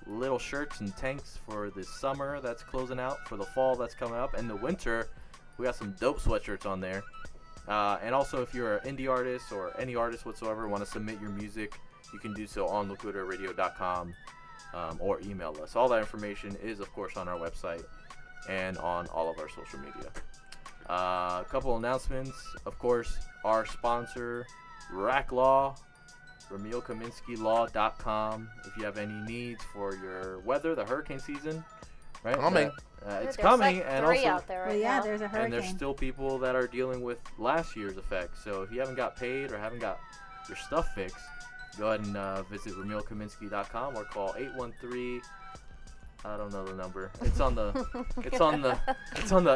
[SPEAKER 8] little shirts and tanks for the summer that's closing out, for the fall that's coming up, and the winter. We got some dope sweatshirts on there. And also, if you're an indie artist or any artist whatsoever, want to submit your music, you can do so on locuraradio.com or email us. All that information is, of course, on our website and on all of our social media. A couple announcements. Of course, our sponsor, Rack Law, RamilKaminskyLaw.com if you have any needs for your weather, the hurricane season. Right?
[SPEAKER 6] Coming.
[SPEAKER 8] It's
[SPEAKER 5] There's
[SPEAKER 8] coming,
[SPEAKER 5] like
[SPEAKER 8] and
[SPEAKER 5] 3
[SPEAKER 8] also
[SPEAKER 5] out there right
[SPEAKER 7] Well, yeah,
[SPEAKER 5] now.
[SPEAKER 7] there's a hurricane.
[SPEAKER 8] and there's still people that are dealing with last year's effects. So if you haven't got paid or haven't got your stuff fixed, go ahead and visit RamilKaminsky.com or call 813. I don't know the number. It's on the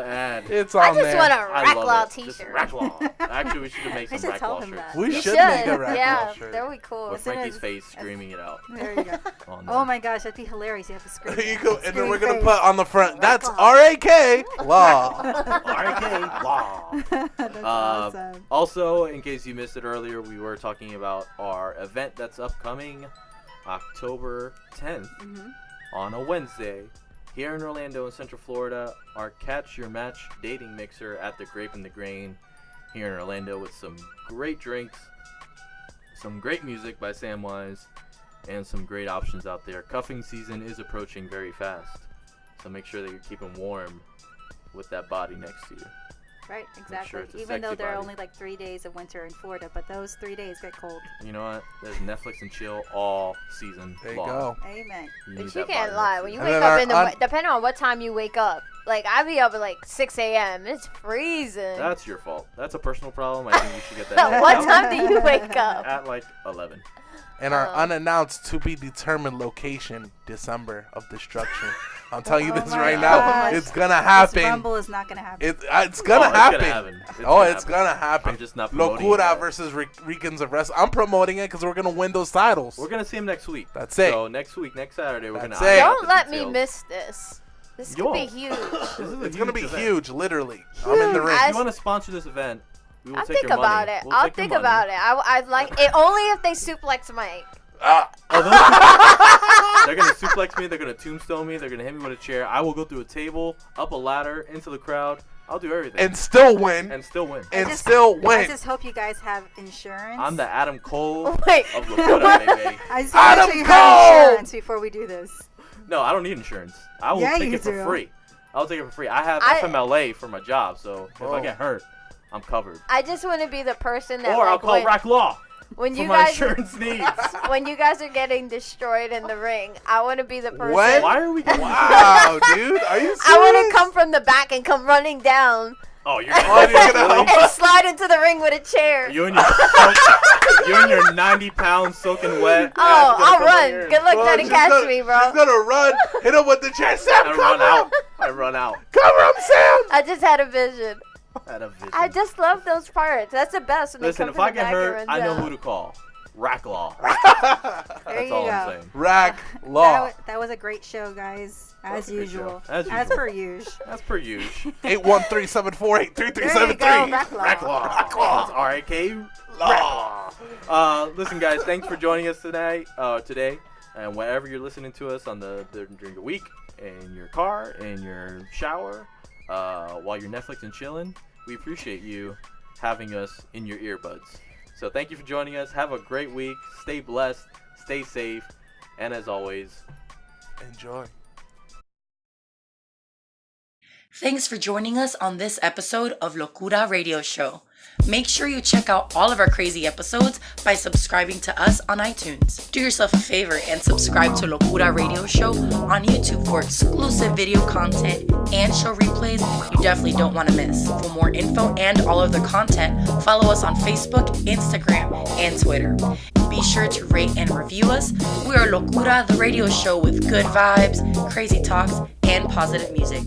[SPEAKER 8] ad.
[SPEAKER 6] It's on
[SPEAKER 5] I just
[SPEAKER 6] there.
[SPEAKER 5] want a
[SPEAKER 8] I
[SPEAKER 5] Rack
[SPEAKER 8] love
[SPEAKER 5] Law
[SPEAKER 8] it. Just
[SPEAKER 5] t-shirt.
[SPEAKER 8] Rack Law. Actually, we should make
[SPEAKER 7] I
[SPEAKER 8] some
[SPEAKER 7] should
[SPEAKER 8] Rack
[SPEAKER 7] tell
[SPEAKER 8] Law
[SPEAKER 7] him
[SPEAKER 8] shirts.
[SPEAKER 7] that.
[SPEAKER 6] We
[SPEAKER 5] You
[SPEAKER 6] should make a
[SPEAKER 5] should.
[SPEAKER 6] Rack
[SPEAKER 5] Yeah,
[SPEAKER 6] Law shirt.
[SPEAKER 5] that would be cool.
[SPEAKER 8] With
[SPEAKER 7] soon
[SPEAKER 8] Frankie's
[SPEAKER 7] as-
[SPEAKER 8] face screaming it out.
[SPEAKER 7] There you go.
[SPEAKER 8] On
[SPEAKER 7] Oh my gosh, that'd be hilarious. You have to scream.
[SPEAKER 6] You go, and then we're
[SPEAKER 7] Scream
[SPEAKER 6] gonna
[SPEAKER 7] face.
[SPEAKER 6] put on the front. That's R-A-K Law.
[SPEAKER 8] R.A.K. Law.
[SPEAKER 7] That's awesome.
[SPEAKER 8] Also, in case you missed it earlier, we were talking about our event that's upcoming October 10th on a Wednesday here in Orlando in Central Florida. Our Catch Your Match dating mixer at the Grape and the Grain here in Orlando with some great drinks, some great music by Samwise, and some great options out there. Cuffing season is approaching very fast, so make sure that you're keeping warm with that body next to you.
[SPEAKER 7] Right, exactly.
[SPEAKER 8] it's a
[SPEAKER 7] Even though
[SPEAKER 8] sexy
[SPEAKER 7] there are
[SPEAKER 8] body.
[SPEAKER 7] only like 3 days of winter in Florida, but those 3 days get cold.
[SPEAKER 8] You know what? There's Netflix and chill all season
[SPEAKER 6] There you
[SPEAKER 8] long.
[SPEAKER 6] go.
[SPEAKER 7] Amen.
[SPEAKER 8] You need
[SPEAKER 5] But you
[SPEAKER 8] that
[SPEAKER 5] can't
[SPEAKER 8] body
[SPEAKER 5] lie.
[SPEAKER 8] next
[SPEAKER 5] When
[SPEAKER 8] to
[SPEAKER 5] you
[SPEAKER 6] And
[SPEAKER 5] wake
[SPEAKER 6] then
[SPEAKER 5] up
[SPEAKER 6] our
[SPEAKER 5] in the
[SPEAKER 6] un-
[SPEAKER 5] depending on what time you wake up. Like I be up at like 6 a.m. It's freezing.
[SPEAKER 8] That's your fault. That's a personal problem. I think you should get that.
[SPEAKER 5] What
[SPEAKER 8] checked
[SPEAKER 5] time
[SPEAKER 8] out
[SPEAKER 5] do you wake up?
[SPEAKER 8] At like 11.
[SPEAKER 6] And our unannounced to be determined location, December of destruction. I'm telling you
[SPEAKER 7] Oh
[SPEAKER 6] this
[SPEAKER 7] my
[SPEAKER 6] right now.
[SPEAKER 7] gosh.
[SPEAKER 6] It's gonna
[SPEAKER 7] This
[SPEAKER 6] happen.
[SPEAKER 7] rumble is not gonna happen.
[SPEAKER 6] It's
[SPEAKER 8] Oh,
[SPEAKER 6] gonna
[SPEAKER 8] it's gonna
[SPEAKER 6] happen.
[SPEAKER 8] happen. It's
[SPEAKER 6] Oh,
[SPEAKER 8] gonna
[SPEAKER 6] it's
[SPEAKER 8] happen.
[SPEAKER 6] gonna happen.
[SPEAKER 8] I'm just not promoting
[SPEAKER 6] Locura
[SPEAKER 8] it.
[SPEAKER 6] versus Ricans of Wrestling. I'm promoting it because we're gonna win those titles.
[SPEAKER 8] We're going to see him next week.
[SPEAKER 6] That's it.
[SPEAKER 8] So next week, next Saturday, we're going to
[SPEAKER 6] That's it.
[SPEAKER 5] Don't let me miss this. This
[SPEAKER 8] You
[SPEAKER 5] could be
[SPEAKER 8] won't.
[SPEAKER 5] huge.
[SPEAKER 6] It's gonna be
[SPEAKER 8] event.
[SPEAKER 6] huge, literally. I'm in the ring.
[SPEAKER 8] If
[SPEAKER 5] I-
[SPEAKER 8] you want to sponsor this event, we will
[SPEAKER 5] I'll
[SPEAKER 8] take
[SPEAKER 5] think
[SPEAKER 8] your money.
[SPEAKER 5] about it.
[SPEAKER 8] We'll
[SPEAKER 5] I'll
[SPEAKER 8] take your
[SPEAKER 5] think
[SPEAKER 8] money.
[SPEAKER 5] about it. I'd like it only if they suplex Mike.
[SPEAKER 6] Ah,
[SPEAKER 8] Oh, those they're going to suplex me. They're going to tombstone me. They're going to hit me with a chair. I will go through a table, up a ladder, into the crowd. I'll do everything.
[SPEAKER 6] and still win.
[SPEAKER 8] And still win.
[SPEAKER 6] And
[SPEAKER 7] just-
[SPEAKER 6] still
[SPEAKER 7] I
[SPEAKER 6] win.
[SPEAKER 7] just hope you guys have insurance.
[SPEAKER 8] I'm the Adam Cole
[SPEAKER 5] Wait.
[SPEAKER 8] of Locura, baby.
[SPEAKER 7] I just want to
[SPEAKER 6] Adam
[SPEAKER 7] make sure you
[SPEAKER 6] Cole!
[SPEAKER 7] have insurance before we do this.
[SPEAKER 8] No, I don't need insurance. I will
[SPEAKER 7] Yeah,
[SPEAKER 8] take
[SPEAKER 7] you
[SPEAKER 8] it for
[SPEAKER 7] do.
[SPEAKER 8] free. I'll take it for free. I have
[SPEAKER 5] I-
[SPEAKER 8] FMLA for my job, so if
[SPEAKER 6] Oh.
[SPEAKER 8] I get hurt, I'm covered.
[SPEAKER 5] I just want to be the person that
[SPEAKER 8] Or I'll
[SPEAKER 5] like,
[SPEAKER 8] call Rack Law
[SPEAKER 5] when
[SPEAKER 8] for
[SPEAKER 5] you
[SPEAKER 8] my
[SPEAKER 5] guys
[SPEAKER 8] insurance needs.
[SPEAKER 5] when you guys are getting destroyed in the ring. I want to be the person.
[SPEAKER 6] When?
[SPEAKER 8] Why are we getting
[SPEAKER 6] Wow, dude. Are you serious?
[SPEAKER 5] I want to come from the back and come running down
[SPEAKER 8] Oh, you're
[SPEAKER 6] Oh, you're gonna
[SPEAKER 8] really?
[SPEAKER 5] and slide into the ring with a chair.
[SPEAKER 8] You and your 90 pounds soaking wet.
[SPEAKER 5] Oh,
[SPEAKER 8] ass gonna
[SPEAKER 5] I'll
[SPEAKER 8] come
[SPEAKER 5] run.
[SPEAKER 8] out here.
[SPEAKER 5] Good luck
[SPEAKER 6] Bro,
[SPEAKER 5] trying to
[SPEAKER 6] she's
[SPEAKER 5] catch
[SPEAKER 6] gonna-
[SPEAKER 5] me, bro.
[SPEAKER 6] She's gonna run, hit him with the chair. Sam,
[SPEAKER 8] I
[SPEAKER 6] cover
[SPEAKER 8] run
[SPEAKER 6] him.
[SPEAKER 8] out. I run out.
[SPEAKER 6] Cover him, Sam.
[SPEAKER 5] I just had a vision.
[SPEAKER 8] Had a vision.
[SPEAKER 5] I just love those parts. That's the best. When
[SPEAKER 8] Listen,
[SPEAKER 5] they
[SPEAKER 8] if
[SPEAKER 5] come
[SPEAKER 8] I
[SPEAKER 5] from the
[SPEAKER 8] get
[SPEAKER 5] back and
[SPEAKER 8] hurt,
[SPEAKER 5] run
[SPEAKER 8] I know
[SPEAKER 5] down.
[SPEAKER 8] who to call. Rack Law.
[SPEAKER 7] There
[SPEAKER 8] That's
[SPEAKER 7] you
[SPEAKER 8] all
[SPEAKER 7] go.
[SPEAKER 8] I'm saying.
[SPEAKER 6] Rack Law.
[SPEAKER 7] That was a great show, guys. As
[SPEAKER 8] was a great
[SPEAKER 7] usual.
[SPEAKER 8] show. As
[SPEAKER 7] As
[SPEAKER 8] usual.
[SPEAKER 7] per usual.
[SPEAKER 8] That's per usual.
[SPEAKER 6] 813-748-3373.
[SPEAKER 7] There you go, Rack Law.
[SPEAKER 8] Rack Law. That's R-A-K.
[SPEAKER 6] Law.
[SPEAKER 8] Listen, guys, thanks for joining us today, and wherever you're listening to us on during the week, in your car, in your shower, while you're Netflix and chilling, we appreciate you having us in your earbuds. So thank you for joining us. Have a great week. Stay blessed. Stay safe. And as always,
[SPEAKER 6] Enjoy.
[SPEAKER 10] Thanks for joining us on this episode of Locura Radio Show. Make sure you check out all of our crazy episodes by subscribing to us on iTunes. Do yourself a favor and subscribe to Locura Radio Show on YouTube for exclusive video content and show replays you definitely don't want to miss. For more info and all of the content, follow us on Facebook, Instagram, and Twitter. Be sure to rate and review us. We are Locura, the radio show with good vibes, crazy talks, and positive music.